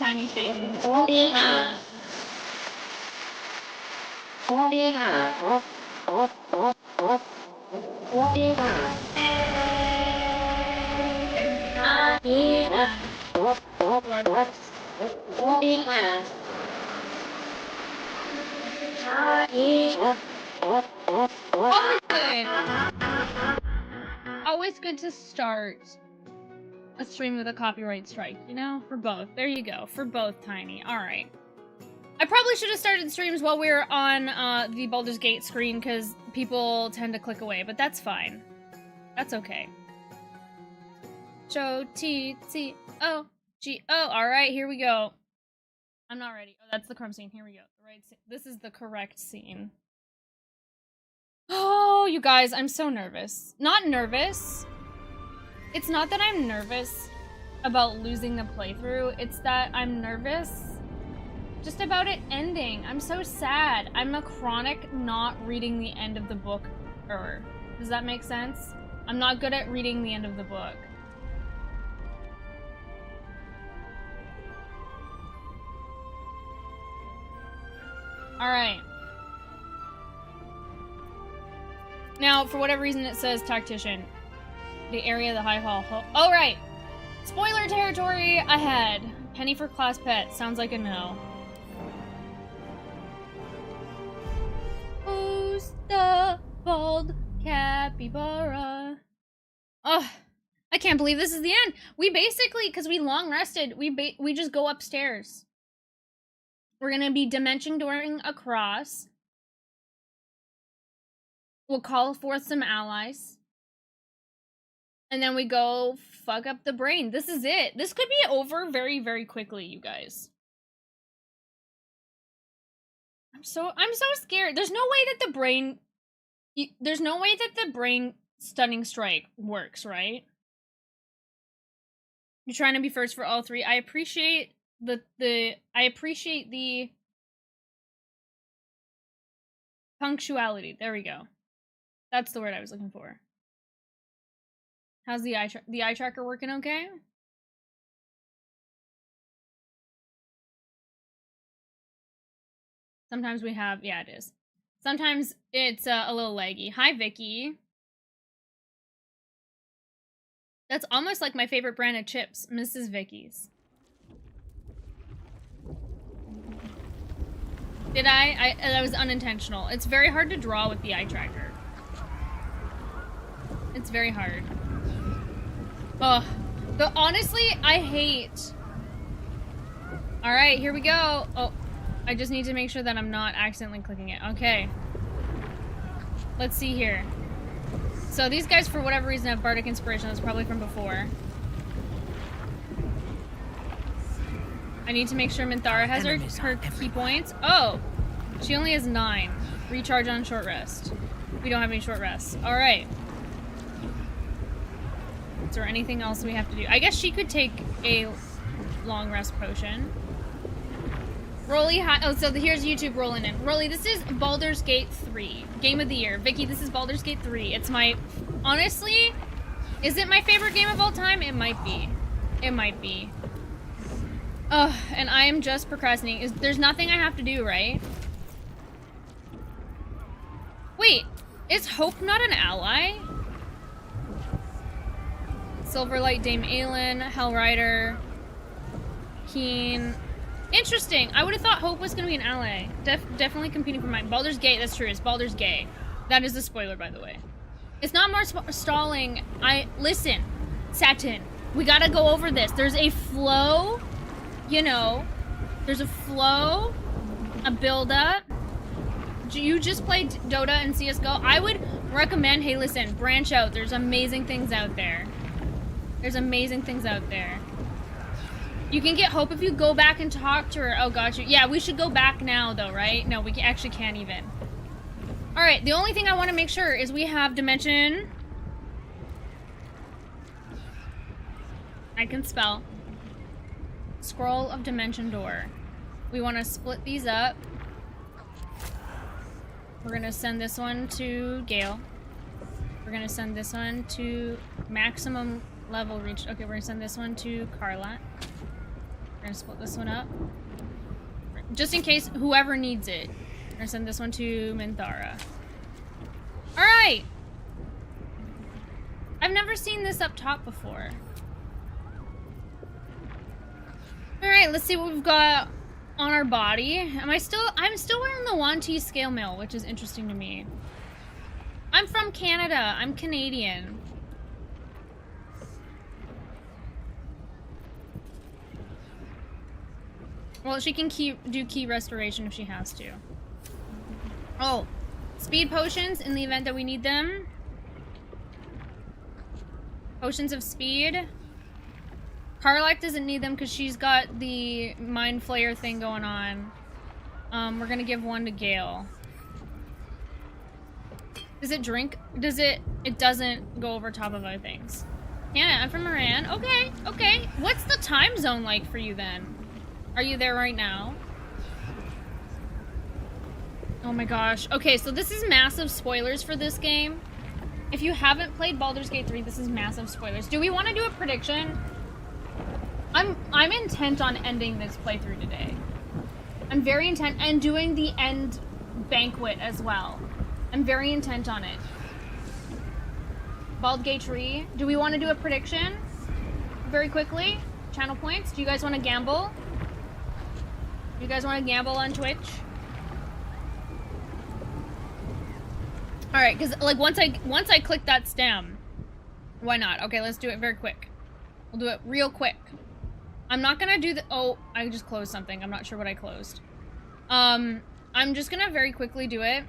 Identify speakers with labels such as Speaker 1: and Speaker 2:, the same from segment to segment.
Speaker 1: tiny thing. Always good to start a stream with a copyright strike, you know? For both. There you go. For both, Tiny. Alright. I probably should have started streams while we were on the Baldur's Gate screen, because people tend to click away, but that's fine. That's okay. T-T-O-G-O. Alright, here we go. I'm not ready. Oh, that's the crumb scene. Here we go. The right scene. This is the correct scene. Oh, you guys, I'm so nervous. Not nervous. It's not that I'm nervous about losing the playthrough. It's that I'm nervous just about it ending. I'm so sad. I'm a chronic not reading the end of the book. Does that make sense? I'm not good at reading the end of the book. Alright. Now, for whatever reason, it says tactician. The area of the High Hall. Oh, right! Spoiler territory ahead. Penny for class pet. Sounds like a no. Who's the bald capybara? Oh, I can't believe this is the end. We basically, because we long rested, we just go upstairs. We're gonna be dimension dooring across. We'll call forth some allies. And then we go fuck up the brain. This is it. This could be over very, very quickly, you guys. I'm so scared. There's no way that the brain... There's no way that the brain stunning strike works, right? You're trying to be first for all three. I appreciate I appreciate the punctuality. There we go. That's the word I was looking for. How's the eye tracker working okay? Sometimes we have, yeah, it is. Sometimes it's a little laggy. Hi, Vicky. That's almost like my favorite brand of chips, Mrs. Vicky's. Did I? That was unintentional. It's very hard to draw with the eye tracker. It's very hard. Ugh. Honestly, I hate... Alright, here we go. Oh, I just need to make sure that I'm not accidentally clicking it. Okay. Let's see here. So these guys, for whatever reason, have bardic inspiration. That's probably from before. I need to make sure Minthara has her key points. Oh! She only has 9. Recharge on short rest. We don't have any short rests. Alright. Is there anything else we have to do? I guess she could take a long rest potion. Rolly, oh, so here's YouTube rolling in. Rolly, this is Baldur's Gate 3. Game of the year. Vicky, this is Baldur's Gate 3. It's my... Honestly, is it my favorite game of all time? It might be. It might be. Ugh, and I am just procrastinating. There's nothing I have to do, right? Wait, is Hope not an ally? Silverlight, Dame Aelin, Hellrider, Keen. Interesting. I would have thought Hope was going to be an ally. Definitely competing for mine. Baldur's Gate, that's true. It's Baldur's Gay. That is a spoiler, by the way. It's not more stalling. Listen, Satin, we gotta go over this. There's a flow, you know. There's a flow, a build-up. You just played Dota and CSGO. I would recommend, hey, listen, branch out. There's amazing things out there. There's amazing things out there. You can get Hope if you go back and talk to her. Oh, gotcha. Yeah, we should go back now, though, right? No, we actually can't even. All right, the only thing I want to make sure is we have Dimension. I can spell. Scroll of Dimension Door. We want to split these up. We're going to send this one to Gale. We're going to send this one to maximum level reached. Okay, we're going to send this one to Carla. We're gonna split this one up. Just in case whoever needs it. We're gonna send this one to Minthara. Alright! I've never seen this up top before. Alright, let's see what we've got on our body. I'm still wearing the 1T scale mail, which is interesting to me. I'm from Canada. I'm Canadian. Well, she can do key restoration if she has to. Oh, speed potions in the event that we need them. Potions of speed. Karlach doesn't need them because she's got the Mind Flayer thing going on. We're gonna give one to Gale. Does it drink? Does it? It doesn't go over top of other things. Hannah, I'm from Iran. Okay, okay. What's the time zone like for you then? Are you there right now? Oh my gosh. Okay, so this is massive spoilers for this game. If you haven't played Baldur's Gate 3, this is massive spoilers. Do we want to do a prediction? I'm intent on ending this playthrough today. I'm very intent, and doing the end banquet as well. I'm very intent on it. Baldur's Gate 3. Do we want to do a prediction? Very quickly. Channel points. Do you guys want to gamble? Do you guys want to gamble on Twitch? Alright, because like once I click that stem, why not? Okay, let's do it very quick. We'll do it real quick. I'm not gonna do the oh, I just closed something. I'm not sure what I closed. I'm just gonna very quickly do it.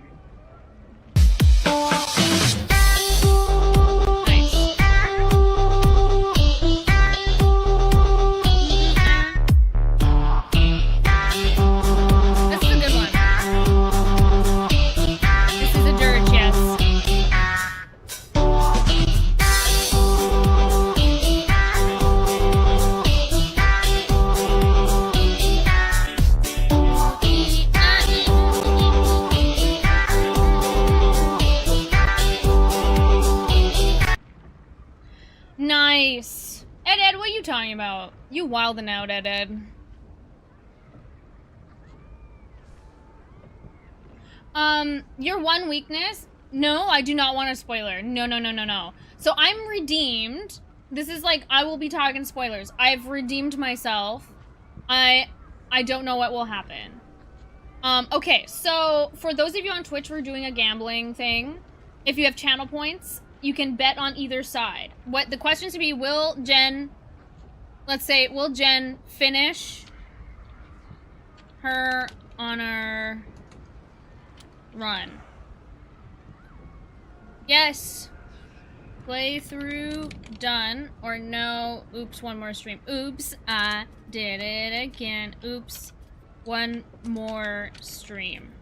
Speaker 1: Nice. Ed, what are you talking about? You wildin' out, Ed. Your one weakness? No, I do not want a spoiler. No. So I'm redeemed. This is like, I will be talking spoilers. I've redeemed myself. I don't know what will happen. Okay, so for those of you on Twitch, we're doing a gambling thing. If you have channel points, you can bet on either side. What the questions to be, will Jen, let's say, will Jen finish her honor run? Yes. Playthrough done. Or no. Oops, one more stream. Oops, I did it again. Oops, one more stream.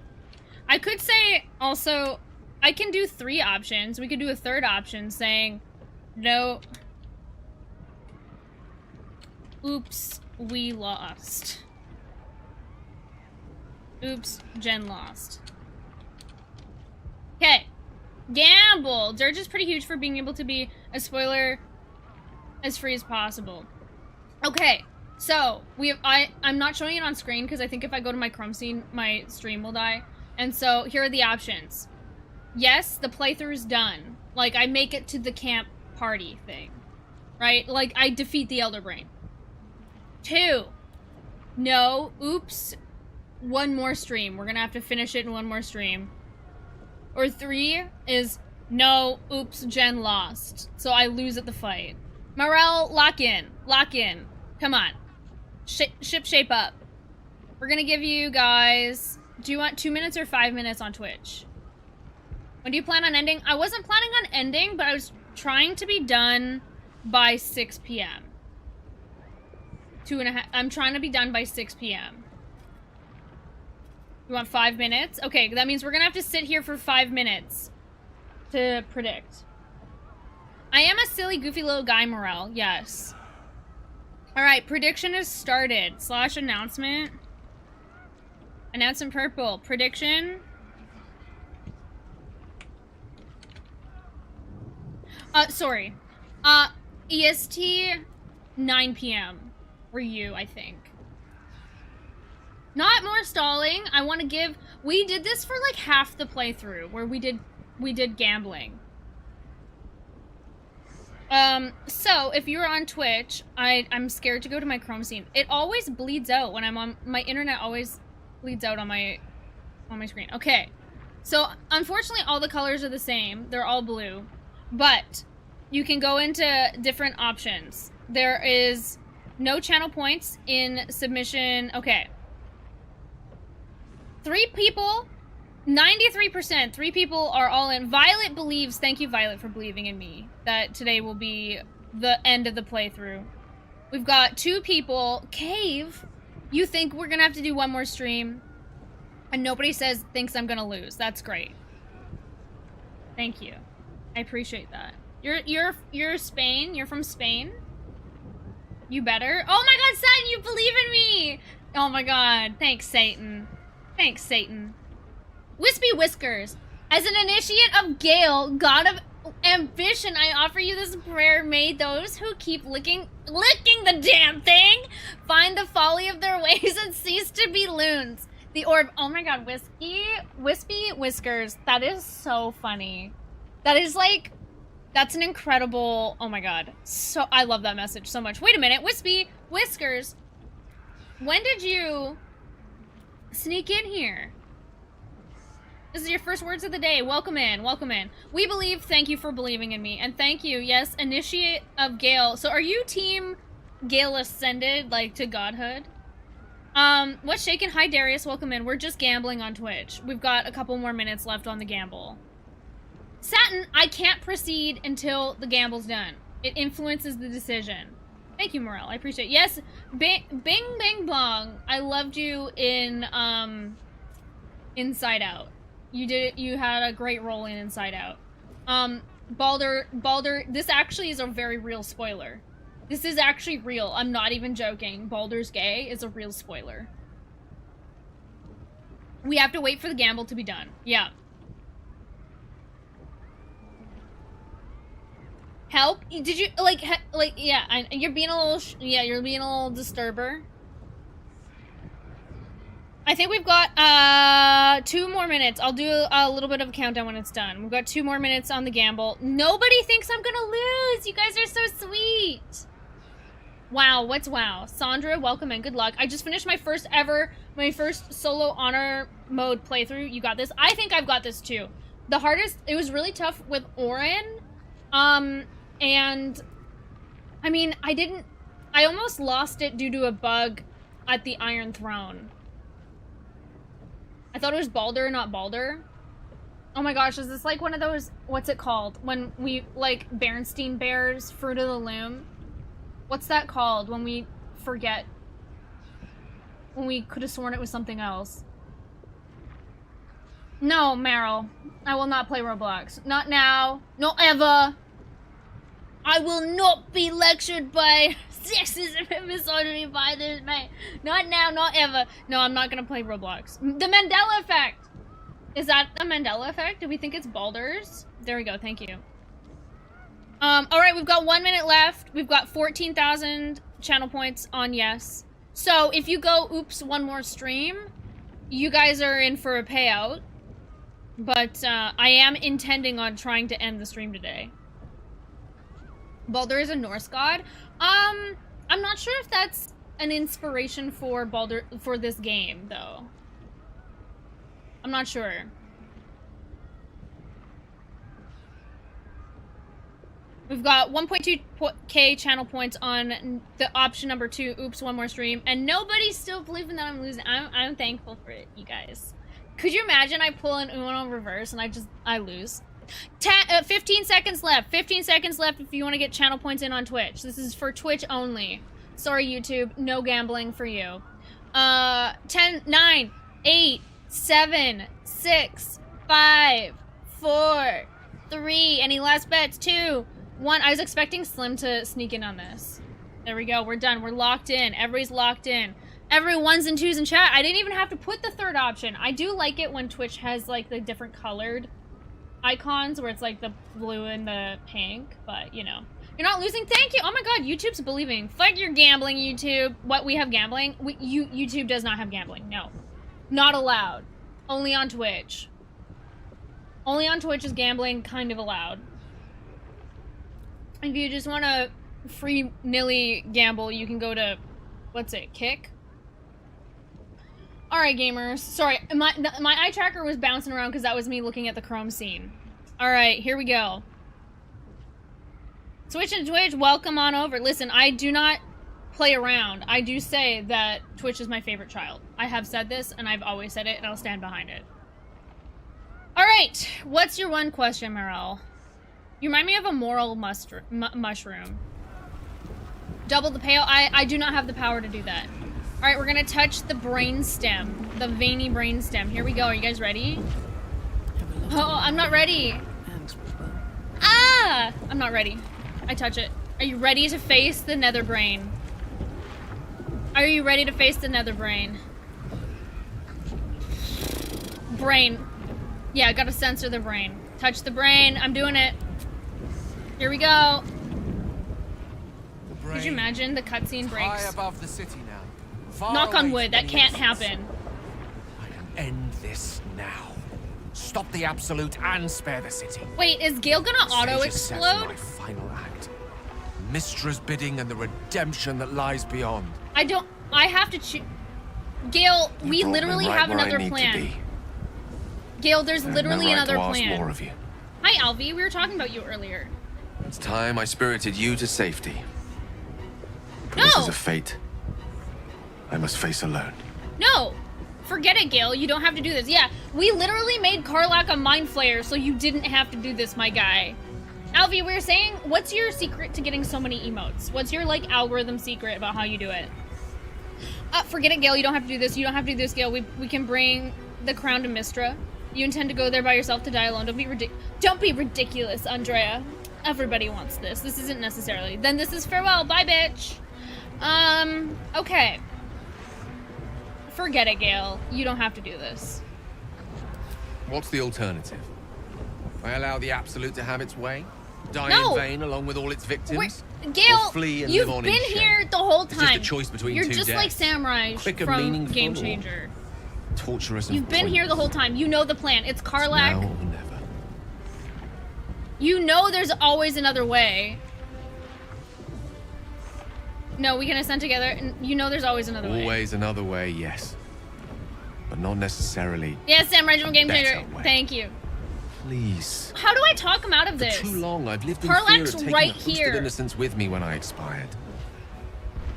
Speaker 1: I could say also, I can do 3 options. We could do a third option saying, no. Oops, we lost. Oops, Jen lost. Okay. Gamble! Durge is pretty huge for being able to be a spoiler as free as possible. Okay, so I'm not showing it on screen because I think if I go to my Chrome scene, my stream will die. And so here are the options. Yes, the playthrough's done. Like, I make it to the camp party thing. Right? Like, I defeat the Elder Brain. 2. No. Oops. One more stream. We're gonna have to finish it in one more stream. Or 3 is, no. Oops, Jen lost. So I lose at the fight. Morel, lock in. Lock in. Come on. Ship shape up. We're gonna give you guys... Do you want 2 minutes or 5 minutes on Twitch? When do you plan on ending? I wasn't planning on ending, but I was trying to be done by 6 p.m. 2.5. I'm trying to be done by 6 p.m. You want 5 minutes? Okay, that means we're gonna have to sit here for 5 minutes to predict. I am a silly, goofy little guy, Morel. Yes. Alright, prediction is started. / announcement. Announcement purple. Prediction. Sorry. EST 9 p.m. for you, I think. Not more stalling. I want to give... We did this for like half the playthrough, where we did gambling. So, if you're on Twitch, I'm scared to go to my Chrome scene. It always bleeds out when I'm on... My internet always bleeds out on my screen. Okay. So, unfortunately, all the colors are the same. They're all blue. But, you can go into different options. There is no channel points in submission. Okay. 3 people... 93%. 3 people are all in. Violet believes, thank you Violet for believing in me, that today will be the end of the playthrough. We've got 2 people. Cave, you think we're gonna have to do one more stream, and nobody thinks I'm gonna lose. That's great. Thank you. I appreciate that. You're Spain? You're from Spain? You better? Oh my god, Satan, you believe in me! Oh my god, thanks Satan. Thanks Satan. Wispy Whiskers, as an initiate of Gale, god of ambition, I offer you this prayer. May those who keep licking the damn thing find the folly of their ways and cease to be loons. The orb. Oh my god, Wispy Whiskers. That is so funny. That is like, that's an incredible. Oh my god. So I love that message so much. Wait a minute, Wispy Whiskers. When did you sneak in here? This is your first words of the day. Welcome in. Welcome in. We believe. Thank you for believing in me. And thank you. Yes, initiate of Gale. So are you team Gale ascended, like, to godhood? What's shaking? Hi, Darius. Welcome in. We're just gambling on Twitch. We've got a couple more minutes left on the gamble. Satin, I can't proceed until the gamble's done. It influences the decision. Thank you, Morel. I appreciate it. Yes, Bing Bang Bong. I loved you in, Inside Out. You had a great role in Inside Out. Baldur, this actually is a very real spoiler. This is actually real. I'm not even joking. Baldur's gay is a real spoiler. We have to wait for the gamble to be done. Yeah. Help? Did you, yeah, you're being a little, you're being a little disturber. I think we've got 2 more minutes. I'll do a little bit of a countdown when it's done. We've got 2 more minutes on the gamble. Nobody thinks I'm gonna lose. You guys are so sweet. Wow, what's wow? Sandra, welcome and good luck. I just finished my first solo honor mode playthrough. You got this. I think I've got this too. The hardest, it was really tough with Orin. And I mean, I almost lost it due to a bug at the Iron Throne. I thought it was Baldur, not Baldur. Oh my gosh, is this like one of those, what's it called? When we, like, Bernstein Bears, Fruit of the Loom? What's that called when we forget? When we could have sworn it was something else. No, Meryl. I will not play Roblox. Not now. Not ever. I will not be lectured by sexism and misogyny by this man. Not now, not ever. No, I'm not gonna play Roblox. The Mandela effect! Is that a Mandela effect? Do we think it's Baldurs? There we go, thank you. Alright, we've got 1 minute left. We've got 14,000 channel points on yes. So, if you go, oops, one more stream, you guys are in for a payout. But, I am intending on trying to end the stream today. Baldur is a Norse god. I'm not sure if that's an inspiration for Baldur for this game, though. I'm not sure. We've got 1.2k channel points on the option number 2. Oops, one more stream, and nobody's still believing that I'm losing. I'm thankful for it, you guys. Could you imagine I pull an Uno reverse and I lose? 15 seconds left. 15 seconds left if you want to get channel points in on Twitch. This is for Twitch only. Sorry, YouTube. No gambling for you. 10, 9, 8, 7, 6, 5, 4, 3. Any last bets? 2, 1. I was expecting Slim to sneak in on this. There we go. We're done. We're locked in. Everybody's locked in. Every 1s and 2s in chat. I didn't even have to put the third option. I do like it when Twitch has, like, the different colored icons where it's like the blue and the pink, but you know. You're not losing? Thank you. Oh my god, YouTube's believing. Fuck your gambling, YouTube. What, we have gambling? YouTube does not have gambling. No. Not allowed. Only on Twitch. Only on Twitch is gambling kind of allowed. If you just want to free nilly gamble, you can go to, what's it, Kick? Alright, gamers. Sorry, my eye tracker was bouncing around because that was me looking at the Chrome scene. Alright, here we go. Switch and Twitch, welcome on over. Listen, I do not play around. I do say that Twitch is my favorite child. I have said this, and I've always said it, and I'll stand behind it. Alright, what's your one question, Morel? You remind me of a moral mushroom. Double the payout? I do not have the power to do that. Alright, we're gonna touch the brain stem. The veiny brain stem. Here we go. Are you guys ready? Oh, I'm not ready. Ah! I'm not ready. I touch it. Are you ready to face the nether brain? Are you ready to face the nether brain? Brain. Yeah, I gotta censor the brain. Touch the brain. I'm doing it. Here we go. Could you imagine the cutscene breaks?
Speaker 2: High above the city now.
Speaker 1: Knock on wood. That can't happen.
Speaker 2: I can end this now. Stop the absolute and spare the city.
Speaker 1: Wait, is Gale gonna auto-explode?
Speaker 2: My final act. Mistra's bidding and the redemption that lies beyond.
Speaker 1: I have to choose. Gale, we literally have another plan. Gale, there's literally another plan.
Speaker 2: More of you.
Speaker 1: Hi, Alvy. We were talking about you earlier.
Speaker 3: It's time I spirited you to safety. But
Speaker 1: No!
Speaker 3: This is a fate I must face alone.
Speaker 1: No! Forget it, Gale. You don't have to do this. Yeah, we literally made Karlach a mind flayer, so you didn't have to do this, my guy. Alvy, we were saying, what's your secret to getting so many emotes? What's your, like, algorithm secret about how you do it? Forget it, Gale. You don't have to do this. You don't have to do this, Gale. We can bring the crown to Mistra. You intend to go there by yourself to die alone. Don't be ridiculous, Andrea. Everybody wants this. This isn't necessarily. Then this is farewell. Bye, bitch. Okay. Forget it, Gale. You don't have to do this.
Speaker 2: What's the alternative? I allow the absolute to have its way? Die
Speaker 1: No.
Speaker 2: in vain along with all its victims?
Speaker 1: Gale,
Speaker 2: Or flee and
Speaker 1: you've
Speaker 2: live on
Speaker 1: been
Speaker 2: in shame?
Speaker 1: here the whole
Speaker 2: It's
Speaker 1: time.
Speaker 2: just a choice between
Speaker 1: You're
Speaker 2: two
Speaker 1: just
Speaker 2: deaths.
Speaker 1: like Samurai
Speaker 2: Quick and
Speaker 1: from
Speaker 2: meaningful,
Speaker 1: Game
Speaker 2: or
Speaker 1: Changer.
Speaker 2: Torturous and
Speaker 1: You've been here the whole time. You know the plan. It's
Speaker 2: Now
Speaker 1: Karlach.
Speaker 2: or never.
Speaker 1: You know there's always another way. No, we can ascend together, and you know there's always another way.
Speaker 2: Always another way, yes. But not necessarily.
Speaker 1: Yes, Samurai from Game
Speaker 2: Better
Speaker 1: Changer.
Speaker 2: way.
Speaker 1: Thank you.
Speaker 2: Please.
Speaker 1: How do I talk him out of
Speaker 2: For
Speaker 1: this?
Speaker 2: too long, I've lived in
Speaker 1: Karlach's
Speaker 2: fear of taking
Speaker 1: right
Speaker 2: the hosted
Speaker 1: here.
Speaker 2: innocence with me when I expired.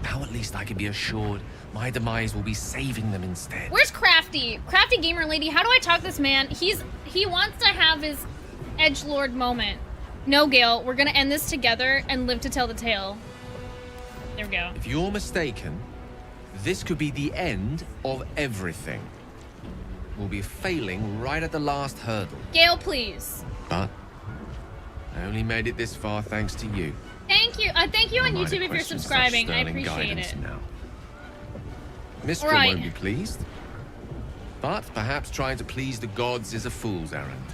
Speaker 2: Now at least I can be assured my demise will be saving them instead.
Speaker 1: Where's Crafty? Crafty Gamer Lady, how do I talk this man? He wants to have his edgelord moment. No, Gale, we're gonna end this together and live to tell the tale. There we go.
Speaker 2: If you're mistaken, this could be the end of everything. We'll be failing right at the last hurdle.
Speaker 1: Gale, please.
Speaker 2: But I only made it this far thanks to you.
Speaker 1: Thank you. Thank you on
Speaker 2: Might
Speaker 1: YouTube if you're
Speaker 2: question such
Speaker 1: subscribing. I
Speaker 2: sterling
Speaker 1: appreciate
Speaker 2: guidance
Speaker 1: it.
Speaker 2: Now. Mistra
Speaker 1: Right.
Speaker 2: won't be pleased. But perhaps trying to please the gods is a fool's errand.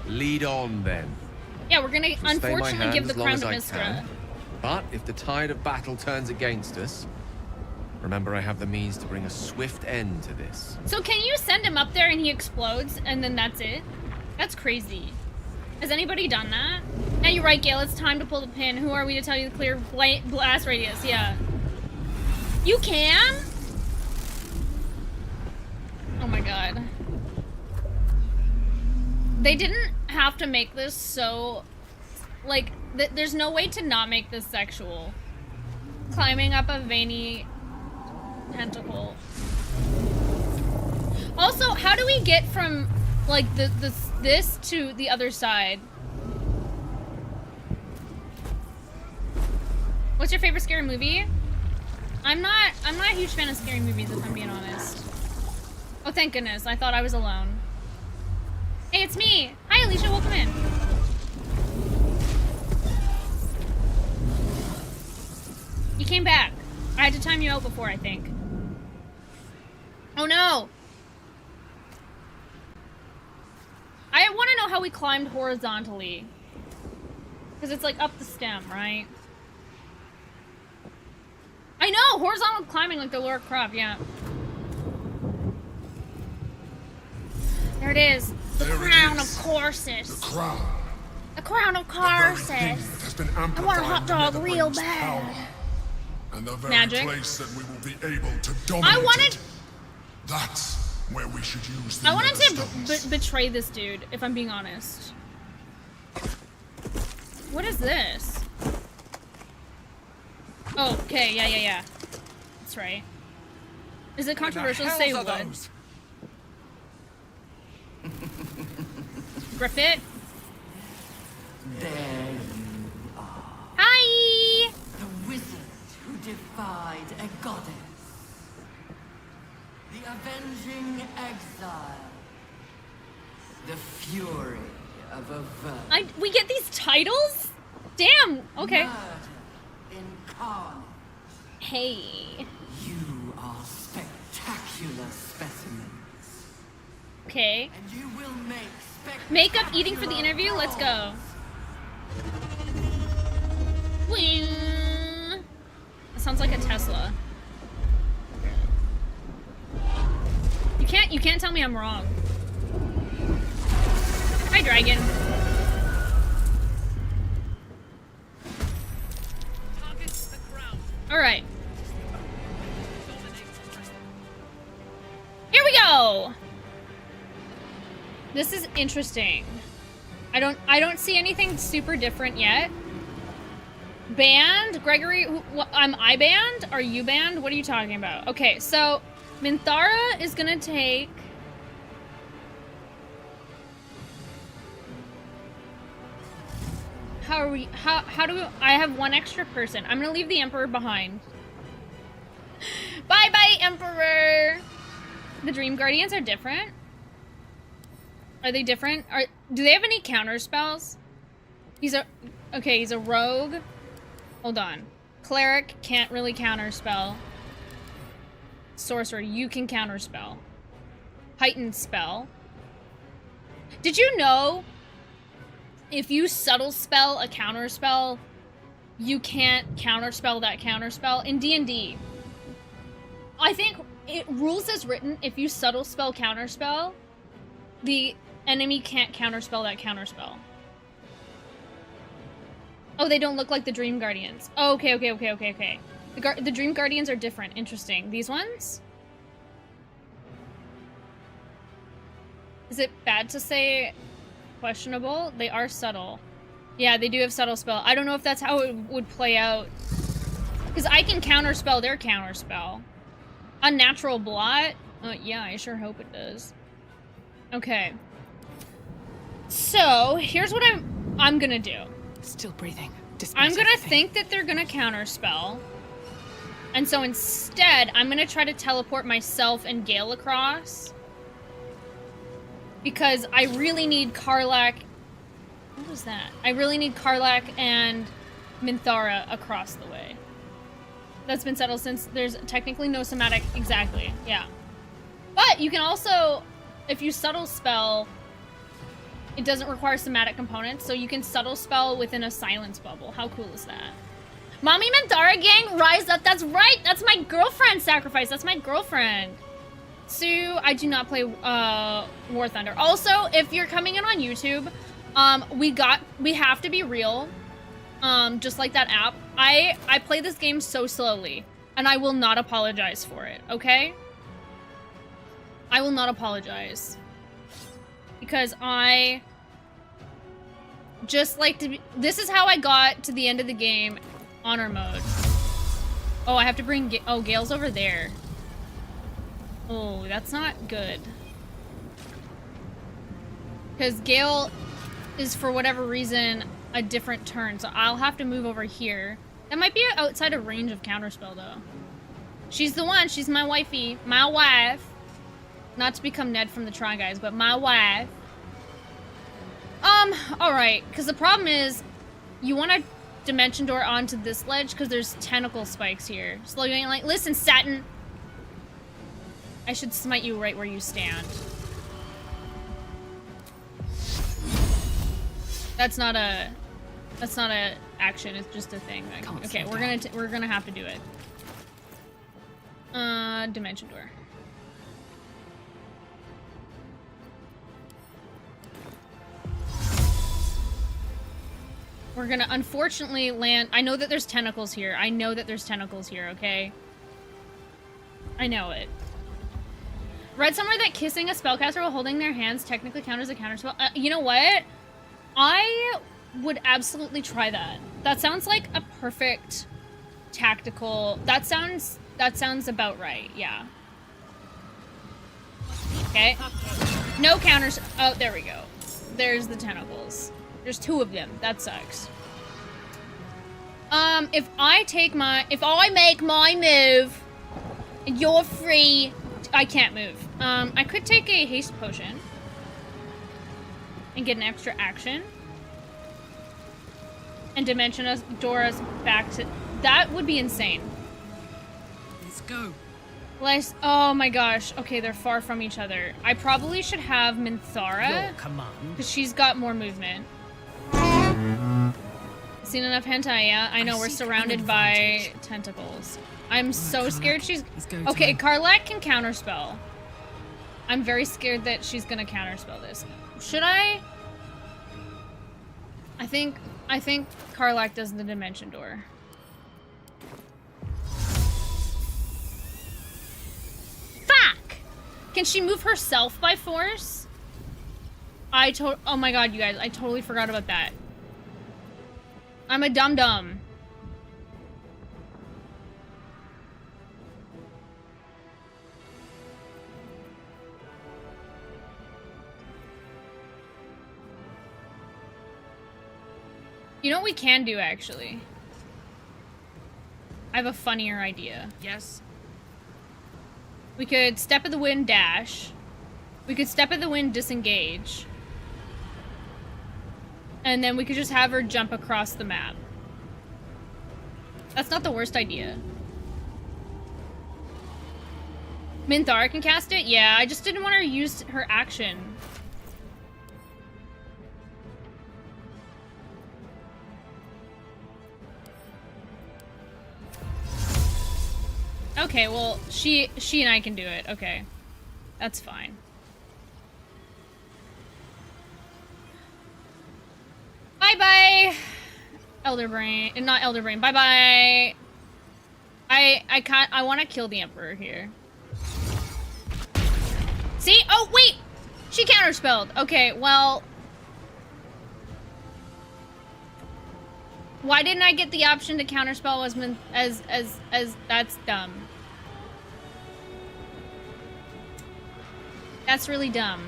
Speaker 2: Lead on, then.
Speaker 1: Yeah, we're gonna
Speaker 2: Shall stay my
Speaker 1: unfortunately
Speaker 2: hand
Speaker 1: give the
Speaker 2: as long
Speaker 1: crown
Speaker 2: as
Speaker 1: to
Speaker 2: I
Speaker 1: Mistra.
Speaker 2: can. But if the tide of battle turns against us, remember I have the means to bring a swift end to this.
Speaker 1: So can you send him up there and he explodes and then that's it? That's crazy. Has anybody done that? Yeah, you're right, Gale. It's time to pull the pin. Who are we to tell you the clear blast radius? Yeah. You can? Oh my god. They didn't have to make this so... Like, there's no way to not make this sexual. Climbing up a veiny tentacle. Also, how do we get from, like, this to the other side? What's your favorite scary movie? I'm not a huge fan of scary movies, if I'm being honest. Oh, thank goodness. I thought I was alone. Hey, it's me. Hi, Alicia. Welcome in. You came back. I had to time you out before, I think. Oh, no. I want to know how we climbed horizontally. Because it's like up the stem, right? I know! Horizontal climbing like the Laura Croft, yeah. There it is. The
Speaker 4: There it
Speaker 1: crown
Speaker 4: is.
Speaker 1: of courses.
Speaker 4: The crown.
Speaker 1: The crown of
Speaker 4: The very thing that
Speaker 1: courses.
Speaker 4: has been
Speaker 1: I want a
Speaker 4: amplified
Speaker 1: hot
Speaker 4: in
Speaker 1: dog
Speaker 4: the
Speaker 1: real
Speaker 4: Netherbrings'
Speaker 1: bad.
Speaker 4: power. And the very
Speaker 1: Magic.
Speaker 4: place that we will be able to dominate
Speaker 1: I wanted...
Speaker 4: it. That's where we should use the
Speaker 1: I wanted to
Speaker 4: Netherstones.
Speaker 1: betray this dude, if I'm being honest. What is this? Oh, okay, yeah. That's right. Is it controversial to say wood? Griffith?
Speaker 5: There you are.
Speaker 1: Hi!
Speaker 5: The wizard who defied a goddess. The avenging exile. The fury of a virgin.
Speaker 1: We get these titles? Damn, okay.
Speaker 5: Murder incarnate.
Speaker 1: Hey.
Speaker 5: You are spectacular specimens.
Speaker 1: Okay.
Speaker 5: And you will make spectacular
Speaker 1: Makeup eating for the interview? Let's go. Wing. That sounds like a Tesla. You can't tell me I'm wrong. Hi, dragon. All right. Here we go. This is interesting. I don't see anything super different yet. Banned? Gregory, am I banned? Are you banned? What are you talking about? Okay, so Minthara is gonna take... How do we... I have one extra person. I'm gonna leave the Emperor behind. Bye-bye, Emperor! The Dream Guardians are different? Are they different? Do they have any counter spells? He's a rogue. Hold on. Cleric can't really counterspell. Sorcerer, you can counterspell. Heightened spell. Did you know if you subtle spell a counterspell, you can't counterspell that counterspell? In D&D, I think rules as written, if you subtle spell counterspell, the enemy can't counterspell that counterspell. Oh, they don't look like the Dream Guardians. Oh, okay. The Dream Guardians are different. Interesting. These ones? Is it bad to say questionable? They are subtle. Yeah, they do have subtle spell. I don't know if that's how it would play out. Because I can counterspell their counterspell. Unnatural blot? Yeah, I sure hope it does. Okay. So, here's what I'm gonna do.
Speaker 6: Still breathing.
Speaker 1: I'm gonna think that they're gonna counterspell. And so instead, I'm gonna try to teleport myself and Gale across. Because I really need Karlach... What was that? I really need Karlach and Minthara across the way. That's been settled since there's technically no somatic... Exactly, yeah. But you can also, if you subtle spell, it doesn't require somatic components, so you can subtle spell within a silence bubble. How cool is that? Mommy Minthara gang, rise up. That's right. That's my girlfriend sacrifice. That's my girlfriend. Sue, I do not play War Thunder. Also, if you're coming in on YouTube, we have to be real. Just like that app. I play this game so slowly, and I will not apologize for it, okay? I will not apologize. Because I just like to be... This is how I got to the end of the game, honor mode. Oh, I have to bring... Oh, Gale's over there. Oh, that's not good. Because Gale is, for whatever reason, a different turn. So I'll have to move over here. That might be outside of range of counterspell, though. She's the one. She's my wifey. My wife. Not to become Ned from the Try Guys, but my wife. Alright. Because the problem is, you want to dimension door onto this ledge because there's tentacle spikes here. So you ain't like, listen, Satin. I should smite you right where you stand. That's not a That's not a action. It's just a thing. Okay, we're gonna have to do it. Dimension door. We're gonna unfortunately land. I know that there's tentacles here. I know that there's tentacles here. Okay. I know it. Read somewhere that kissing a spellcaster while holding their hands technically counters a counterspell. You know what? I would absolutely try that. That sounds like a perfect tactical. That sounds about right. Yeah. Okay. No counters. Oh, there we go. There's the tentacles. There's 2 of them. That sucks. If I make my move, you're free. I can't move. I could take a haste potion and get an extra action and dimension us, door us back to. That would be insane.
Speaker 5: Let's go.
Speaker 1: Oh my gosh. Okay, they're far from each other. I probably should have Minthara because she's got more movement. Seen enough hentai, yeah? I know, we're surrounded by tentacles. I'm so scared she's... Okay, Karlak can counterspell. I'm very scared that she's gonna counterspell this. Should I? I think Karlak does the dimension door. Fuck! Can she move herself by force? Oh my god, you guys, I totally forgot about that. I'm a dum-dum. You know what we can do, actually? I have a funnier idea.
Speaker 5: Yes.
Speaker 1: We could step of the wind dash. We could step of the wind disengage. And then we could just have her jump across the map. That's not the worst idea. Minthara can cast it? Yeah, I just didn't want her to use her action. Okay, well, she and I can do it. Okay. That's fine. Bye-bye! Elder Brain. Not Elder Brain. Bye-bye! I want to kill the Emperor here. See? Oh, wait! She counterspelled. Okay, well... Why didn't I get the option to counterspell as that's dumb. That's really dumb.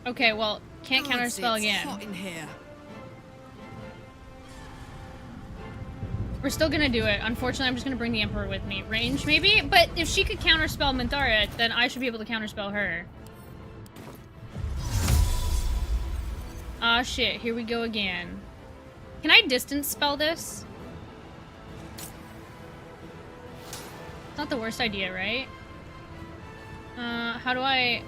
Speaker 1: Okay, well, can't counterspell again.
Speaker 5: Hot in here.
Speaker 1: We're still gonna do it. Unfortunately, I'm just gonna bring the Emperor with me. Range, maybe? But if she could counterspell Minthara, then I should be able to counterspell her. Ah, shit. Here we go again. Can I distance spell this? It's not the worst idea, right? How do I...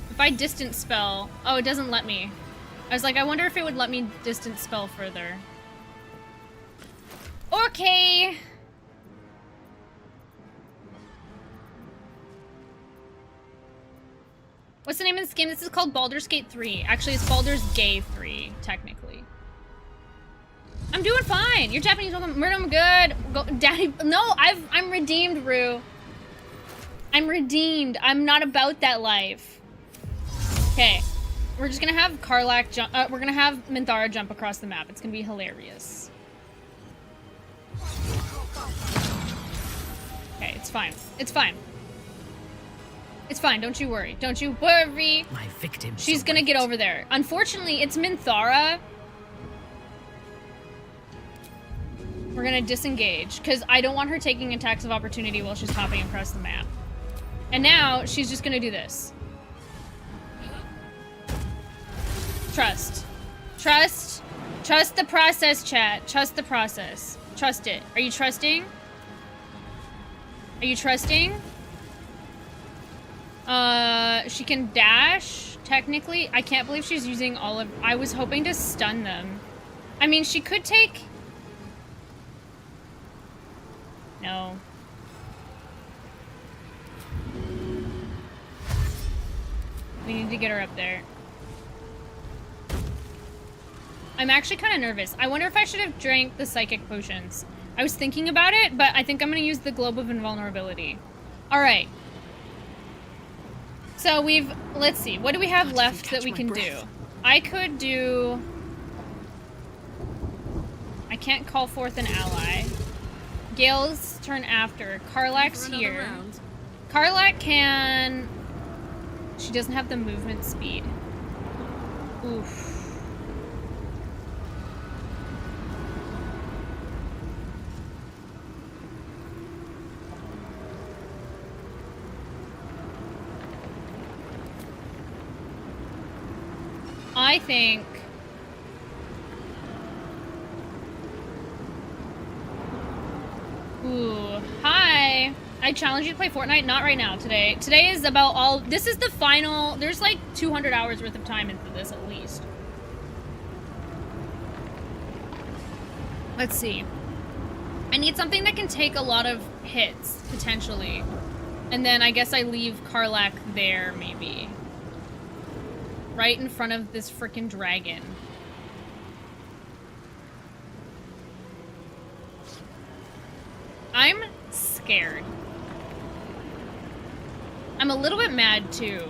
Speaker 1: If I distance spell... Oh, it doesn't let me. I was like, I wonder if it would let me distance spell further. Okay! What's the name of this game? This is called Baldur's Gate 3. Actually, it's Baldur's Gay 3, technically. I'm doing fine. You're Japanese. I'm good. Go, Daddy. No, I'm redeemed, Rue. I'm redeemed. I'm not about that life. Okay. We're just gonna have Karlak jump. We're gonna have Minthara jump across the map. It's gonna be hilarious. Okay, it's fine. It's fine. It's fine. Don't you worry. Don't you worry.
Speaker 5: My victim.
Speaker 1: She's gonna get over there. Unfortunately, it's Minthara. We're gonna disengage because I don't want her taking attacks of opportunity while she's hopping across the map. And now she's just gonna do this. Trust. Trust. Trust the process, chat. Trust the process. Trust it. Are you trusting? Are you trusting? She can dash, technically. I can't believe she's using all of... I was hoping to stun them. I mean, she could take... No. We need to get her up there. I'm actually kind of nervous. I wonder if I should have drank the psychic potions. I was thinking about it, but I think I'm going to use the Globe of Invulnerability. All right. So we've... Let's see. What do we have left that we can do? I could do... I can't call forth an ally. Gale's turn after. Karlak's here. Karlak can... She doesn't have the movement speed. Oof. I think... Ooh, hi. I challenge you to play Fortnite. Not right now, today. Today is about all... This is the final... There's like 200 hours worth of time into this, at least. Let's see. I need something that can take a lot of hits, potentially. And then I guess I leave Karlak there, maybe. Right in front of this frickin' dragon. I'm scared. I'm a little bit mad, too.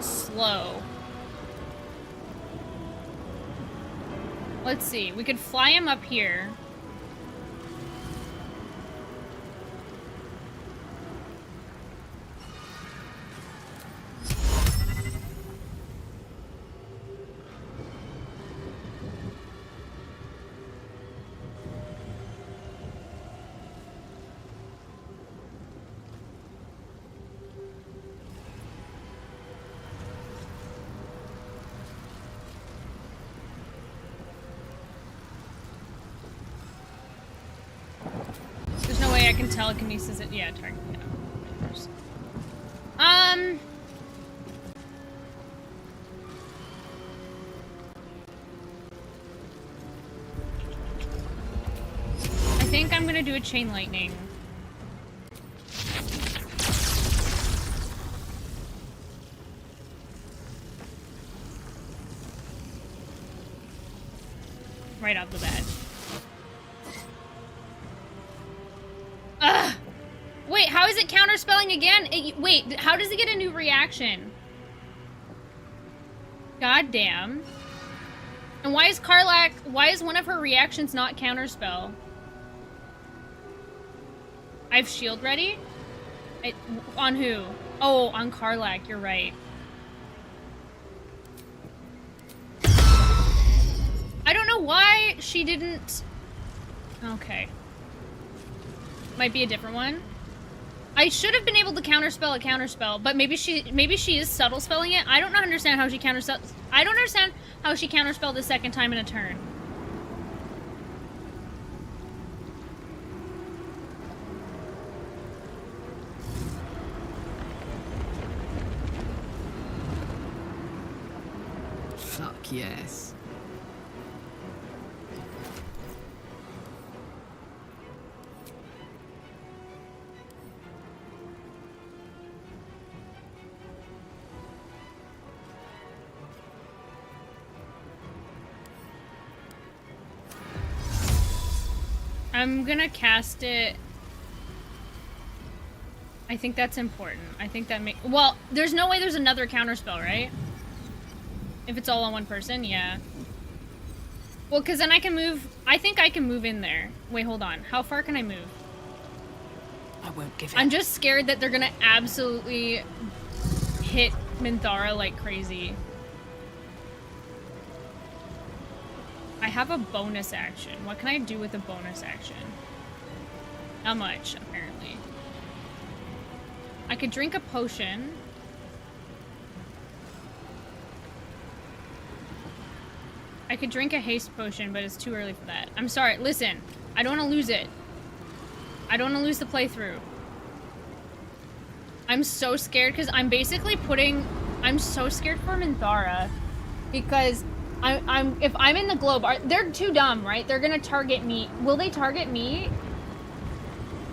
Speaker 1: Slow. Let's see. We could fly him up here. There's no way I can telekinesis it. Yeah, target. Yeah, of course. I think I'm gonna do a chain lightning. Right off the bat. Ugh! Wait, how is it counterspelling again? Wait, how does it get a new reaction? God damn. And why is Karlak... Why is one of her reactions not counterspell? I have shield ready? On who? Oh, on Karlak, you're right. I don't know why she didn't... Okay. Might be a different one. I should have been able to counterspell a counterspell, but maybe she is subtle spelling it. I don't understand how she counterspell. I don't understand how she counterspelled the second time in a turn.
Speaker 6: Fuck yes.
Speaker 1: I'm gonna cast it. I think that's important. I think that well, there's no way there's another counterspell, right? If it's all on one person, yeah. Well, because then I can move. I think I can move in there. Wait, hold on. How far can I move?
Speaker 6: I won't give it.
Speaker 1: I'm just scared that they're gonna absolutely hit Minthara like crazy. I have a bonus action. What can I do with a bonus action? Not much, apparently. I could drink a potion. I could drink a haste potion, but it's too early for that. I'm sorry. Listen, I don't want to lose it. I don't want to lose the playthrough. I'm so scared because I'm basically putting... I'm so scared for Minthara because if I'm in the globe, they're too dumb, right? They're gonna target me. Will they target me?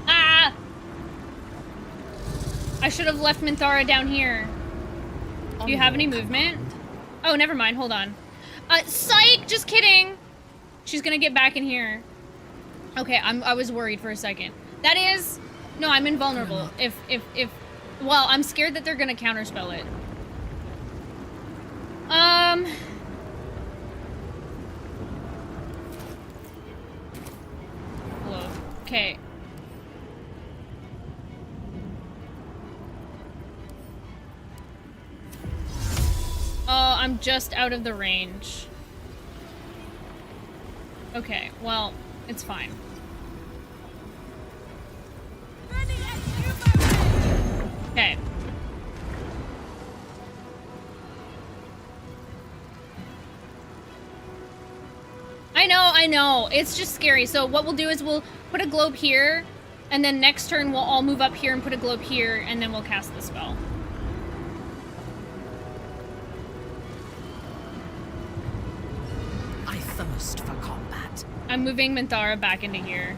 Speaker 1: Ah! I should have left Minthara down here. Do you have any movement? Oh, never mind. Hold on. Psych! Just kidding. She's gonna get back in here. Okay, I was worried for a second. That is... No, I'm invulnerable. Well, I'm scared that they're gonna counterspell it. Hello. Okay. Oh, I'm just out of the range. Okay, well, it's fine. Okay. I know. It's just scary. So what we'll do is we'll put a globe here, and then next turn we'll all move up here and put a globe here, and then we'll cast the spell.
Speaker 6: I thirst for combat.
Speaker 1: I'm moving Minthara back into here.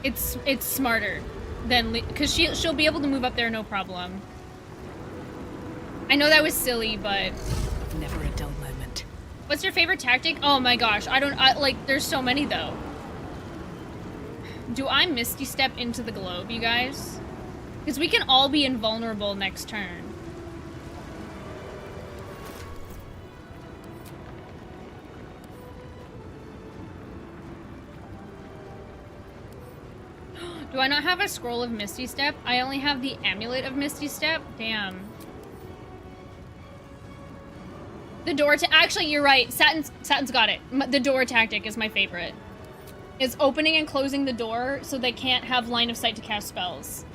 Speaker 1: It's smarter than because she'll be able to move up there no problem. I know that was silly, but
Speaker 6: Never a dull moment.
Speaker 1: what's your favorite tactic? Oh my gosh, like there's so many though. Do I Misty Step into the globe, you guys? Because we can all be invulnerable next turn. Do I not have a scroll of Misty Step? I only have the amulet of Misty Step? Damn. The door actually, you're right. Satin's got it. The door tactic is my favorite. It's opening and closing the door so they can't have line of sight to cast spells.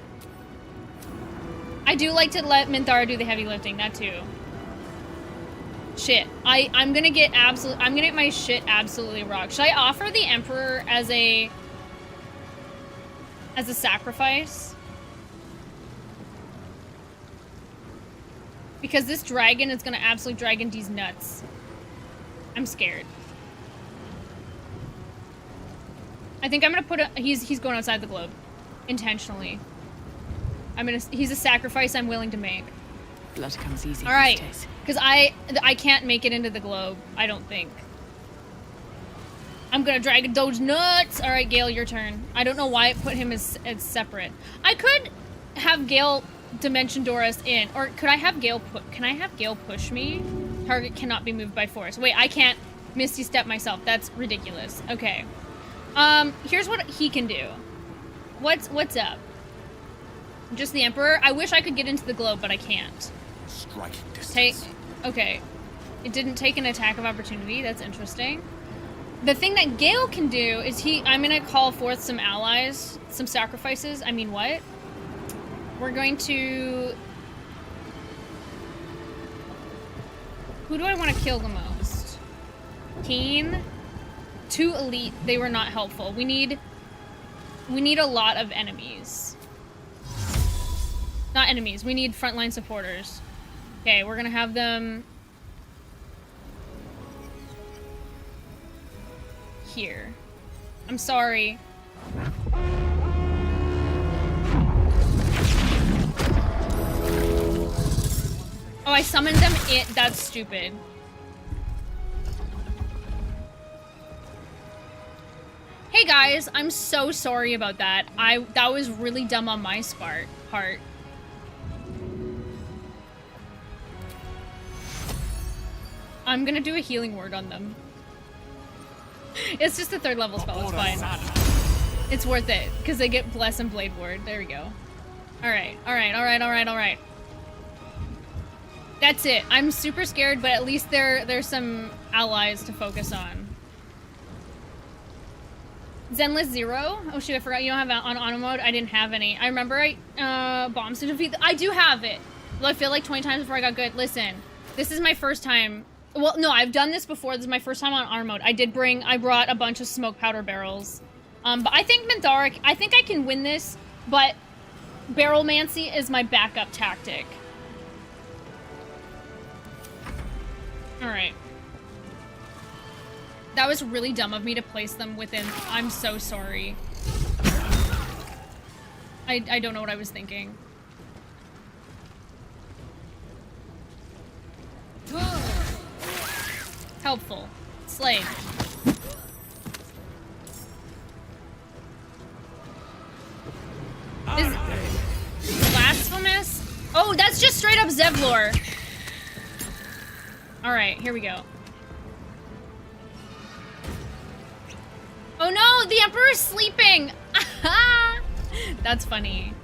Speaker 1: I do like to let Minthara do the heavy lifting, that too. Shit. I'm gonna get my shit absolutely rocked. Should I offer the Emperor as a sacrifice? Because this dragon is gonna absolutely dragon these nuts. I'm scared. I think I'm gonna put he's going outside the globe. Intentionally. He's a sacrifice I'm willing to make.
Speaker 6: Blood comes easy.
Speaker 1: Alright. Because I can't make it into the globe, I don't think. I'm gonna drag those nuts! Alright, Gale, your turn. I don't know why it put him as separate. I could have Gale Dimension Doris in, or could I have Gale can I have Gale push me? Target cannot be moved by force. Wait, I can't Misty Step myself. That's ridiculous. Okay. Here's what he can do. What's up? Just the Emperor? I wish I could get into the globe, but I can't.
Speaker 3: Striking distance.
Speaker 1: Okay. It didn't take an attack of opportunity. That's interesting. The thing that Gale can do is I'm gonna call forth some allies, some sacrifices. I mean, what? We're going to... Who do I want to kill the most? Keen? 2 elite. They were not helpful. We need a lot of enemies. Not enemies. We need frontline supporters. Okay, we're gonna have them... here. I'm sorry. Oh, I summoned them in. That's stupid. Hey guys, I'm so sorry about that. That was really dumb on my part. I'm gonna do a healing word on them. It's just a 3rd level spell, it's fine. It's worth it, because they get Bless and Blade Ward. There we go. Alright. That's it. I'm super scared, but at least there's some allies to focus on. Zenless 0? Oh shoot, I forgot you don't have on auto mode. I didn't have any. I remember bombs to defeat. I do have it. I feel like 20 times before I got good. Listen, this is my first time. Well, no, I've done this before. This is my first time on arm mode. I brought a bunch of smoke powder barrels. But I think Mintharic, I think I can win this, but Barrelmancy is my backup tactic. Alright. That was really dumb of me to place them within. I'm so sorry. I don't know what I was thinking. Helpful. Slave. Is blasphemous? Oh, that's just straight up Zevlor. Alright, here we go. Oh no, the Emperor's sleeping! That's funny.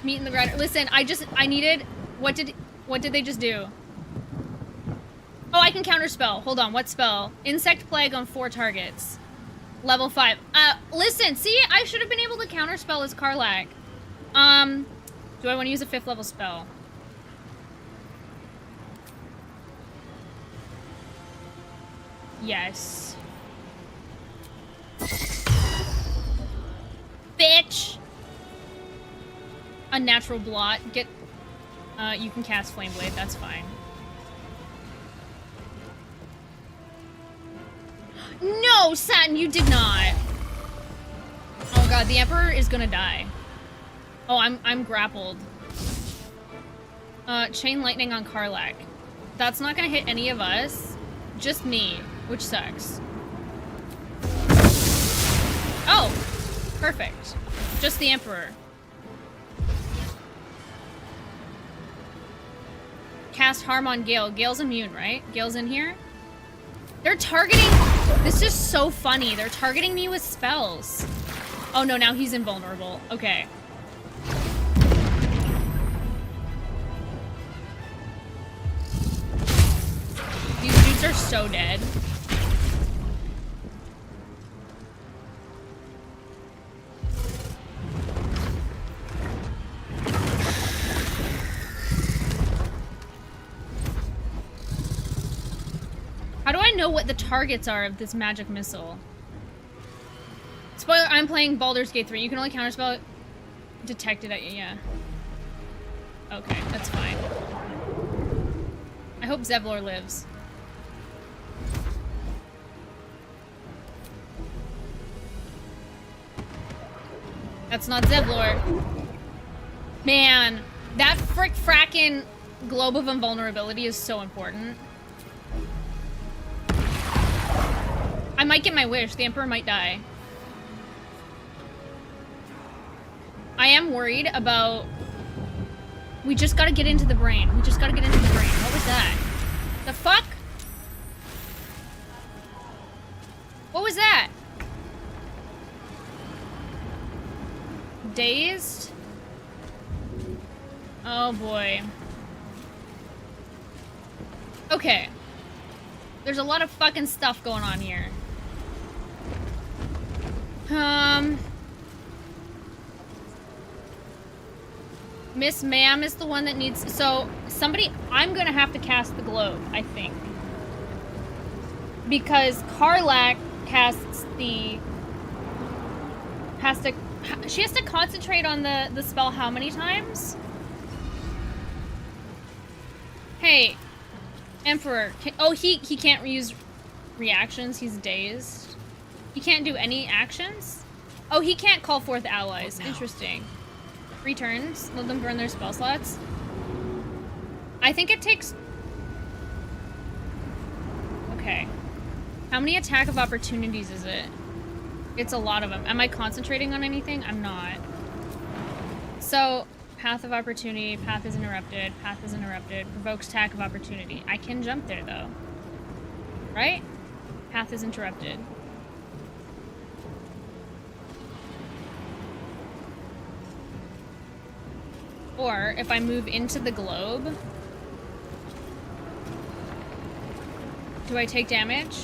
Speaker 1: Meet in the grinder. Listen, I needed, what did they just do? Oh, I can counterspell. Hold on, what spell? Insect Plague on 4 targets. Level 5. Listen, see, I should have been able to counterspell as Karlach. Do I want to use a 5th level spell? Yes. Bitch! Unnatural blot. Get, you can cast Flame Blade, that's fine. No, Satin, you did not. Oh god, the Emperor is gonna die. Oh, I'm grappled. Chain Lightning on Karlach. That's not gonna hit any of us. Just me, which sucks. Oh, perfect. Just the Emperor. Cast Harm on Gale. Gale's immune, right? Gale's in here? They're targeting... This is so funny. They're targeting me with spells. Oh no, now he's invulnerable. Okay. These dudes are so dead. How do I know what the targets are of this magic missile? Spoiler, I'm playing Baldur's Gate 3. You can only counterspell it detected at you, yeah. Okay, that's fine. I hope Zevlor lives. That's not Zevlor. Man, that frackin' globe of invulnerability is so important. I might get my wish. The Emperor might die. I am worried about... We just gotta get into the brain. We just gotta get into the brain. What was that? The fuck? What was that? Dazed? Oh boy. Okay. There's a lot of fucking stuff going on here. Miss Ma'am is the one that needs... So, somebody... I'm gonna have to cast the globe, I think. Because Karlach casts the... She has to concentrate on the spell how many times? Hey, Emperor. He can't use reactions. He's dazed. He can't do any actions? Oh, he can't call forth allies. Interesting. 3 turns. Let them burn their spell slots. I think it takes... Okay. How many attack of opportunities is it? It's a lot of them. Am I concentrating on anything? I'm not. So, path of opportunity, path is interrupted, provokes attack of opportunity. I can jump there though. Right? Path is interrupted. Or, if I move into the globe... Do I take damage?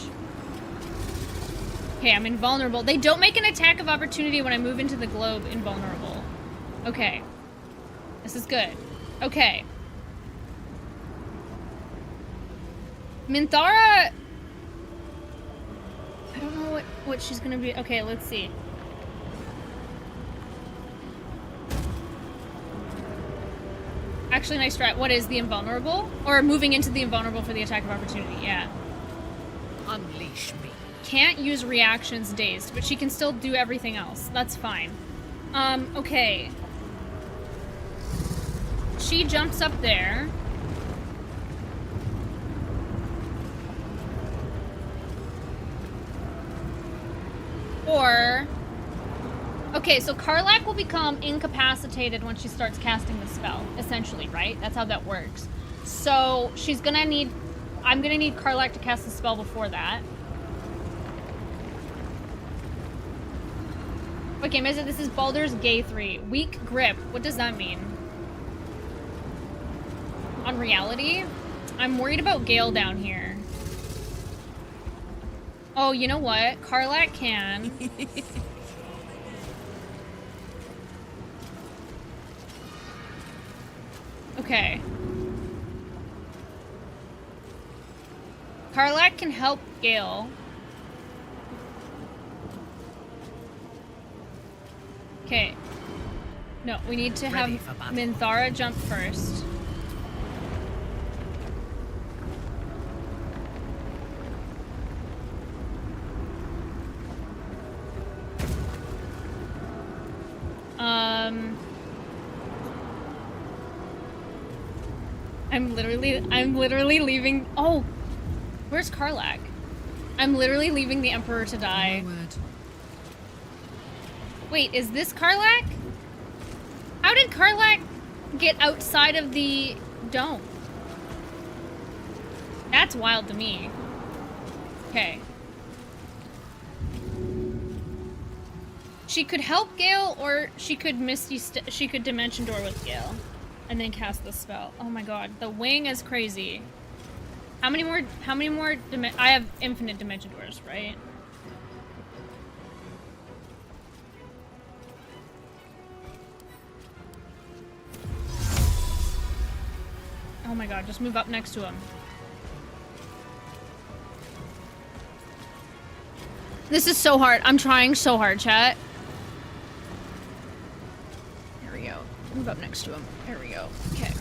Speaker 1: Okay, I'm invulnerable. They don't make an attack of opportunity when I move into the globe invulnerable. Okay. This is good. Okay. Minthara... I don't know what she's gonna be. Okay, let's see. Actually, nice strat. What is the invulnerable? Or moving into the invulnerable for the attack of opportunity, yeah.
Speaker 6: Unleash me.
Speaker 1: Can't use reactions dazed, but she can still do everything else. That's fine. Okay. She jumps up there. Or... Okay, so Karlach will become incapacitated when she starts casting the spell, essentially, right? That's how that works. So, she's gonna need... I'm gonna need Karlach to cast the spell before that. Okay, Mesa, this is Baldur's Gate 3. Weak grip. What does that mean? On reality? I'm worried about Gale down here. Oh, you know what? Karlach can. Okay. Karlach can help Gale. Okay. No, we need to have Minthara jump first. I'm literally leaving. Oh, where's Karlach? I'm literally leaving the Emperor to die.
Speaker 6: My word.
Speaker 1: Wait, is this Karlach? How did Karlach get outside of the dome? That's wild to me. Okay. She could help Gale, or she could she could Dimension Door with Gale, and then cast the spell. Oh my god, the wing is crazy. How many more? I have infinite Dimension Doors, right? Oh my god, just move up next to him. This is so hard. I'm trying so hard, chat. Here we go. Move up next to him. There we go. Okay.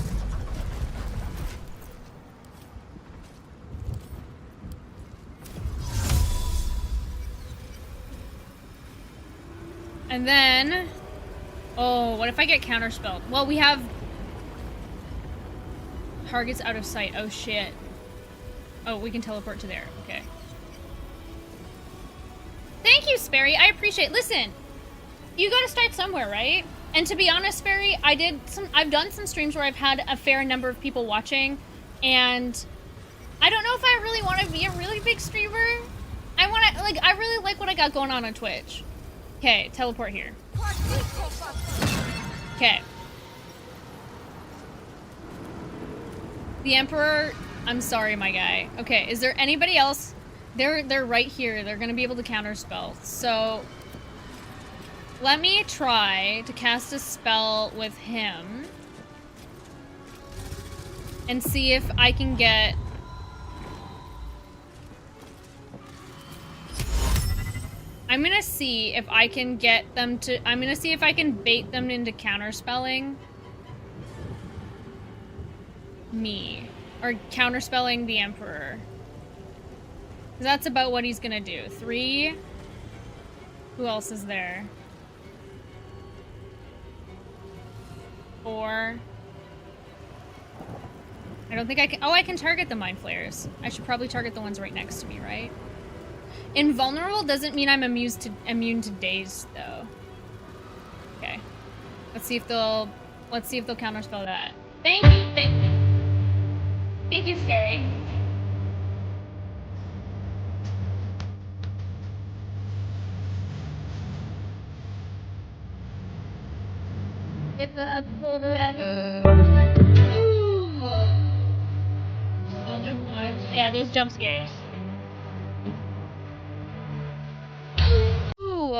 Speaker 1: And then... Oh, what if I get counterspelled? Well, we have... Targets out of sight. Oh, shit. Oh, we can teleport to there. Okay. Thank you, Sperry. I appreciate it. Listen, you gotta start somewhere, right? And to be honest, Sperry, I've done some streams where I've had a fair number of people watching, and I don't know if I really want to be a really big streamer. I really like what I got going on Twitch. Okay, teleport here. Okay. The Emperor, I'm sorry, my guy. Okay, is there anybody else? They're right here. They're gonna be able to counterspell. So let me try to cast a spell with him and see if I can get... I'm gonna see if I can get them to... I'm gonna see if I can bait them into counterspelling me. Or counterspelling the Emperor. That's about what he's gonna do. 3. Who else is there? 4. I don't think I can... Oh, I can target the Mind Flayers. I should probably target the ones right next to me, right? Invulnerable doesn't mean I'm immune to daze, though. Okay. Let's see if they'll counterspell that. Thank you, Scary. Yeah, there's jump scares. Ooh,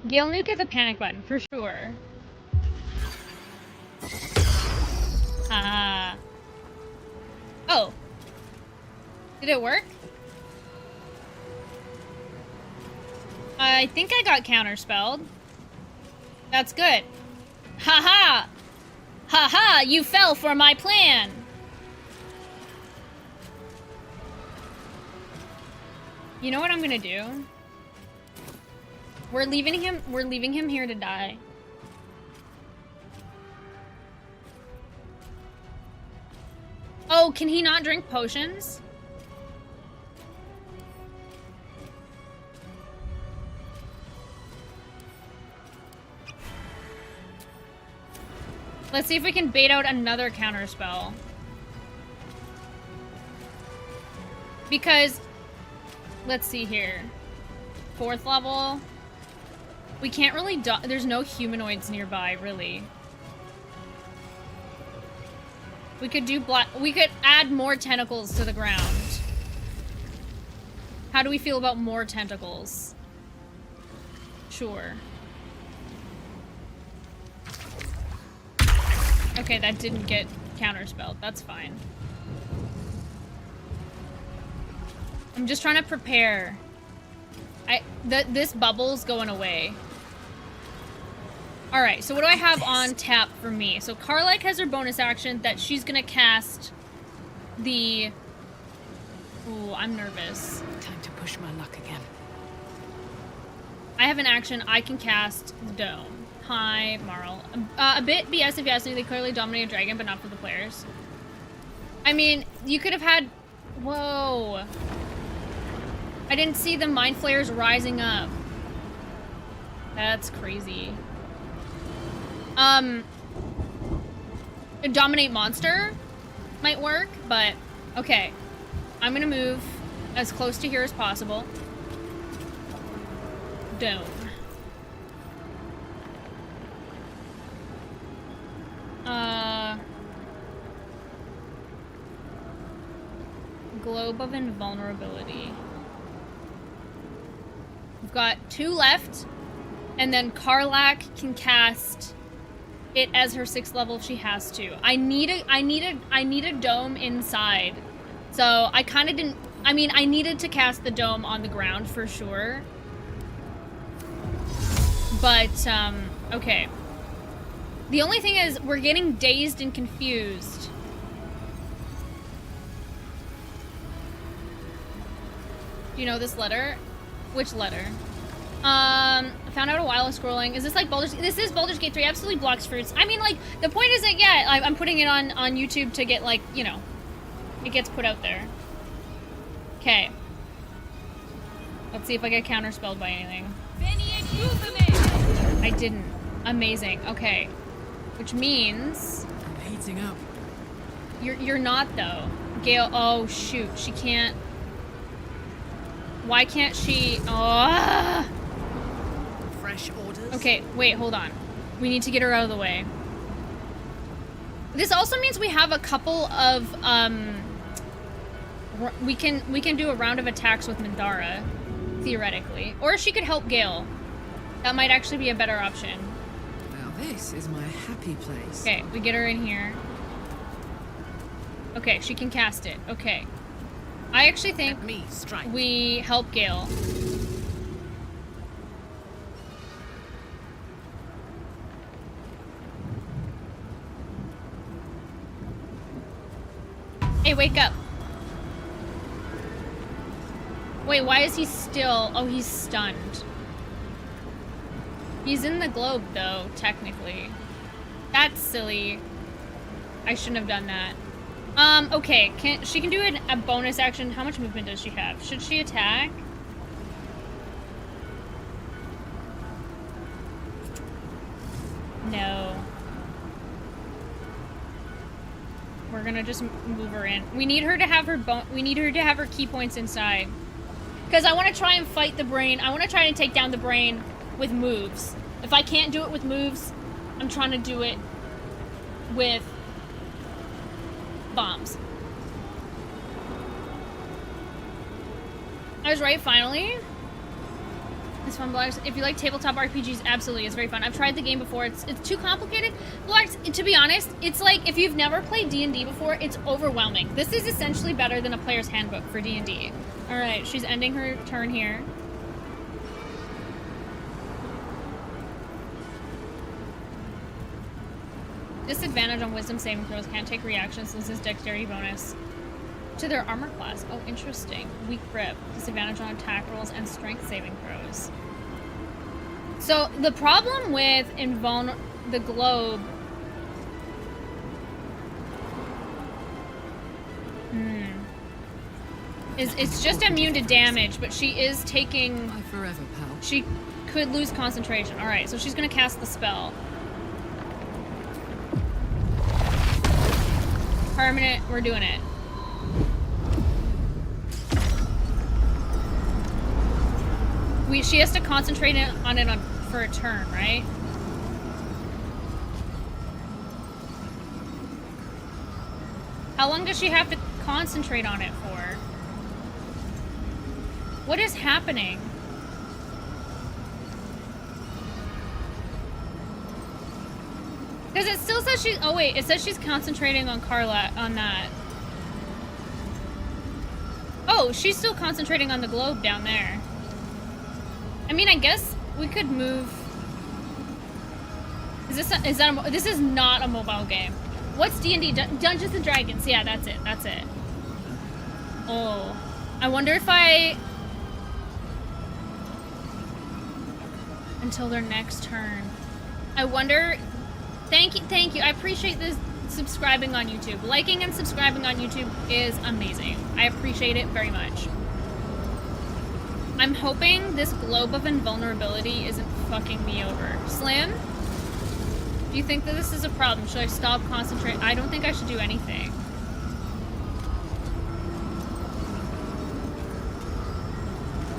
Speaker 1: Gale Nuke is a panic button, for sure. Ah. Oh. Did it work? I think I got counterspelled. That's good. Ha-ha! Ha-ha! You fell for my plan! You know what I'm gonna do? We're leaving him here to die. Oh, can he not drink potions? Let's see if we can bait out another counterspell. Because, let's see here. 4th level. We can't really there's no humanoids nearby, really. We could do we could add more tentacles to the ground. How do we feel about more tentacles? Sure. Okay, that didn't get counterspelled. That's fine. I'm just trying to prepare. This bubble's going away. Alright, so what do I have on tap for me? So Karlach has her bonus action that she's gonna cast the... Ooh, I'm nervous.
Speaker 6: Time to push my luck again.
Speaker 1: I have an action. I can cast the dome. Hi, Marl. A bit BS if you ask me. They clearly dominate a dragon, but not for the players. I mean, you could have had... Whoa. I didn't see the mind flayers rising up. That's crazy. Dominate monster might work, but okay. I'm gonna move as close to here as possible. Dome. Globe of Invulnerability. We've got 2 left, and then Karlach can cast it as her 6th level if she has to. I need a dome inside. So I kind of didn't... I mean, I needed to cast the dome on the ground for sure. But, okay. The only thing is, we're getting dazed and confused. Do you know this letter? Which letter? Found out a while scrolling. Is this like Baldur's... This is Baldur's Gate 3. Absolutely blocks fruits. I mean, like, the point isn't, yeah, I'm putting it on YouTube to get, like, you know, it gets put out there. Okay. Let's see if I get counterspelled by anything. I didn't. Amazing. Okay. Which means...
Speaker 6: I'm heating up.
Speaker 1: You're not, though. Gale... Oh, shoot. She can't... Why can't she... Oh!
Speaker 6: Fresh orders?
Speaker 1: Okay, wait, hold on. We need to get her out of the way. This also means we have a couple of, we can do a round of attacks with Minthara, theoretically. Or she could help Gale. That might actually be a better option.
Speaker 6: Now this is my happy place.
Speaker 1: Okay, we get her in here. Okay, she can cast it. Okay. I actually think
Speaker 6: Let me strike.
Speaker 1: we help Gale. Hey, wake up. Wait, why is he still... Oh, he's stunned. He's in the globe, though, technically. That's silly. I shouldn't have done that. Okay, she can do a bonus action. How much movement does she have? Should she attack? No. We're gonna just move her in. We need her to have her key points inside. Because I want to try and fight the brain. I want to try and take down the brain with moves. If I can't do it with moves, I'm trying to do it with bombs. I was right, finally. It's fun, Baldurs. If you like tabletop RPGs, absolutely, it's very fun. I've tried the game before. It's too complicated. Baldurs, to be honest, it's like if you've never played D&D before, it's overwhelming. This is essentially better than a player's handbook for D&D. All right, she's ending her turn here. Disadvantage on wisdom saving throws. Can't take reactions. Loses dexterity bonus to their armor class. Oh, interesting. Weak grip. Disadvantage on attack rolls and strength saving throws. So the problem with the globe. Is it's just immune to damage, but she is taking.
Speaker 6: Bye forever, pal.
Speaker 1: She could lose concentration. All right, so she's gonna cast the spell. Permanent. We're doing it. She has to concentrate on it for a turn, right? How long does she have to concentrate on it for? What is happening? Because it still says she's... Oh, wait. It says she's concentrating on Carla, on that. Oh, she's still concentrating on the globe down there. I mean, I guess we could move... This is not a mobile game. What's D&D? Dungeons and Dragons. Yeah, that's it. That's it. Oh. I wonder if until their next turn. I wonder... Thank you. I appreciate this subscribing on YouTube. Liking and subscribing on YouTube is amazing. I appreciate it very much. I'm hoping this globe of invulnerability isn't fucking me over. Slim? Do you think that this is a problem? Should I stop concentrating? I don't think I should do anything.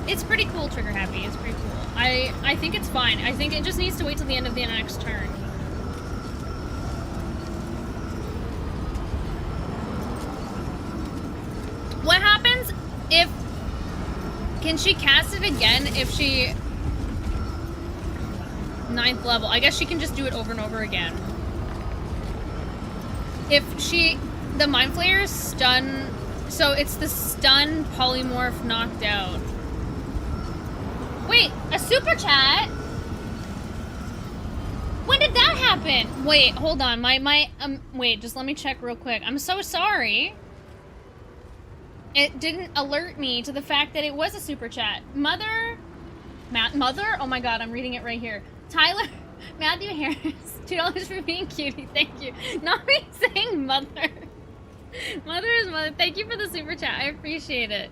Speaker 1: It's pretty cool, Trigger Happy. It's pretty cool. I think it's fine. I think it just needs to wait till the end of the next turn. What happens if... Can she cast it again if she... 9th level. I guess she can just do it over and over again. If she... The Mind Flayer's stun... So it's the stun polymorph knocked out. Wait, a super chat? When did that happen? Wait, hold on. Wait, just let me check real quick. I'm so sorry. It didn't alert me to the fact that it was a super chat. Mother? Oh my god, I'm reading it right here. Tyler, Matthew Harris, $2 for being cutie. Thank you. Not me saying mother. Mother is mother. Thank you for the super chat. I appreciate it.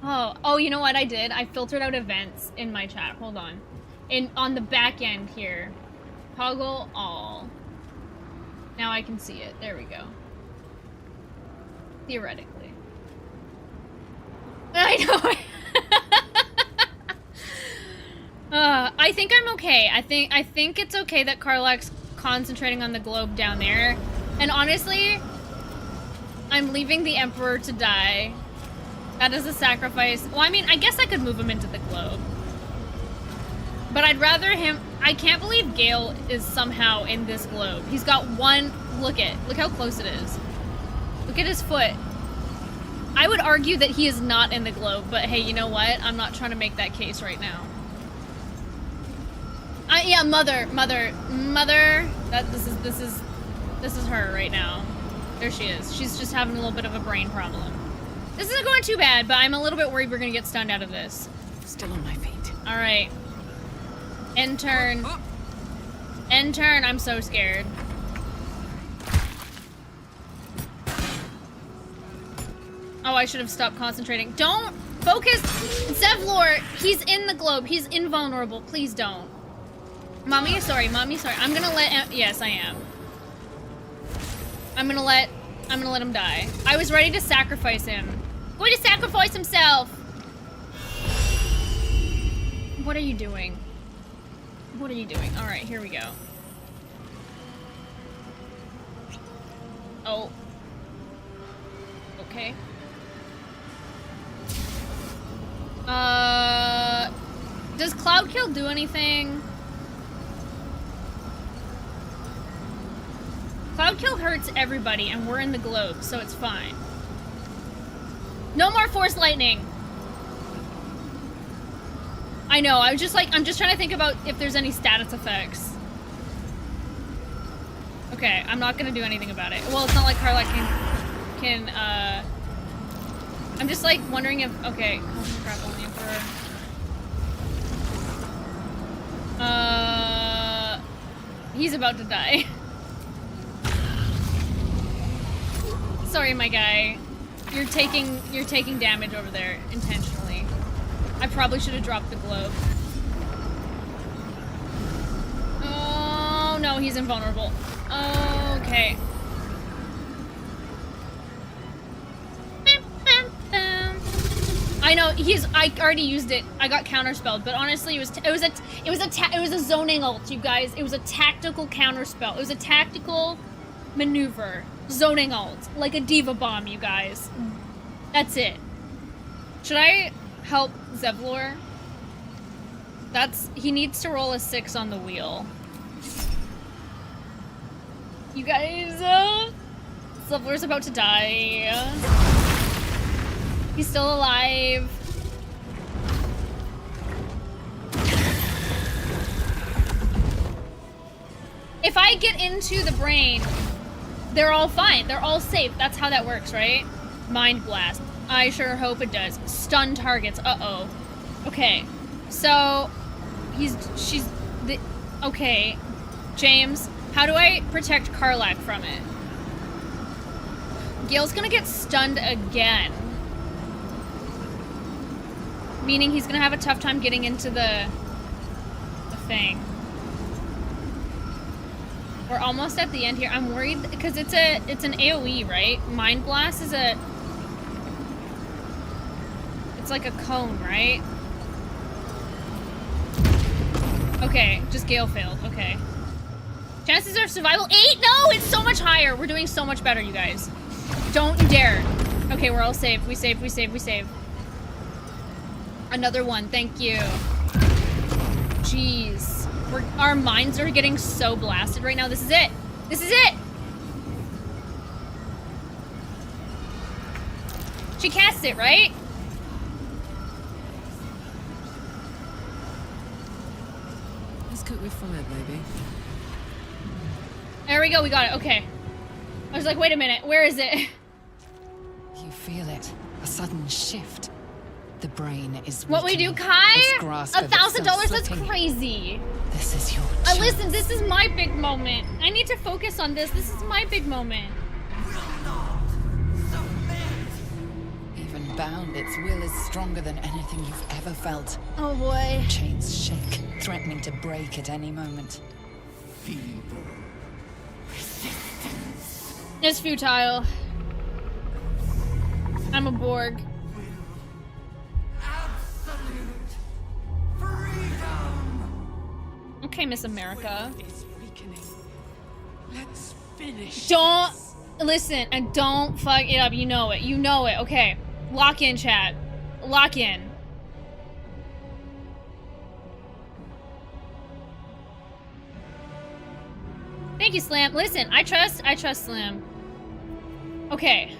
Speaker 1: Oh, you know what I did? I filtered out events in my chat. Hold on. On the back end here. Toggle all. Now I can see it. There we go. Theoretically. I know. I think I'm okay. I think it's okay that Karlach's concentrating on the globe down there. And honestly, I'm leaving the Emperor to die. That is a sacrifice. Well, I mean, I guess I could move him into the globe. But I'd rather him... I can't believe Gale is somehow in this globe. He's got one... Look how close it is. Look at his foot. I would argue that he is not in the globe, but hey, you know what? I'm not trying to make that case right now. Yeah, mother. This is her right now. There she is. She's just having a little bit of a brain problem. This isn't going too bad, but I'm a little bit worried we're gonna get stunned out of this.
Speaker 6: Still on my feet.
Speaker 1: All right. End turn. End turn. I'm so scared. Oh, I should have stopped concentrating. Don't focus. Zevlor, he's in the globe. He's invulnerable. Please don't. Mommy, sorry. I'm gonna let... Yes, I am. I'm gonna let him die. I was ready to sacrifice him. Going to sacrifice himself. What are you doing? What are you doing? All right, here we go. Oh. Okay. Does Cloud Kill do anything? Cloud Kill hurts everybody, and we're in the globe, so it's fine. No more Force Lightning! I know, I'm just trying to think about if there's any status effects. Okay, I'm not gonna do anything about it. Well, it's not like Carla can I'm just like wondering if, okay, oh crap, on the Emperor. He's about to die. Sorry, my guy. You're taking damage over there intentionally. I probably should have dropped the globe. Oh no, he's invulnerable. Okay. I know I already used it. I got counterspelled, but honestly, it was a zoning ult, you guys. It was a tactical counterspell. It was a tactical maneuver, zoning ult, like a diva bomb, you guys. That's it. Should I help Zevlor? He needs to roll a 6 on the wheel. You guys, Zevlor's about to die. He's still alive. If I get into the brain, they're all fine. They're all safe. That's how that works, right? Mind Blast. I sure hope it does. Stun targets. Uh-oh. Okay. So, okay. James, how do I protect Karlach from it? Gale's gonna get stunned again. Meaning he's gonna have a tough time getting into the thing. We're almost at the end here. I'm worried because it's an AoE, right? Mind Blast is it's like a cone, right? Okay, just Gale failed. Okay. Chances of survival 8? No, it's so much higher. We're doing so much better, you guys. Don't you dare. Okay, we're all safe. We save. Another one, thank you. Jeez. Our minds are getting so blasted right now. This is it. This is it. She casts it, right?
Speaker 6: Let's cook with fire, baby.
Speaker 1: There we go, we got it. Okay. I was like, wait a minute, where is it?
Speaker 6: You feel it. A sudden shift. The brain is
Speaker 1: What we do,
Speaker 6: weakening.
Speaker 1: Kai?
Speaker 6: Its grasp of itself
Speaker 1: $1,000? That's
Speaker 6: slipping.
Speaker 1: crazy.
Speaker 6: This is your chance.
Speaker 1: Listen, this is my big moment. I need to focus on this. This is my big moment.
Speaker 6: Even bound, its will is stronger than anything you've ever felt.
Speaker 1: Oh boy.
Speaker 6: Chains shake, threatening to break at any moment.
Speaker 1: It's futile. I'm a Borg. Okay, Miss America.
Speaker 6: Let's finish.
Speaker 1: Don't listen and don't fuck it up. You know it. You know it. Okay. Lock in, chat. Lock in. Thank you, Slam. Listen, I trust Slam. Okay.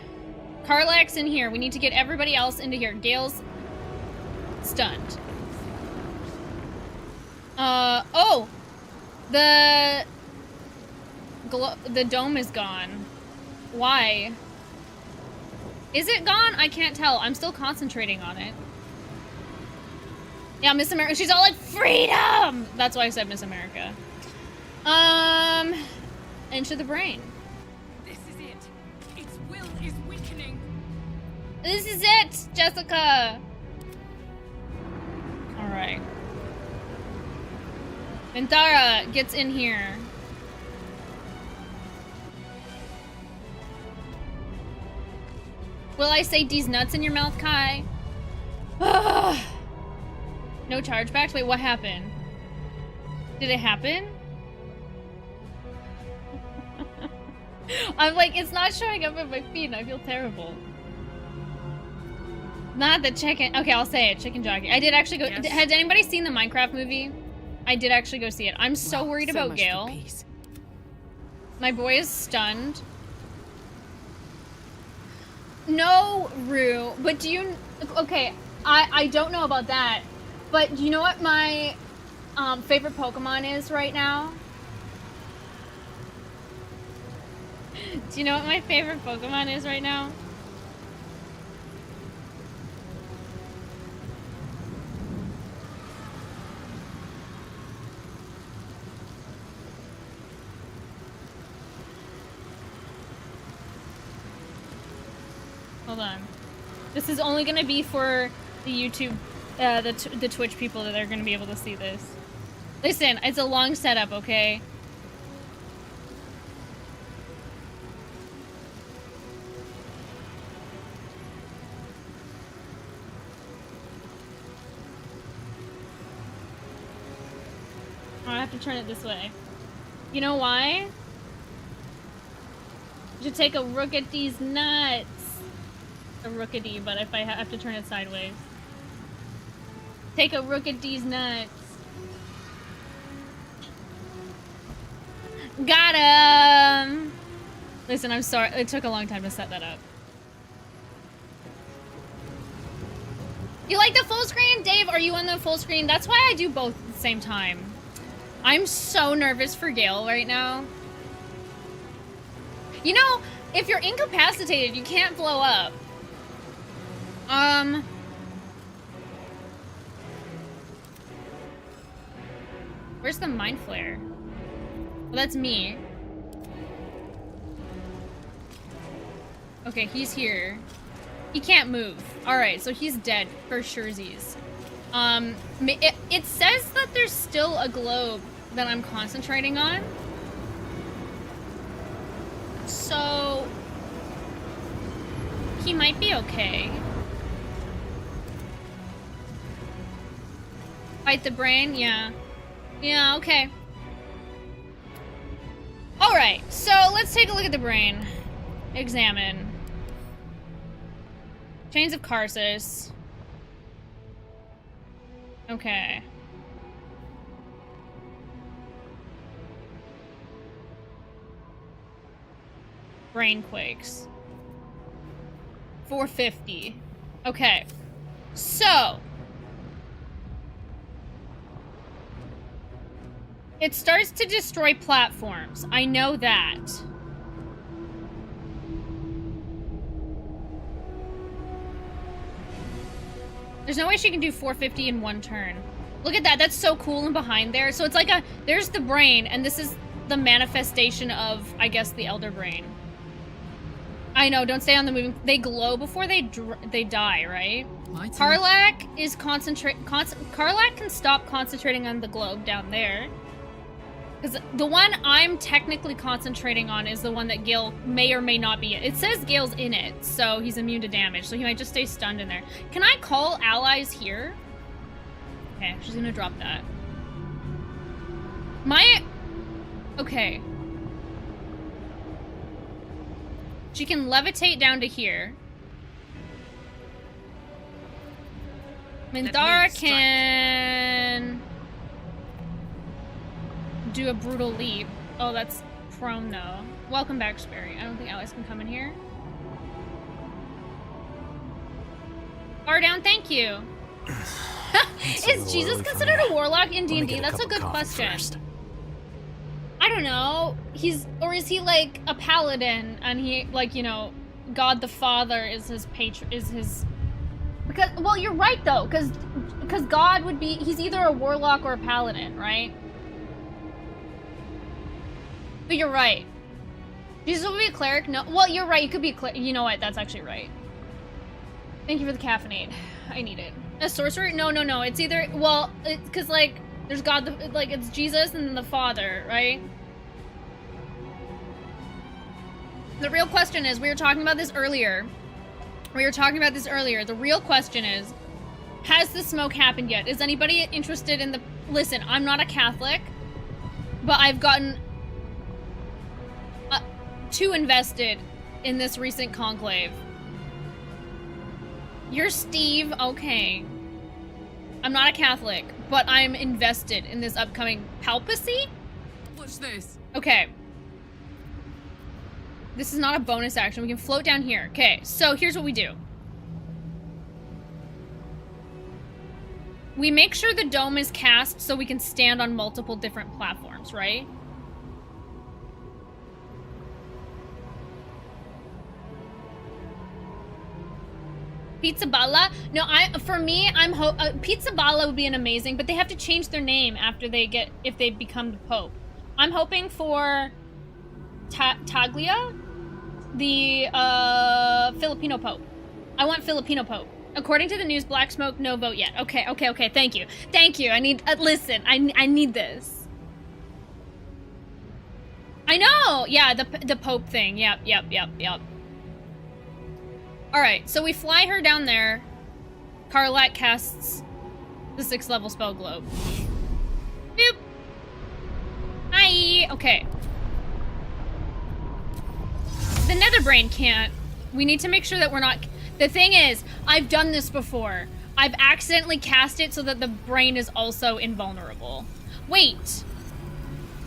Speaker 1: Karlach's in here. We need to get everybody else into here. Gale's stunned. Oh! The dome is gone. Why? Is it gone? I can't tell. I'm still concentrating on it. Yeah, Miss America. She's all like, freedom! That's why I said Miss America. Into the brain.
Speaker 6: This is it. Its will is weakening.
Speaker 1: This is it, Jessica! Alright. Ventara gets in here. Will I say these nuts in your mouth, Kai? No chargebacks? Wait, what happened? Did it happen? I'm like, it's not showing up at my feed and I feel terrible. Not the chicken. Okay, I'll say it. Chicken jockey. I did actually go.
Speaker 7: Yes.
Speaker 1: Has anybody seen the Minecraft movie? I did actually go see it. I'm so
Speaker 6: Wow,
Speaker 1: worried
Speaker 6: so
Speaker 1: about
Speaker 6: much for
Speaker 1: Gale.
Speaker 6: peace.
Speaker 1: My boy is stunned. No, Rue. But do you... Okay, I don't know about that. But do you know what my favorite Pokemon is right now? Do you know what my favorite Pokemon is right now? Hold on. This is only gonna be for the YouTube, the Twitch people that are gonna be able to see this. Listen, it's a long setup, okay? I have to turn it this way. You know why? You should take a look at these nuts. A rookity, but if I have to turn it sideways. Take a look at these nuts. Got him! Listen, I'm sorry. It took a long time to set that up. You like the full screen? Dave, are you on the full screen? That's why I do both at the same time. I'm so nervous for Gale right now. You know, if you're incapacitated, you can't blow up. Where's the mind flare? Well, that's me. Okay, he's here. He can't move. Alright, so he's dead for surezies. It says that there's still a globe that I'm concentrating on. So he might be okay. Fight the brain? Yeah. Yeah, okay. Alright, so let's take a look at the brain. Examine. Chains of Karsus. Okay. Brain quakes. 450. Okay. So. It starts to destroy platforms. I know that. There's no way she can do 450 in one turn. Look at that. That's so cool and behind there. So it's like a... There's the brain, and this is the manifestation of, I guess, the Elder Brain. I know. Don't stay on the moving... They glow before they die, right? Karlak is Karlak can stop concentrating on the globe down there. Because the one I'm technically concentrating on is the one that Gale may or may not be in. It says Gale's in it, so he's immune to damage, so he might just stay stunned in there. Can I call allies here? Okay, she's gonna drop that. Okay. She can levitate down to here. Mindara can... do a brutal leap. Oh, that's prone though. Welcome back, Sperry. I don't think allies can come in here. Far down, thank you. Is Jesus considered a warlock in D&D? That's a good question. I don't know. Or is he like a paladin and he, like, you know, God the Father is his because, well, you're right though, because God would be, he's either a warlock or a paladin, right? But you're right. Jesus would be a cleric? No. Well, you're right. You could be a cleric. You know what? That's actually right. Thank you for the caffeinate. I need it. A sorcerer? No. It's either... Well, because, like, there's God... Like, it's Jesus and then the Father, right? The real question is... We were talking about this earlier. The real question is... Has the smoke happened yet? Is anybody interested in the... Listen, I'm not a Catholic. But I've gotten... too invested in this recent conclave. You're Steve? Okay. I'm not a Catholic, but I'm invested in this upcoming papacy?
Speaker 5: What's this?
Speaker 1: Okay. This is not a bonus action. We can float down here. Okay, so here's what we do. We make sure the dome is cast so we can stand on multiple different platforms, right? Pizza Balla? No, for me, Pizza Balla would be an amazing, but they have to change their name after if they become the Pope. I'm hoping for Taglia, the Filipino Pope. I want Filipino Pope. According to the news, black smoke, no vote yet. Okay, thank you. Thank you, I need, listen, I need this. I know, yeah, the Pope thing, yep. Alright, so we fly her down there. Carlac casts the 6th level spell globe. Boop! Hi! Okay. The nether brain can't. We need to make sure that we're not... The thing is, I've done this before. I've accidentally cast it so that the brain is also invulnerable. Wait.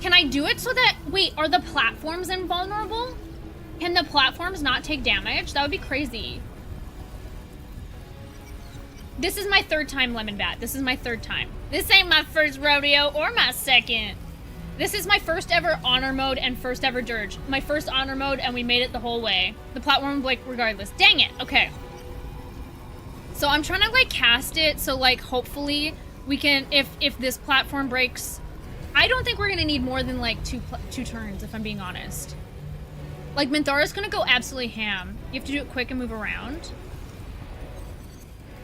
Speaker 1: Can I do it so that... Wait, are the platforms invulnerable? Can the platforms not take damage? That would be crazy. This is my 3rd time, Lemon Bat. This is my 3rd time. This ain't my first rodeo or my 2nd. This is my first ever honor mode and first ever Durge. My first honor mode and we made it the whole way. The platform will break regardless. Dang it. Okay. So I'm trying to like cast it so like hopefully we can, if this platform breaks, I don't think we're gonna need more than like two turns if I'm being honest. Like, Minthara's gonna go absolutely ham. You have to do it quick and move around.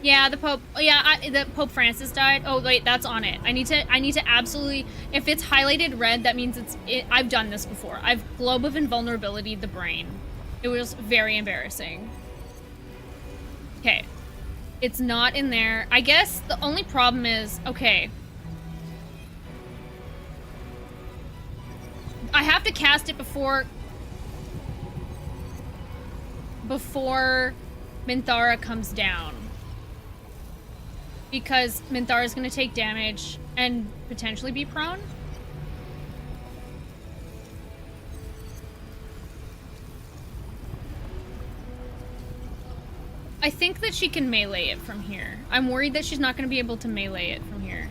Speaker 1: Yeah, the Pope... Yeah, the Pope Francis died. Oh, wait, that's on it. I need to absolutely... If it's highlighted red, that means I've done this before. I've Globe of Invulnerability the brain. It was very embarrassing. Okay. It's not in there. I guess the only problem is... Okay. I have to cast it before Minthara comes down. Because Minthara is going to take damage and potentially be prone. I think that she can melee it from here. I'm worried that she's not going to be able to melee it from here.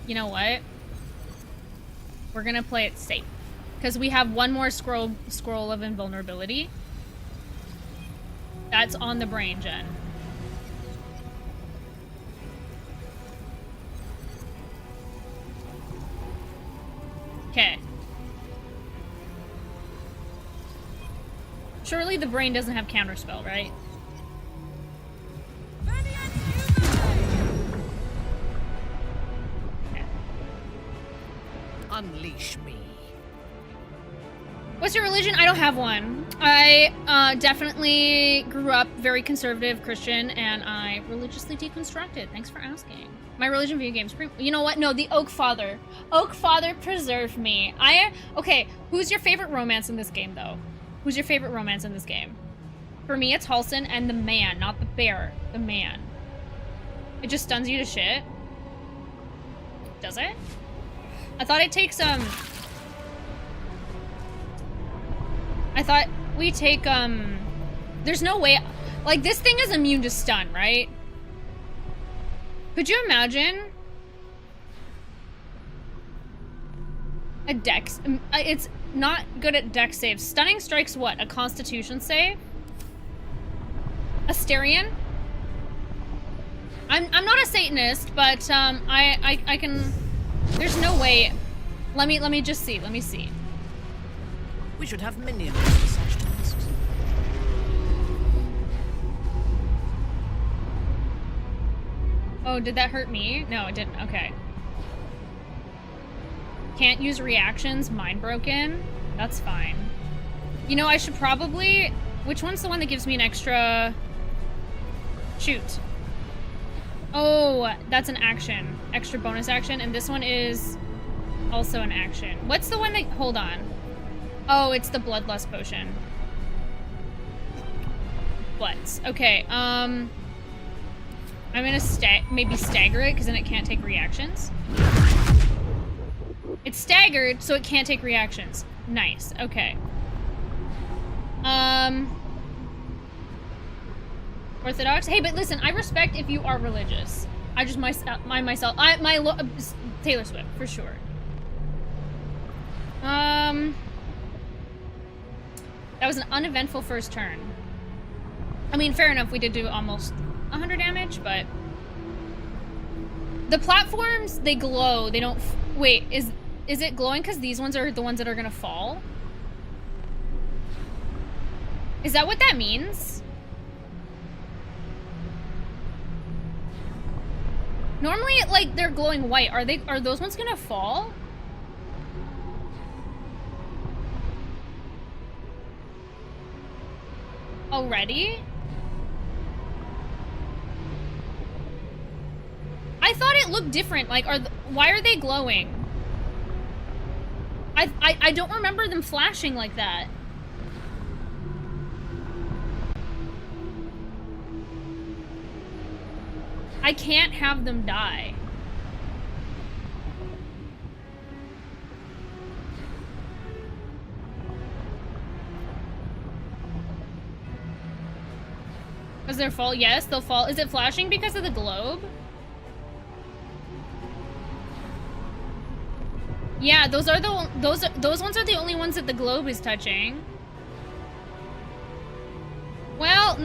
Speaker 1: You know what? We're going to play it safe. Because we have one more scroll of invulnerability. That's on the brain, Jen. Okay. Surely the brain doesn't have counterspell, right? Okay.
Speaker 5: Unleash me.
Speaker 1: What's your religion? I don't have one. I definitely grew up very conservative Christian, and I religiously deconstructed. Thanks for asking. My religion, video games. You know what? No, the Oak Father. Oak Father preserve me. Okay, who's your favorite romance in this game, though? Who's your favorite romance in this game? For me, it's Halsin and the man, not the bear. The man. It just stuns you to shit. Does it? I thought it takes, I thought we take, there's no way, like, this thing is immune to stun, right? Could you imagine a dex, it's not good at dex saves. Stunning strikes what? A constitution save? Asterion? I'm not a Satanist, but, I can, there's no way. Let me just see, let me see.
Speaker 5: We should have minions for such tasks.
Speaker 1: Oh, did that hurt me? No, it didn't. Okay. Can't use reactions. Mind broken. That's fine. You know, I should probably... Which one's the one that gives me an extra... Shoot. Oh, that's an action. Extra bonus action. And this one is also an action. What's the one that... Hold on. Oh, it's the Bloodlust Potion. butts. Okay, I'm gonna maybe stagger it, because then it can't take reactions. It's staggered, so it can't take reactions. Nice, okay. Orthodox? Hey, but listen, I respect if you are religious. I just, Taylor Swift, for sure. That was an uneventful first turn. I mean, fair enough, we did do almost 100 damage, but... The platforms, they glow, they don't... Wait, is it glowing because these ones are the ones that are gonna fall? Is that what that means? Normally, like, they're glowing white. Are those ones gonna fall? Already? I thought it looked different. Like, why are they glowing? I don't remember them flashing like that. I can't have them die. Because they're fall? Yes, they'll fall. Is it flashing because of the globe? Yeah, those ones are the only ones that the globe is touching. Well,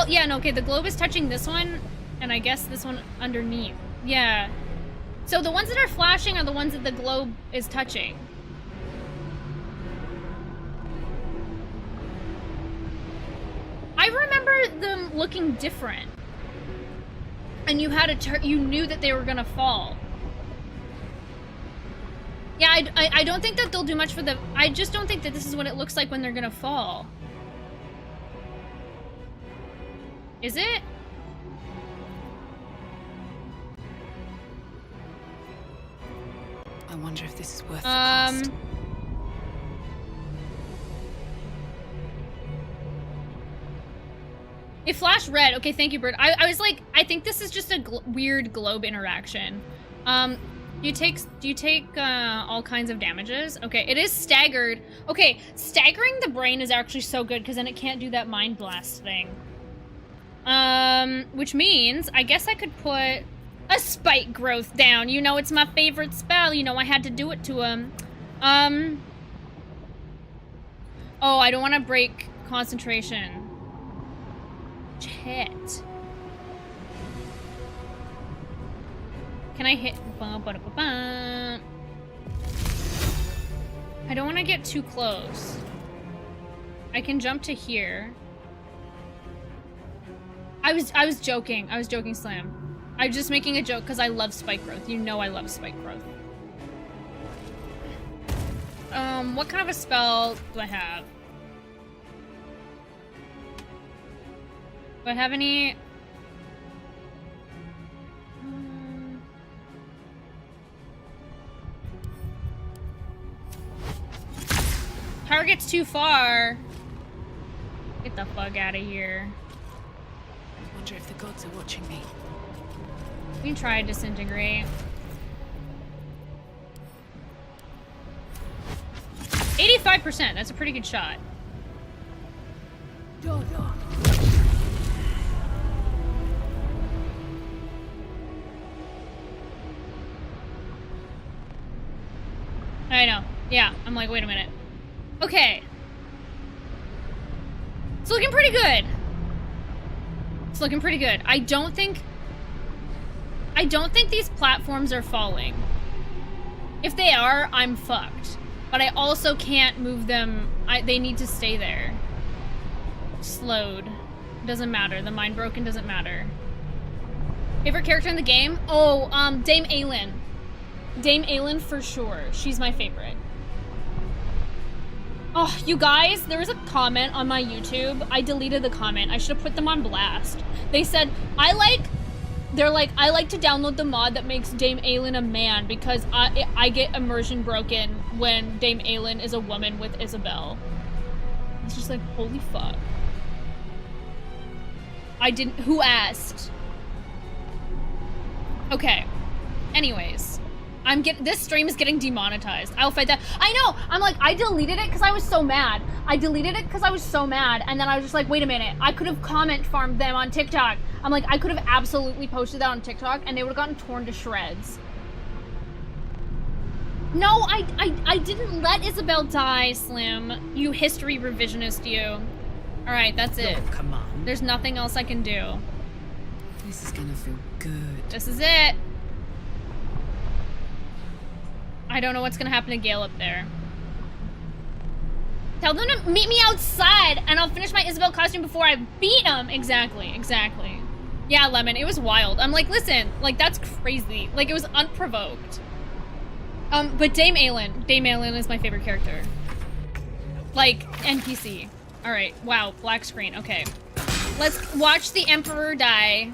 Speaker 1: yeah, no, okay, the globe is touching this one, and I guess this one underneath. Yeah. So the ones that are flashing are the ones that the globe is touching. I remember them looking different. And you had you knew that they were gonna fall. Yeah, I don't think that they'll do much for the... I just don't think that this is what it looks like when they're gonna fall. Is it?
Speaker 6: I wonder if this is worth the cost.
Speaker 1: It flashed red. Okay, thank you, Bird. I was like, I think this is just a weird globe interaction. Do you take all kinds of damages? Okay, it is staggered. Okay, staggering the brain is actually so good because then it can't do that mind blast thing. Which means I guess I could put a spike growth down. You know, it's my favorite spell. You know, I had to do it to him. Oh, I don't want to break concentration. Shit. Can I hit? I don't want to get too close. I can jump to here. I was joking. I was joking, Slam. I'm just making a joke because I love spike growth. You know I love spike growth. What kind of a spell do I have? Do I have any? Target's too far. Get the fuck out of here.
Speaker 6: I wonder if the gods are watching me.
Speaker 1: We can try disintegrate. 85%. That's a pretty good shot. I know. Yeah, I'm like, wait a minute. Okay. It's looking pretty good. It's looking pretty good. I don't think these platforms are falling. If they are, I'm fucked. But I also can't move them. They need to stay there. Slowed. Doesn't matter. The mind broken doesn't matter. Favorite character in the game? Oh, Dame Aelin. Dame Aelin for sure. She's my favorite. Oh, you guys, there was a comment on my YouTube. I deleted the comment. I should have put them on blast. They said, I like to download the mod that makes Dame Aelin a man because I get immersion broken when Dame Aelin is a woman with Isabel. It's just like, holy fuck. I didn't. Who asked? Okay. Anyways, this stream is getting demonetized. I'll fight that. I know. I'm like, I deleted it because I was so mad. And then I was just like, wait a minute. I could have comment farmed them on TikTok. I'm like, I could have absolutely posted that on TikTok and they would have gotten torn to shreds. No, I didn't let Isabel die, Slim. You history revisionist, you. All right, that's it.
Speaker 5: Oh, come on.
Speaker 1: There's nothing else I can do.
Speaker 6: This is gonna feel good.
Speaker 1: This is it. I don't know what's gonna happen to Gale up there. Tell them to meet me outside and I'll finish my Isabel costume before I beat him. Exactly. Yeah, Lemon, it was wild. I'm like, listen, like that's crazy. Like it was unprovoked. But Dame Aelin is my favorite character. Like, NPC. Alright, wow, black screen, okay. Let's watch the Emperor die.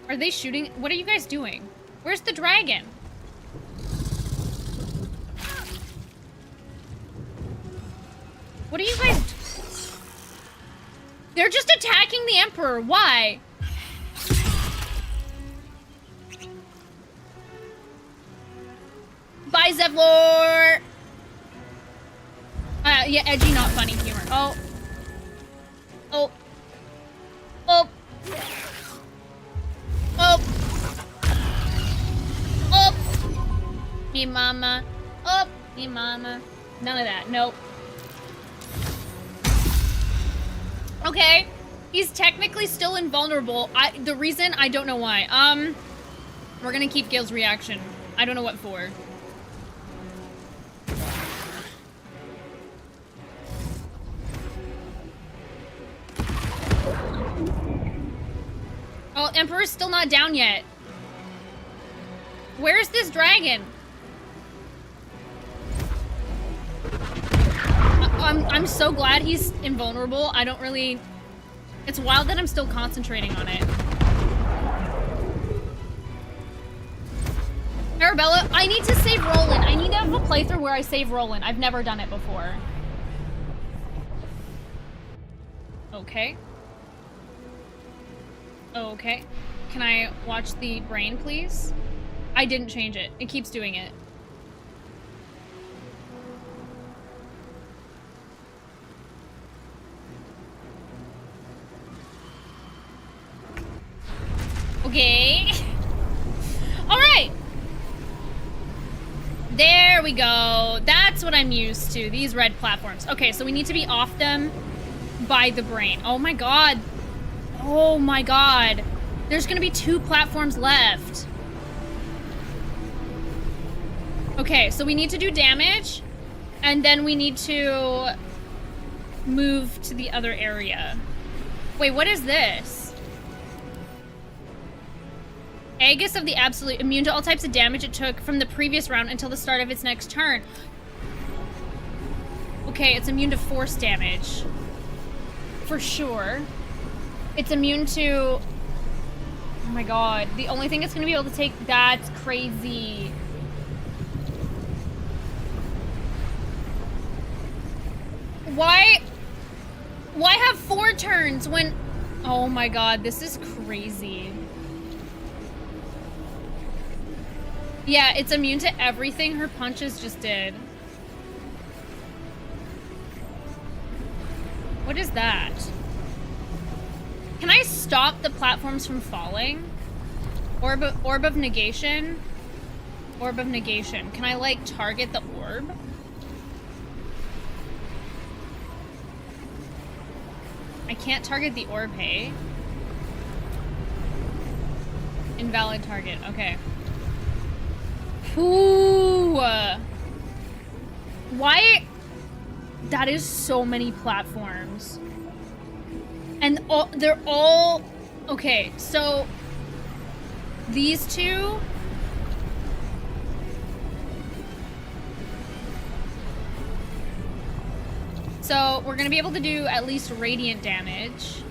Speaker 1: Are they shooting? What are you guys doing? Where's the dragon? What are you guys? They're just attacking the Emperor. Why? Bye, Zevlor! Yeah, edgy, not funny humor. Oh. Oh. Oh. Oh. Oh. Me mama. Oh. Me mama. None of that. Nope. Okay. He's technically still invulnerable. The reason, I don't know why. We're gonna keep Gale's reaction. I don't know what for. Oh, Emperor's still not down yet. Where's this dragon? I'm so glad he's invulnerable. I don't really... It's wild that I'm still concentrating on it. Arabella, I need to save Roland. I need to have a playthrough where I save Roland. I've never done it before. Okay. Okay. Can I watch the brain, please? I didn't change it. It keeps doing it. Okay. All right. There we go. That's what I'm used to. These red platforms. Okay, so we need to be off them by the brain. Oh my god. Oh my god. There's gonna be 2 platforms left. Okay, so we need to do damage, and then we need to move to the other area. Wait, what is this? Aegis of the Absolute, immune to all types of damage it took from the previous round until the start of its next turn. Okay, it's immune to force damage. For sure. It's immune to... Oh my god. The only thing it's gonna be able to take... That's crazy. Why have 4 turns when... Oh my god, this is crazy. Yeah, it's immune to everything her punches just did. What is that? Can I stop the platforms from falling? Orb of negation? Orb of negation. Can I, like, target the orb? I can't target the orb, hey? Invalid target, okay. Ooh. Why? That is so many platforms. And they're all... Okay, so... These 2... So, we're gonna be able to do at least radiant damage.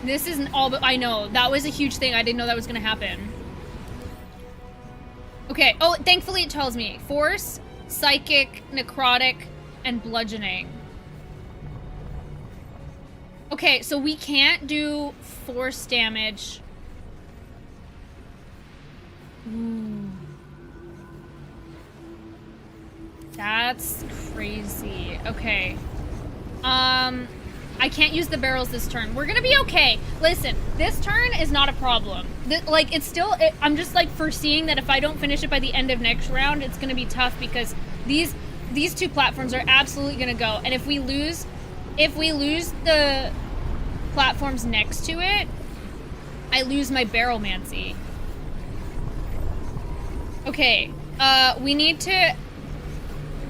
Speaker 1: This isn't all, but I know. That was a huge thing. I didn't know that was gonna happen. Okay. Oh, thankfully it tells me. Force, psychic, necrotic, and bludgeoning. Okay, so we can't do force damage. Ooh. That's crazy. Okay. I can't use the barrels this turn. We're gonna be okay. Listen, this turn is not a problem. Like, it's still, I'm just like foreseeing that if I don't finish it by the end of next round, it's gonna be tough because these two platforms are absolutely gonna go. And if we lose the platforms next to it, I lose my barrelmancy. Okay, we need to...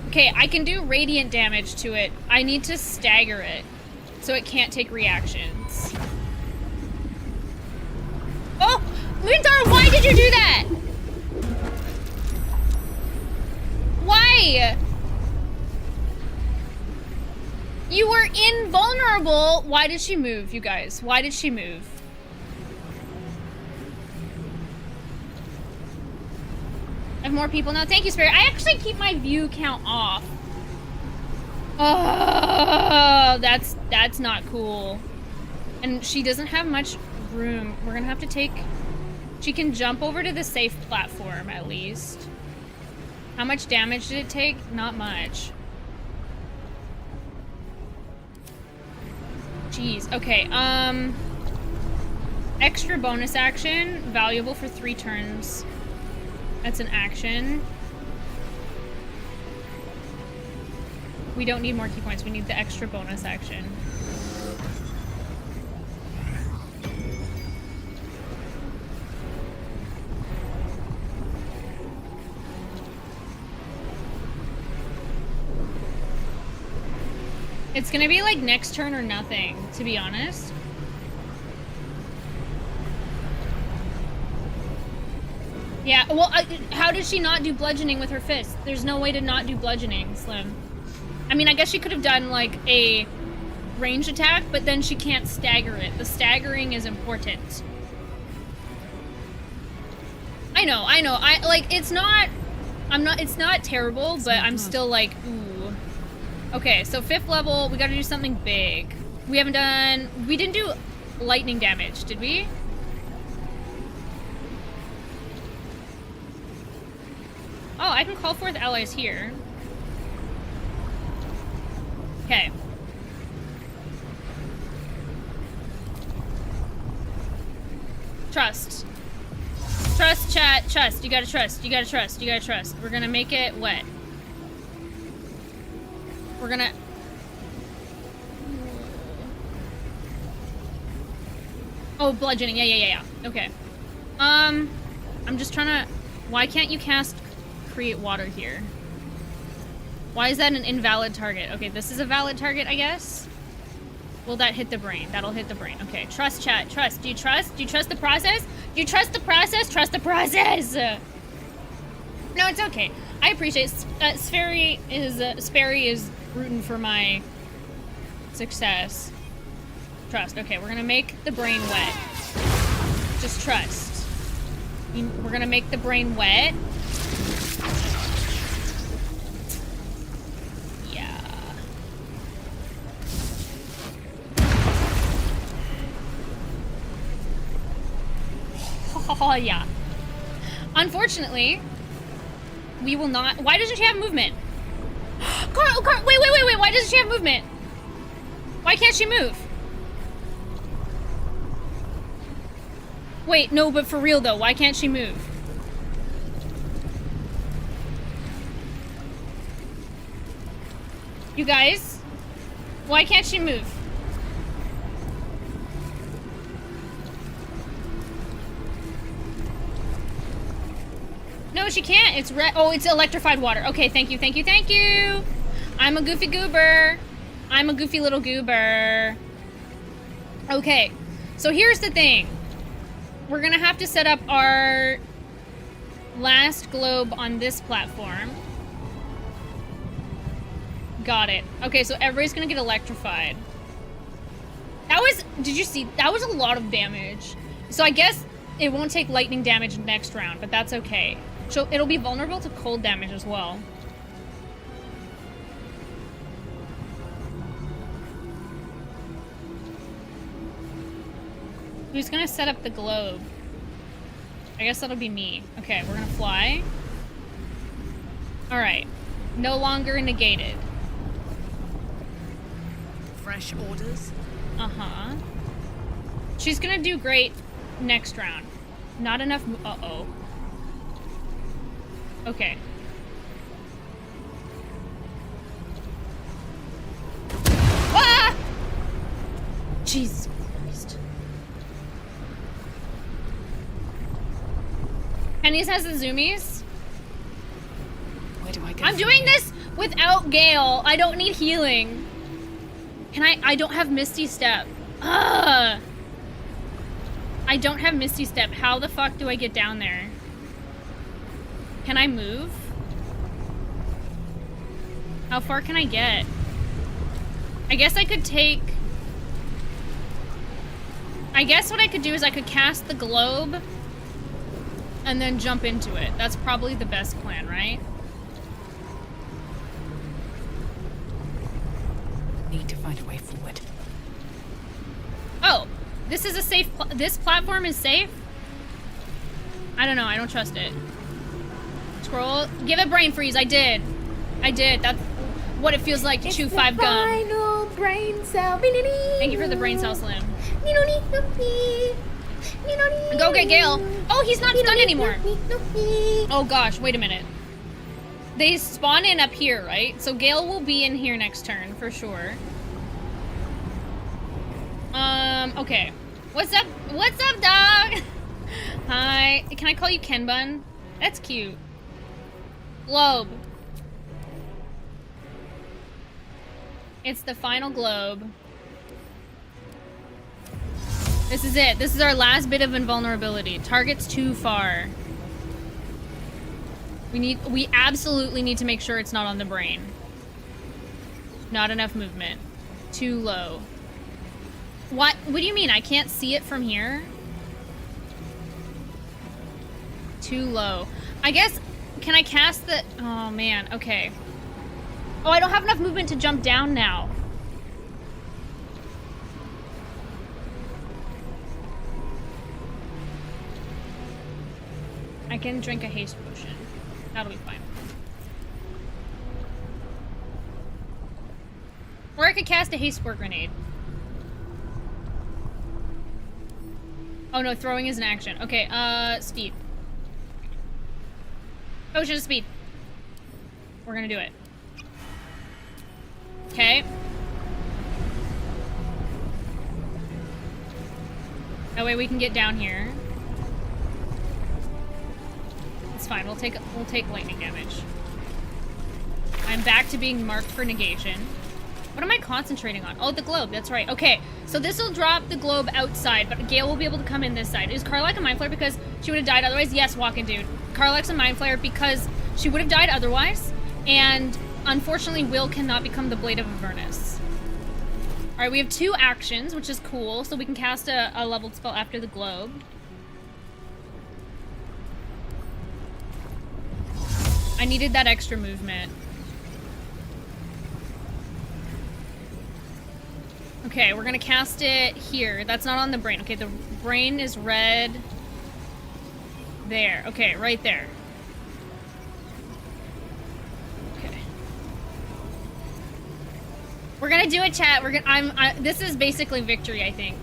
Speaker 1: Okay, I can do radiant damage to it. I need to stagger it so it can't take reactions. Oh! Moontar, why did you do that? Why? You were invulnerable. Why did she move, you guys? Why did she move? I have more people now. Thank you, Spirit. I actually keep my view count off. Oh, that's not cool. And she doesn't have much room. We're gonna have to take... She can jump over to the safe platform, at least. How much damage did it take? Not much. Jeez. Okay, extra bonus action. Valuable for 3 turns. That's an action. We don't need more key points. We need the extra bonus action. It's gonna be like next turn or nothing, to be honest. Yeah, well, how did she not do bludgeoning with her fist? There's no way to not do bludgeoning, Slim. I mean, I guess she could have done, like, a ranged attack, but then she can't stagger it. The staggering is important. I know. It's not terrible, but I'm still like, ooh. Okay, so 5th level, we gotta do something big. We didn't do lightning damage, did we? Oh, I can call forth allies here. Okay. Trust. Trust, chat. Trust. You gotta trust. You gotta trust. You gotta trust. We're gonna make it wet. We're gonna... Oh, bludgeoning. Yeah. Okay. I'm just trying to... Why can't you cast create water here? Why is that an invalid target? Okay, this is a valid target, I guess. Will that hit the brain? That'll hit the brain. Okay, trust, chat. Trust. Do you trust? Do you trust the process? Do you trust the process? Trust the process! No, it's okay. I appreciate it. Sperry is rooting for my success. Trust. Okay, we're gonna make the brain wet. Just trust. We're gonna make the brain wet. Yeah. Oh, yeah. Unfortunately, we will not... Why doesn't she have movement? Carl, wait. Why doesn't she have movement? Why can't she move? Wait, no, but for real though, why can't she move? You guys, why can't she move? No, she can't. It's red. Oh, it's electrified water. Okay, thank you. I'm a goofy goober. I'm a goofy little goober. Okay, so here's the thing. We're gonna have to set up our last globe on this platform. Got it. Okay, so everybody's gonna get electrified. That was, did you see? That was a lot of damage. So I guess it won't take lightning damage next round, but that's okay. So it'll be vulnerable to cold damage as well. Who's gonna set up the globe? I guess that'll be me. Okay, we're gonna fly. Alright. No longer negated.
Speaker 5: Fresh orders?
Speaker 1: Uh-huh. She's gonna do great next round. Not enough uh-oh. Okay. Ah! Jesus Christ. Penny's has the zoomies.
Speaker 6: Where do I go?
Speaker 1: I'm doing this without Gale. I don't need healing. Can I don't have Misty Step. Ugh. I don't have Misty Step. How the fuck do I get down there? Can I move? How far can I get? I guess I could take... I guess what I could do is I could cast the globe and then jump into it. That's probably the best plan, right?
Speaker 6: Need to find a way forward.
Speaker 1: Oh, this is a safe... this platform is safe? I don't know. I don't trust it. Scroll. Give it brain freeze. I did. I did. That's what it feels like to chew 5 gum.
Speaker 7: Final brain cell.
Speaker 1: Thank you for the brain cell slim. Go get Gale. Oh, he's not stunned anymore. Oh gosh, wait a minute. They spawn in up here, right? So Gale will be in here next turn for sure. Okay. What's up? What's up, dog? Hi. Can I call you Ken Bun? That's cute. Globe. It's the final globe. This is it. This is our last bit of invulnerability. Target's too far. We absolutely need to make sure it's not on the brain. Not enough movement. Too low. What do you mean? I can't see it from here? Too low. I guess, can I cast the, oh man, okay. Oh, I don't have enough movement to jump down now. I can drink a haste potion. That'll be fine. Or I could cast a haste spore grenade. Oh no, throwing is an action. Okay, speed. Potion of speed. We're gonna do it. Okay. That way we can get down here. It's fine. We'll take lightning damage. I'm back to being marked for negation. What am I concentrating on? Oh, the globe. That's right. Okay, so this will drop the globe outside, but Gale will be able to come in this side. Is Karlach a Mind Flayer because she would have died otherwise? Yes, Walking Dude. Karlach's a Mind Flayer because she would have died otherwise, and unfortunately, Will cannot become the Blade of Avernus. All right, we have 2 actions, which is cool, so we can cast a leveled spell after the globe. I needed that extra movement. Okay, we're gonna cast it here. That's not on the brain. Okay, the brain is red. There. Okay, right there. Okay. We're gonna do it, chat. We're gonna. This is basically victory, I think,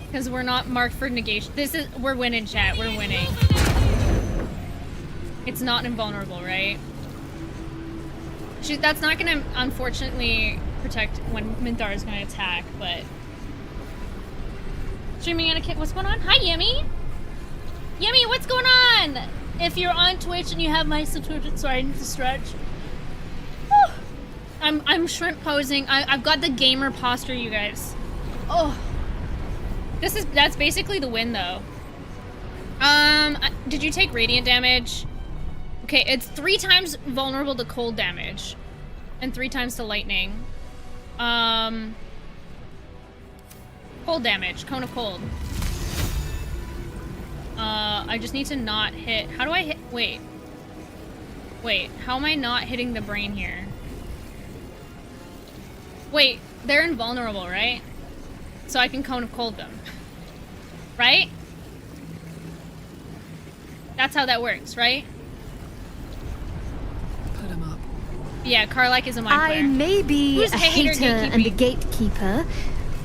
Speaker 1: because we're not marked for negation. We're winning, chat. We're winning. It's not invulnerable, right? That's not gonna, unfortunately, protect when Minthar is gonna attack, but... Streaming etiquette, what's going on? Hi, Yemi! Yemi, what's going on? If you're on Twitch and you have my subscription, sorry, I need to stretch. Whew. I'm shrimp posing. I've got the gamer posture, you guys. Oh. That's basically the win, though. Did you take radiant damage? Okay, it's 3 times vulnerable to cold damage. And 3 times to lightning. Cold damage. Cone of cold. I just need to not hit... How do I hit... Wait. Wait, how am I not hitting the brain here? Wait, they're invulnerable, right? so I can cone of cold them. Right? That's how that works, right?
Speaker 6: Put him up.
Speaker 1: Yeah, Karlach is a mind
Speaker 7: I
Speaker 1: flayer.
Speaker 7: may be
Speaker 1: Who's
Speaker 7: a
Speaker 1: hater
Speaker 7: hater and a gatekeeper,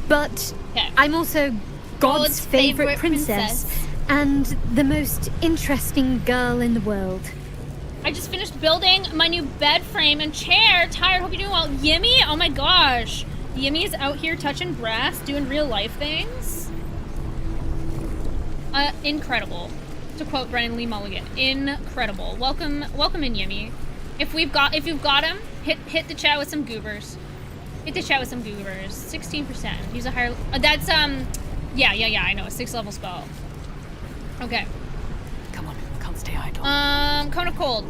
Speaker 7: but
Speaker 1: Okay.
Speaker 7: I'm also God's
Speaker 1: God's
Speaker 7: favorite
Speaker 1: favorite
Speaker 7: princess
Speaker 1: princess.
Speaker 7: and the most interesting girl in the world.
Speaker 1: I just finished building my new bed frame and chair. Tired, hope you're doing well. Yimmy? Oh my gosh. Yimmy is out here touching grass, doing real life things. Incredible. To quote Brennan Lee Mulligan, incredible. Welcome in, Yimmy. If you've got him, hit the chat with some goobers. Hit the chat with some goobers. 16%. Use a higher. That's yeah. I know, a 6th level spell. Okay.
Speaker 6: Come on, can't stay idle.
Speaker 1: Cone of Cold.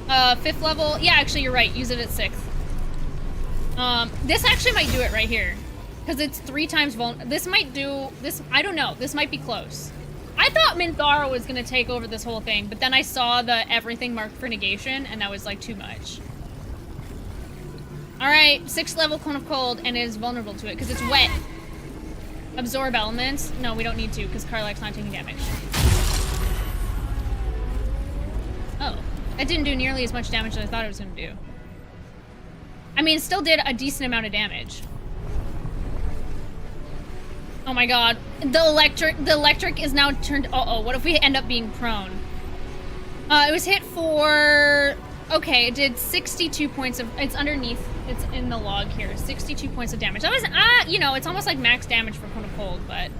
Speaker 1: 5th level. Yeah, actually, you're right. Use it at 6th. This actually might do it right here, because it's 3 times this might do this. I don't know. This might be close. I thought Minthara was gonna take over this whole thing, but then I saw the everything marked for negation, and that was like too much. All right, 6th level Cone of Cold, and it is vulnerable to it because it's wet. Absorb elements. No, we don't need to because Karlach's not taking damage. Oh, that didn't do nearly as much damage as I thought it was gonna do. I mean, it still did a decent amount of damage. Oh my god. The electric is now turned. Uh-oh, what if we end up being prone? It was hit for. Okay, it did 62 points of. It's underneath. It's in the log here. 62 points of damage. That was, you know, it's almost like max damage for Cone of Cold, but.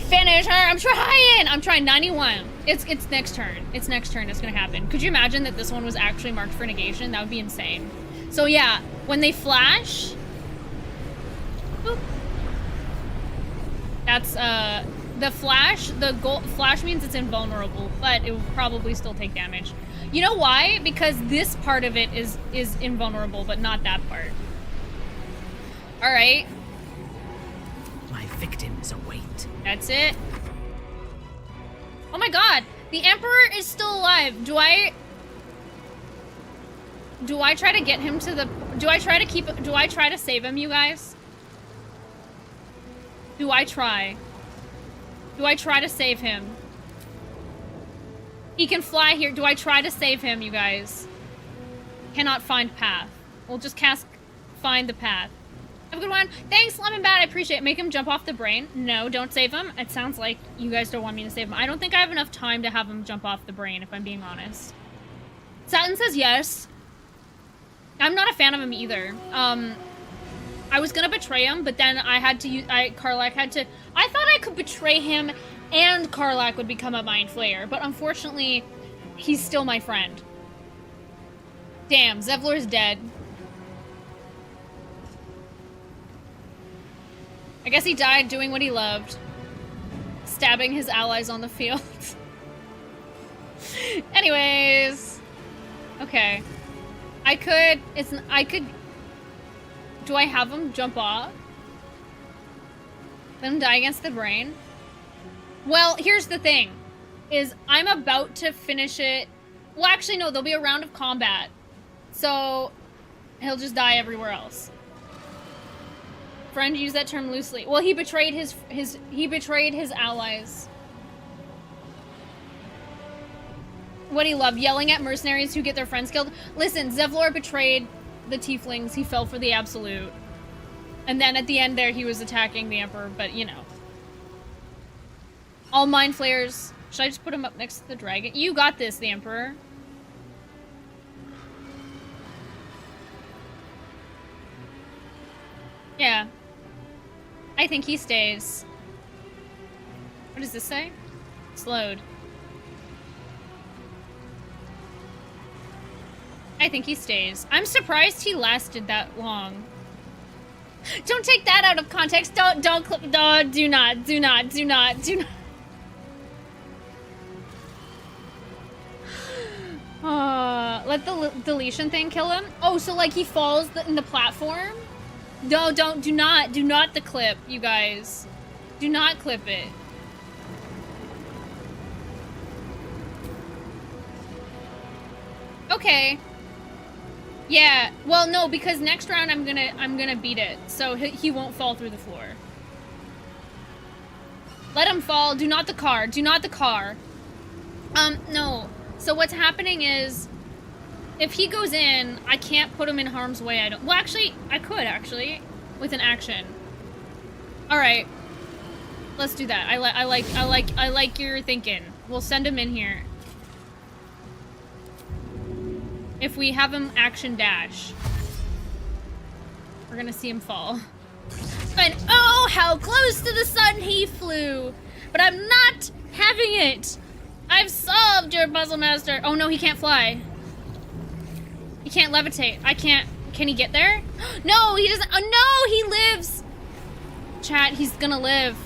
Speaker 1: Finish her! I'm trying! I'm trying 91. It's next turn. It's next turn. It's gonna happen. Could you imagine that this one was actually marked for negation? That would be insane. So yeah, when they flash. Boop. That's the flash. The flash means it's invulnerable, but it will probably still take damage. You know why? Because this part of it is invulnerable, but not that part. All right.
Speaker 8: My victims await.
Speaker 1: That's it. Oh my god, the Emperor is still alive. Do I try to get him to the? Do I try to save him, you guys? Do I try to save him? He can fly here. Do I try to save him, you guys? Cannot find path. We'll just cast find the path. Have a good one. Thanks, Lemon Bat. I appreciate it. Make him jump off the brain. No, don't save him. It sounds like you guys don't want me to save him. I don't think I have enough time to have him jump off the brain, if I'm being honest. Satin says yes. I'm not a fan of him either. I was gonna betray him, but then I had to use, Karlach had to, I thought I could betray him and Karlach would become a Mind Flayer, but unfortunately, he's still my friend. Damn, Zevlor's dead. I guess he died doing what he loved. Stabbing his allies on the field. Anyways. Okay. I could, do I have him jump off? Let him die against the brain? Well, here's the thing. Is I'm about to finish it. Well, actually, no. There'll be a round of combat. So, he'll just die everywhere else. Friend, use that term loosely. Well, he betrayed he betrayed his allies. What he loved, yelling at mercenaries who get their friends killed. Listen, Zevlor betrayed the tieflings. He fell for the absolute. And then at the end there, he was attacking the Emperor, but you know. All Mind Flayers. Should I just put him up next to the dragon? You got this, the Emperor. Yeah. I think he stays. What does this say? Slowed. I think he stays. I'm surprised he lasted that long. Don't take that out of context. Don't clip. Do not. Let the deletion thing kill him. Oh, so like he falls in the platform? No, do not the clip, you guys. Do not clip it. Okay. Yeah, well, no, because next round I'm gonna beat it, so he won't fall through the floor. Let him fall. Do not the car. Do not the car. No. So what's happening is, if he goes in, I can't put him in harm's way. Well, actually, I could, actually, with an action. Alright. Let's do that. I like your thinking. We'll send him in here. If we have him action dash, we're gonna see him fall. And oh, how close to the sun he flew! But I'm not having it! I've solved your puzzle master! Oh no, he can't fly. He can't levitate. I can't. Can he get there? No, he doesn't. Oh no, he lives! Chat, he's gonna live.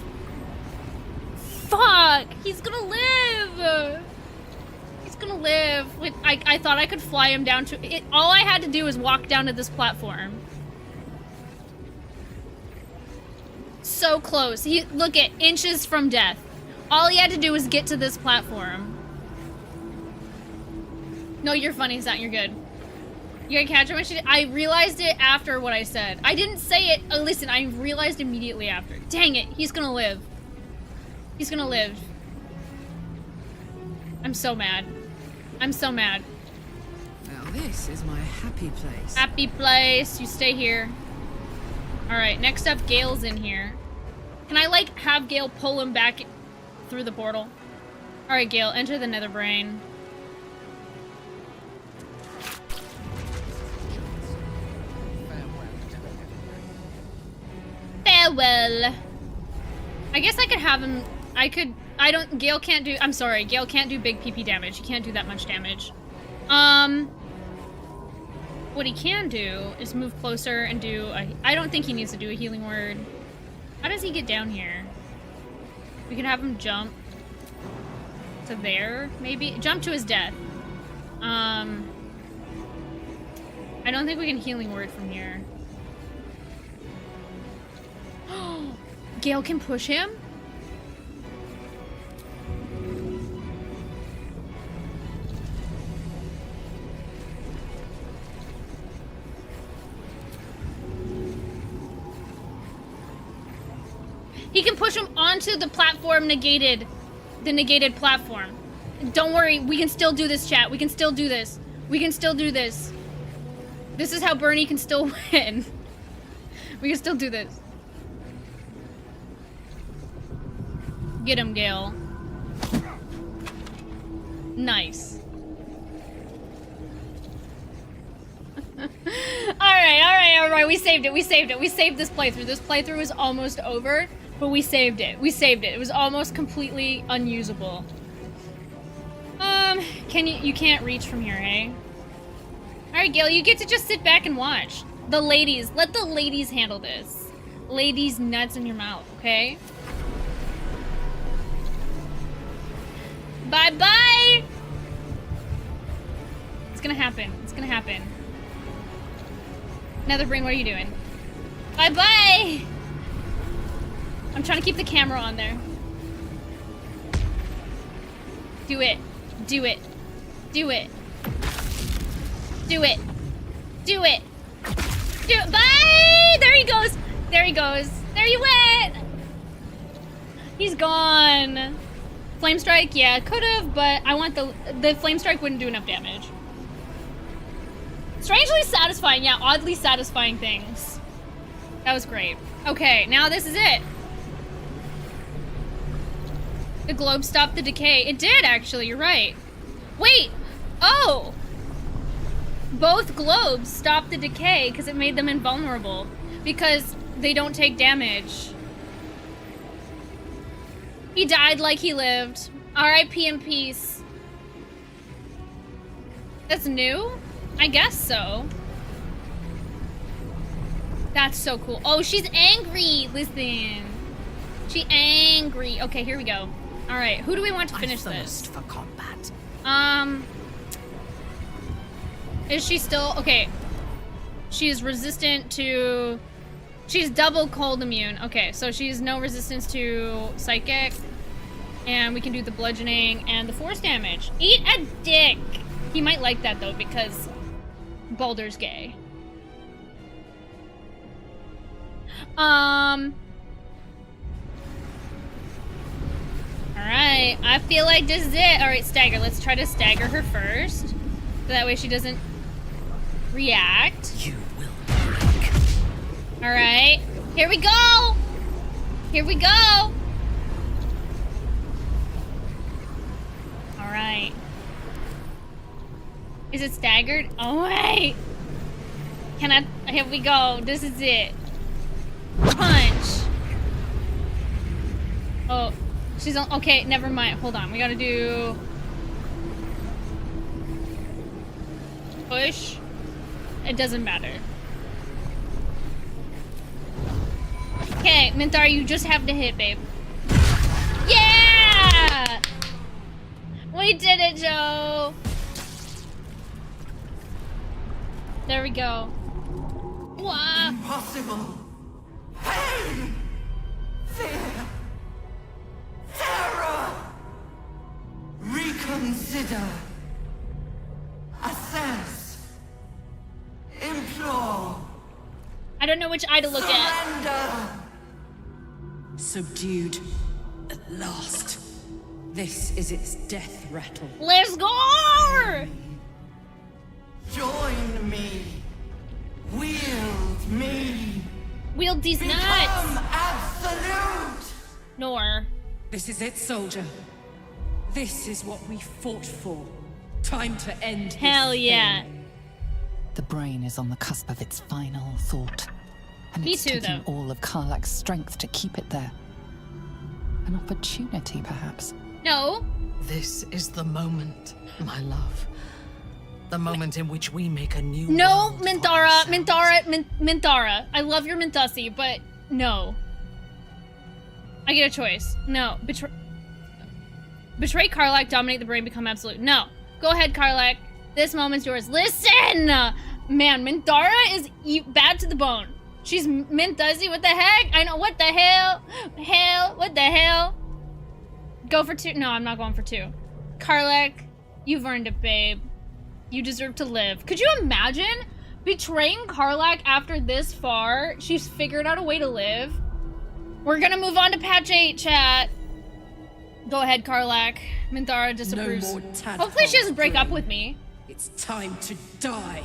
Speaker 1: Fuck! He's gonna live! He's gonna live. Wait, I thought I could fly him down to it. All I had to do was walk down to this platform. So close. He look at inches from death. All he had to do was get to this platform. No, you're funny, Zat. You're good. You gotta catch him. I realized it after what I said. I didn't say it. Oh, listen, I realized immediately after. Dang it. He's gonna live. He's gonna live. I'm so mad. I'm so mad.
Speaker 6: Now this is my happy place.
Speaker 1: Happy place. You stay here. Alright, next up, Gale's in here. Can I, like, have Gale pull him back through the portal? Alright, Gale, enter the nether brain. Farewell. I guess I could have him... Gale can't do... I'm sorry, Gale can't do big PP damage. He can't do that much damage. What he can do is move closer and do a... I don't think he needs to do a healing word. How does he get down here? We can have him jump to there, maybe? Jump to his death. I don't think we can healing word from here. Gale can push him? He can push him onto the platform negated. The negated platform. Don't worry, we can still do this, chat. We can still do this. We can still do this. This is how Bernie can still win. We can still do this. Get him, Gale. Nice. Alright. We saved it. We saved this playthrough. This playthrough is almost over. But we saved it. We saved it. It was almost completely unusable. You can't reach from here, eh? Alright, Gale, you get to just sit back and watch. The ladies. Let the ladies handle this. Ladies nuts in your mouth, okay? Bye-bye! It's gonna happen. It's gonna happen. Netherbrain, what are you doing? Bye-bye! I'm trying to keep the camera on there. Do it. Do it. Do it. Do it. Do it. Do it. Bye! There he goes. There he goes. There you went! He's gone. Flame Strike, yeah, could've, but I want the Flame Strike wouldn't do enough damage. Strangely satisfying, yeah, oddly satisfying things. That was great. Okay, now this is it. The globe stopped the decay. It did, actually, you're right. Wait! Oh! Both globes stopped the decay because it made them invulnerable. Because they don't take damage. He died like he lived. R.I.P. in peace. That's new? I guess so. That's so cool. Oh, she's angry! Listen. She angry. Okay, here we go. Alright, who do we want to finish this?
Speaker 8: For combat.
Speaker 1: Is she still... Okay. She's resistant to... She's double cold immune. Okay, so she's no resistance to psychic. And we can do the bludgeoning and the force damage. Eat a dick! He might like that, though, because Baldur's gay. Alright, I feel like this is it. Alright, stagger. Let's try to stagger her first. So that way she doesn't react.
Speaker 8: You will break.
Speaker 1: Alright. Here we go! Here we go! Alright. Is it staggered? Oh, wait! Can I? Here we go. This is it. Punch! Oh, she's on. Okay, never mind. Hold on. We gotta do. Push. It doesn't matter. Okay, Minthara, you just have to hit, babe. Yeah! We did it, Joe! There we go. Wow.
Speaker 5: Impossible. Pain. Fear. Terror. Reconsider. Assess. Implore.
Speaker 1: I don't know which eye to look at.
Speaker 5: Surrender.
Speaker 6: Subdued. At last. This is its death rattle.
Speaker 1: Let's go!
Speaker 5: Join me. Wield me.
Speaker 1: Wield these
Speaker 5: Become
Speaker 1: nuts!
Speaker 5: absolute.
Speaker 1: Nor.
Speaker 6: This is it, soldier. This is what we fought for. Time to end this
Speaker 1: Hell yeah.
Speaker 6: thing. The brain is on the cusp of its final thought. And
Speaker 1: Me
Speaker 6: it's
Speaker 1: too,
Speaker 6: taking
Speaker 1: though.
Speaker 6: all of Karlak's strength to keep it there. An opportunity, perhaps.
Speaker 1: No.
Speaker 8: This is the moment, my love. The moment in which we make a new
Speaker 1: No,
Speaker 8: world for
Speaker 1: Minthara,
Speaker 8: ourselves.
Speaker 1: Minthara. I love your Minthasi, but no. I get a choice. No. Betray Karlak, dominate the brain, become absolute. No. Go ahead, Karlak. This moment's yours. Listen! Man, Minthara is bad to the bone. She's Minthasi. What the heck? I know. What the hell? What the hell? Go for 2. No, I'm not going for 2. Karlak, you've earned it, babe. You deserve to live. Could you imagine betraying Karlak after this far? She's figured out a way to live. We're gonna move on to patch 8, chat. Go ahead, Karlak. Minthara disapproves.
Speaker 6: No more tadpoles,
Speaker 1: Hopefully she doesn't break up
Speaker 6: Thru.
Speaker 1: with me.
Speaker 6: It's time to die.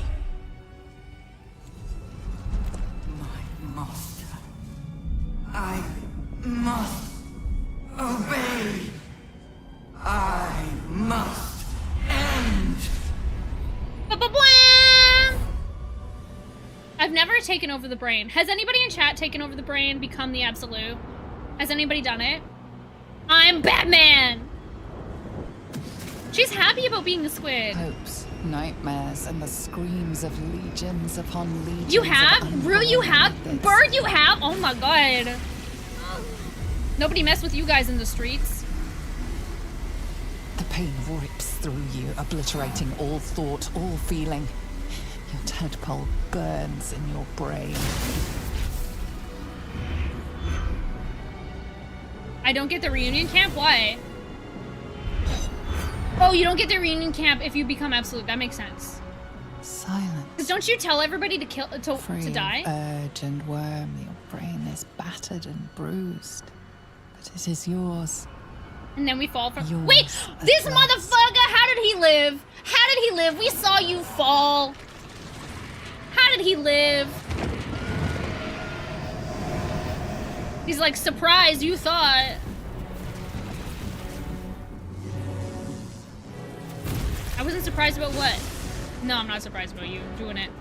Speaker 5: My master. I must obey. I must end.
Speaker 1: Ba-ba-blam! I've never taken over the brain. Has anybody in chat taken over the brain, become the absolute? Has anybody done it? I'm Batman! She's happy about being the squid.
Speaker 6: Hopes, nightmares, and the screams of legions upon legions.
Speaker 1: You
Speaker 6: of
Speaker 1: have? Rue, you
Speaker 6: unborn
Speaker 1: have?
Speaker 6: methods.
Speaker 1: Bird, you have? Oh my god. Nobody messed with you guys in the streets.
Speaker 6: The pain rips through you, obliterating all thought, all feeling. Your tadpole burns in your brain.
Speaker 1: I don't get the reunion camp? Why? Oh, you don't get the reunion camp if you become absolute. That makes sense.
Speaker 6: Silence.
Speaker 1: Because don't you tell everybody to kill
Speaker 6: Free
Speaker 1: to die?
Speaker 6: of urge and worm, your brain is battered and bruised. But it is yours.
Speaker 1: And then we fall from.
Speaker 6: Yours
Speaker 1: Wait,
Speaker 6: at
Speaker 1: this
Speaker 6: last.
Speaker 1: motherfucker! How did he live? How did he live? We saw you fall. How did he live? He's like, surprised, you thought. I wasn't surprised about what? No, I'm not surprised about you doing it.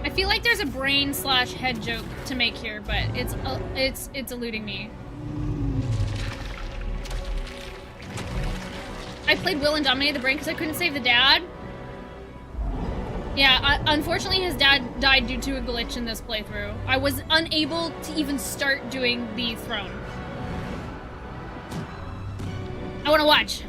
Speaker 1: I feel like there's a brain / head joke to make here, but it's eluding me. I played Will and dominated the brain because I couldn't save the dad. Yeah, unfortunately his dad died due to a glitch in this playthrough. I was unable to even start doing the throne. I want to watch.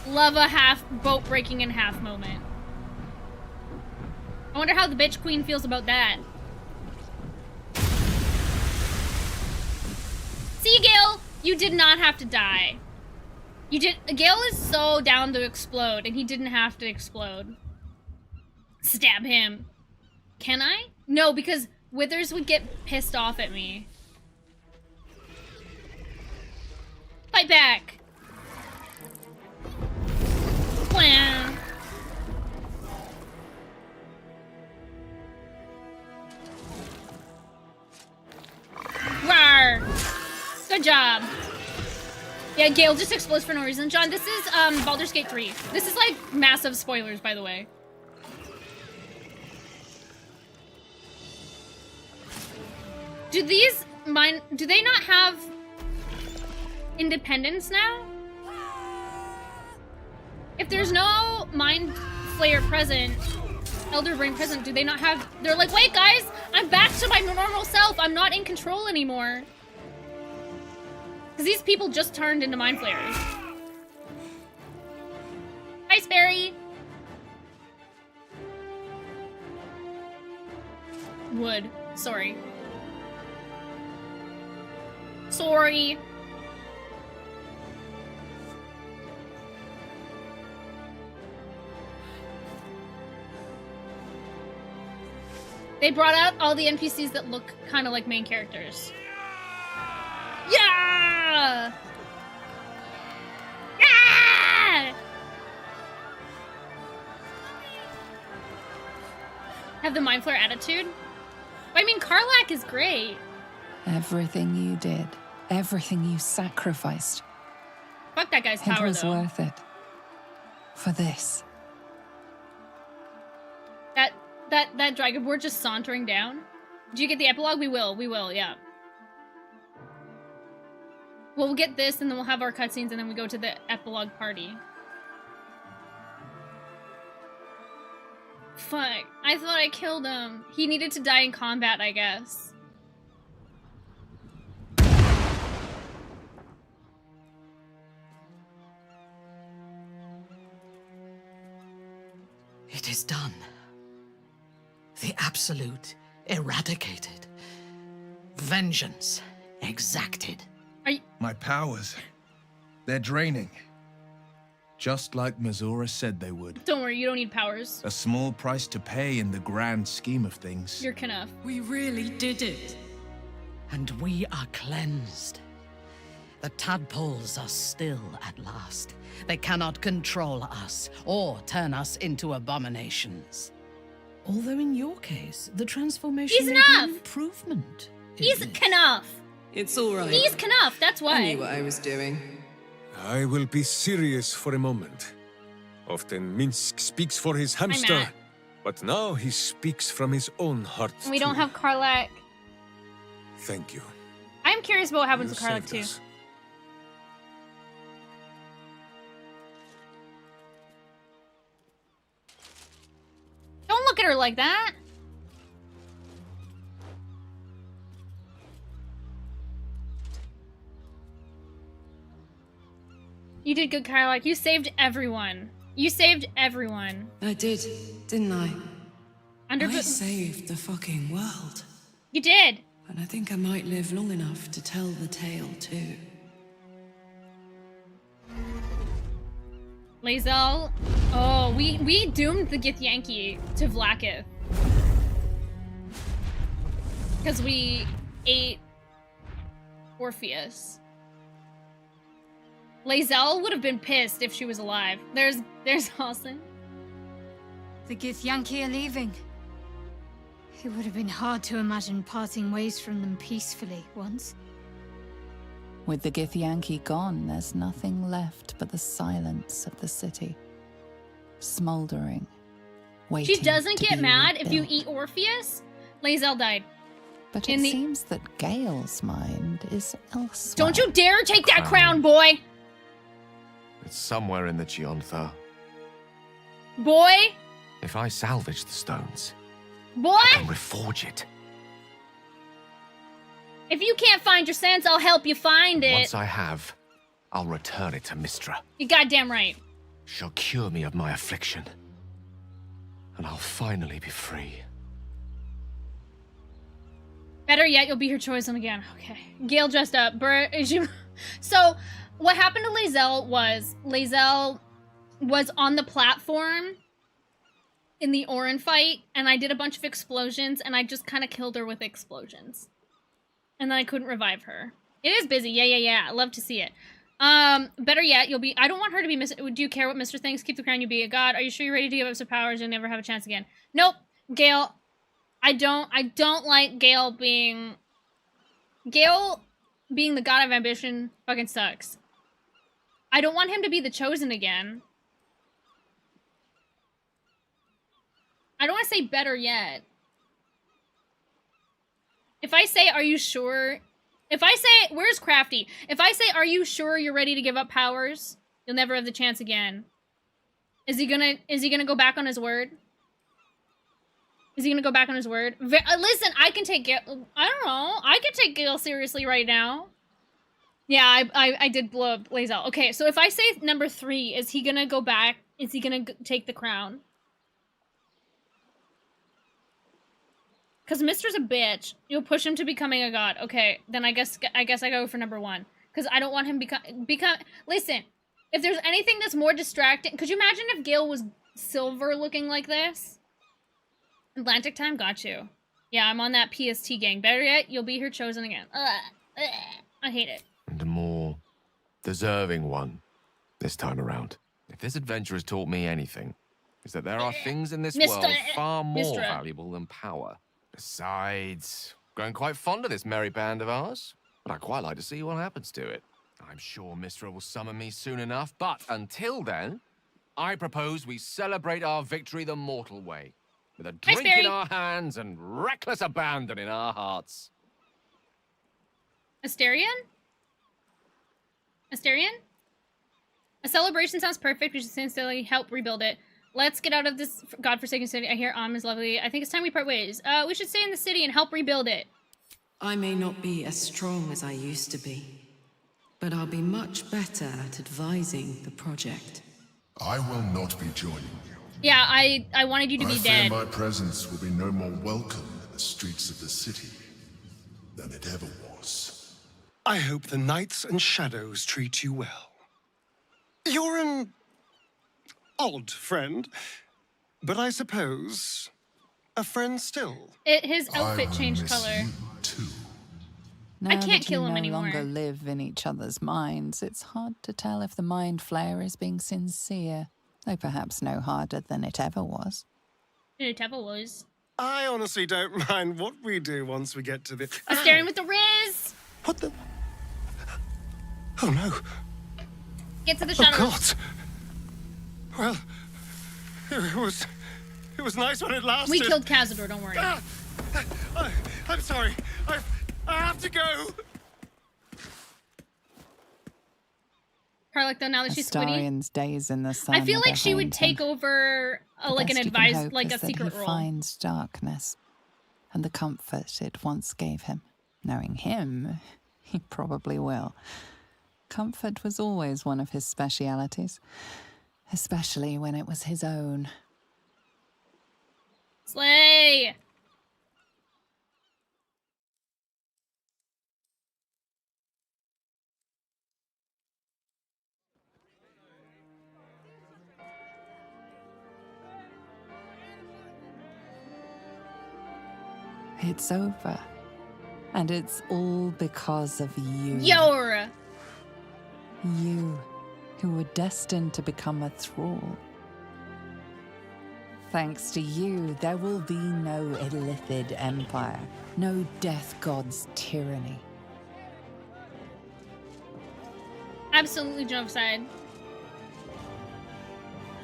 Speaker 1: Love a half boat breaking in half moment. I wonder how the bitch queen feels about that. See, Gale, you did not have to die. You did. Gale is so down to explode, and he didn't have to explode. Stab him. Can I? No, because Withers would get pissed off at me. Fight back. Wah. Rawr. Good job. Yeah, Gale just explodes for no reason. John, this is Baldur's Gate 3. This is like massive spoilers, by the way. Do they not have independence now? If there's no Mind Flayer present, Elder Brain present, do they not have... They're like, wait guys, I'm back to my normal self. I'm not in control anymore. Because these people just turned into Mind Flayers. Hi, Sperry. Wood. Sorry. Sorry. They brought out all the NPCs that look kind of like main characters. Yeah! Yeah! Have the Mind Flayer attitude? I mean, Karlach is great.
Speaker 6: Everything you did, everything you sacrificed.
Speaker 1: Fuck that guy's
Speaker 6: It
Speaker 1: power,
Speaker 6: was
Speaker 1: though.
Speaker 6: worth it. For this.
Speaker 1: That dragonborn just sauntering down. Do you get the epilogue? We will, yeah. Well, we'll get this, and then we'll have our cutscenes, and then we go to the epilogue party. Fuck. I thought I killed him. He needed to die in combat, I guess.
Speaker 8: It is done. The Absolute eradicated. Vengeance exacted.
Speaker 1: Are you...
Speaker 9: My powers, they're draining. Just like Mazora said they would.
Speaker 1: Don't worry, you don't need powers.
Speaker 9: A small price to pay in the grand scheme of things.
Speaker 1: You're Knuff.
Speaker 5: We really did it.
Speaker 8: And we are cleansed. The tadpoles are still at last. They cannot control us or turn us into abominations. Although in your case, the transformation
Speaker 1: He's
Speaker 8: may be an
Speaker 1: enough.
Speaker 8: improvement.
Speaker 1: He's Knuff.
Speaker 10: It's all right.
Speaker 1: He's Knuff, that's why.
Speaker 10: I knew what I was doing.
Speaker 11: I will be serious for a moment. Often Minsk speaks for his hamster,
Speaker 1: Matt.
Speaker 11: but now he speaks from his own heart.
Speaker 1: We don't
Speaker 11: too.
Speaker 1: have Karlach.
Speaker 11: Thank you.
Speaker 1: I'm curious about what happens
Speaker 11: You
Speaker 1: to Karlach
Speaker 11: saved
Speaker 1: too.
Speaker 11: us.
Speaker 1: Don't look at her like that. You did good, Karlach. You saved everyone. You saved everyone.
Speaker 10: I did, didn't I?
Speaker 1: I
Speaker 10: saved the fucking world.
Speaker 1: You did.
Speaker 10: And I think I might live long enough to tell the tale too.
Speaker 1: Lae'zel. Oh, we doomed the Githyanki to Vlaakith. Because we ate Orpheus. Lae'zel would have been pissed if she was alive. There's Halsin.
Speaker 7: The Githyanki are leaving. It would have been hard to imagine parting ways from them peacefully once.
Speaker 6: With the Githyanki gone, there's nothing left but the silence of the city. Smoldering, waiting
Speaker 1: She doesn't
Speaker 6: to
Speaker 1: get
Speaker 6: be
Speaker 1: mad if you
Speaker 6: rebuilt.
Speaker 1: eat Orpheus? Lae'zel died.
Speaker 6: But
Speaker 1: in
Speaker 6: it
Speaker 1: the-
Speaker 6: seems that Gale's mind is elsewhere.
Speaker 1: Don't you dare take that crown, boy!
Speaker 2: It's somewhere in the Gionthar.
Speaker 1: Boy!
Speaker 2: If I salvage the stones
Speaker 1: Boy!
Speaker 2: and reforge it,
Speaker 1: If you can't find your sense, I'll help you find it.
Speaker 2: once I have, I'll return it to Mistra.
Speaker 1: You're goddamn right.
Speaker 2: She'll cure me of my affliction. and I'll finally be free.
Speaker 1: Better yet, you'll be her chosen again. Okay. Gale dressed up. So, what happened to Lae'zel was on the platform in the Orin fight, and I did a bunch of explosions, and I just kind of killed her with explosions. And then I couldn't revive her. It is busy. Yeah. I love to see it. Better yet, you'll be... I don't want her to be... Do you care what Mr. thinks? Keep the crown, you be a god. Are you sure you're ready to give up some powers and never have a chance again? Nope. Gale, I don't like Gale being... Gale being the god of ambition fucking sucks. I don't want him to be the chosen again. I don't want to say better yet. If I say, are you sure? If I say, where's Crafty? If I say, are you sure you're ready to give up powers? You'll never have the chance again. Is he gonna go back on his word? Is he gonna go back on his word? Listen, I can take Gale. I don't know. I can take Gale seriously right now. Yeah, I did blow up Lae'zel. Okay, so if I say number 3, is he gonna go back? Is he gonna take the crown? Because Mister's a bitch. You'll push him to becoming a god. Okay, then I guess I go for number 1. Because I don't want him become... Listen, if there's anything that's more distracting... Could you imagine if Gale was silver looking like this? Atlantic time? Got you. Yeah, I'm on that PST gang. Better yet, you'll be her chosen again. I hate it.
Speaker 2: And a more deserving one this time around. If this adventure has taught me anything, is that there are things in this world far more valuable than power. Besides, growing quite fond of this merry band of ours, but I'd quite like to see what happens to it. I'm sure Mistra will summon me soon enough, but until then, I propose we celebrate our victory the mortal way, with a drink in our hands and reckless abandon in our hearts.
Speaker 1: Asterion? A celebration sounds perfect. We should sincerely help rebuild it. Let's get out of this godforsaken city. I hear is lovely. I think it's time we part ways. We should stay in the city and help rebuild it.
Speaker 10: I may not be as strong as I used to be, but I'll be much better at advising the project.
Speaker 4: I will not be joining you.
Speaker 1: Yeah, I wanted you to be dead.
Speaker 4: I fear my presence will be no more welcome in the streets of the city than it ever was.
Speaker 12: I hope the Knights and Shadows treat you well. You're an odd friend, but I suppose a friend still.
Speaker 1: His outfit changed color.
Speaker 6: Now
Speaker 1: I can't kill him
Speaker 6: no
Speaker 1: anymore.
Speaker 6: Longer live in each other's minds. It's hard to tell if the mind flayer is being sincere, though perhaps no harder than it ever was.
Speaker 12: I honestly don't mind what we do once we get to the...
Speaker 1: I'm staring with the Riz!
Speaker 12: What the... Oh no.
Speaker 1: Get to the shadows.
Speaker 12: Oh God. Well, it was nice when it lasted.
Speaker 1: We killed Cazador, don't worry.
Speaker 12: I'm sorry. I have to go.
Speaker 1: Karlach, though, now that she's squiddy,
Speaker 6: Astarion's days in the sun.
Speaker 1: I feel like she would
Speaker 6: him.
Speaker 1: take over like an advice, like a secret
Speaker 6: he
Speaker 1: role.
Speaker 6: Finds darkness and the comfort it once gave him. Knowing him, he probably will. Comfort was always one of his specialities, especially when it was his own.
Speaker 1: Slay!
Speaker 6: It's over. And it's all because of you.
Speaker 1: Yor!
Speaker 6: You, who were destined to become a thrall. Thanks to you, there will be no Illithid empire, no death god's tyranny.
Speaker 1: Absolutely genocide.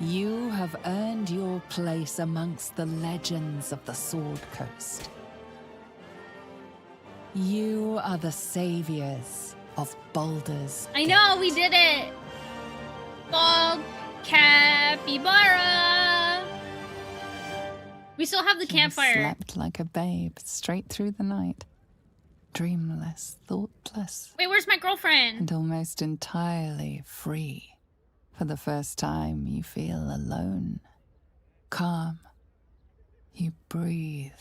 Speaker 6: You have earned your place amongst the legends of the Sword Coast. You are the saviors of Baldurs.
Speaker 1: I know, we did it! Bald capybara! We still have the campfire.
Speaker 6: Slept like a babe straight through the night. Dreamless, thoughtless.
Speaker 1: Wait, where's my girlfriend?
Speaker 6: And almost entirely free. For the first time, you feel alone, calm, You breathe.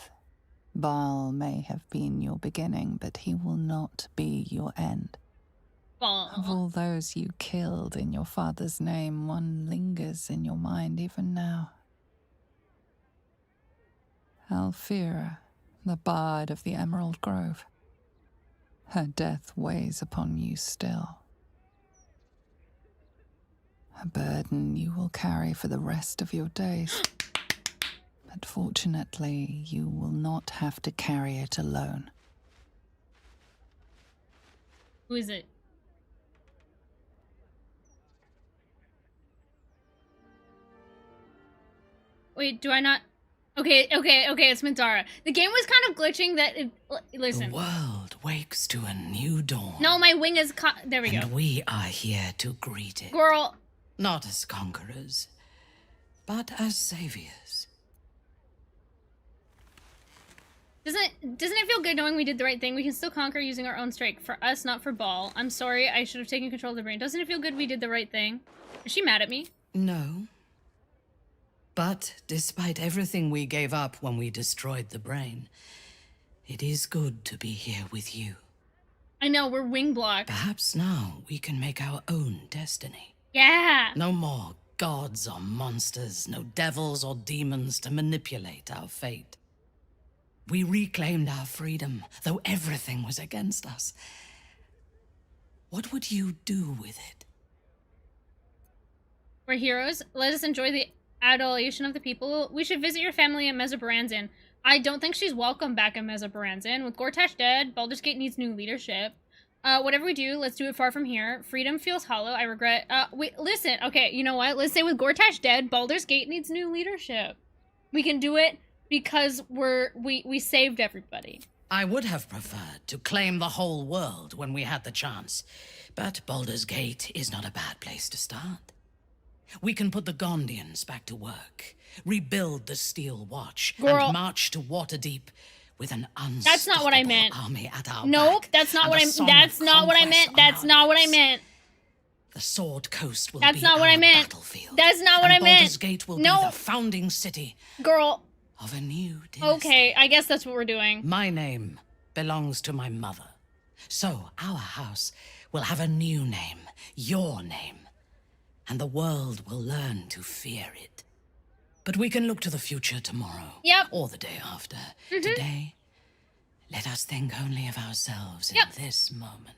Speaker 6: Baal may have been your beginning, but he will not be your end. Of all those you killed in your father's name, one lingers in your mind even now. Alfira, the bard of the Emerald Grove. Her death weighs upon you still. A burden you will carry for the rest of your days. But fortunately, you will not have to carry it alone.
Speaker 1: Who is it? Wait, do I not? Okay, it's Minthara. The game was kind of glitching that listen.
Speaker 8: The world wakes to a new dawn.
Speaker 1: No, my wing is there we go.
Speaker 8: And we are here to greet it.
Speaker 1: Girl.
Speaker 8: Not as conquerors, but as saviors.
Speaker 1: Doesn't it feel good knowing we did the right thing? We can still conquer using our own strength. For us, not for Baal. I'm sorry, I should have taken control of the brain. Doesn't it feel good we did the right thing? Is she mad at me?
Speaker 8: No. But despite everything we gave up when we destroyed the brain, it is good to be here with you.
Speaker 1: I know, we're wing blocked.
Speaker 8: Perhaps now we can make our own destiny.
Speaker 1: Yeah!
Speaker 8: No more gods or monsters, no devils or demons to manipulate our fate. We reclaimed our freedom, though everything was against us. What would you do with it?
Speaker 1: We're heroes. Let us enjoy the adulation of the people. We should visit your family in Mesobaranzan. I don't think she's welcome back in Mesobaranzan. With Gortash dead, Baldur's Gate needs new leadership. Whatever we do, let's do it far from here. Freedom feels hollow. I regret. Listen. Okay, you know what? Let's say with Gortash dead, Baldur's Gate needs new leadership. We can do it because we saved everybody.
Speaker 8: I would have preferred to claim the whole world when we had the chance, but Baldur's Gate is not a bad place to start. We can put the Gondians back to work, rebuild the Steel Watch, and march to Waterdeep with an unstoppable
Speaker 1: That's not what I meant.
Speaker 8: Army at our
Speaker 1: Nope,
Speaker 8: back.
Speaker 1: that's not what I meant. That's not what I meant. That's not what I meant.
Speaker 8: The Sword Coast will
Speaker 1: That's
Speaker 8: be
Speaker 1: not what
Speaker 8: our
Speaker 1: I meant.
Speaker 8: battlefield.
Speaker 1: That's not what I meant.
Speaker 8: Baldur's Gate will be the founding city.
Speaker 1: Girl.
Speaker 8: Of a new dynasty.
Speaker 1: Okay, I guess that's what we're doing.
Speaker 8: My name belongs to my mother. So our house will have a new name, your name. And the world will learn to fear it. But we can look to the future tomorrow.
Speaker 1: Yep.
Speaker 8: Or the day after. Today, let us think only of ourselves in this moment.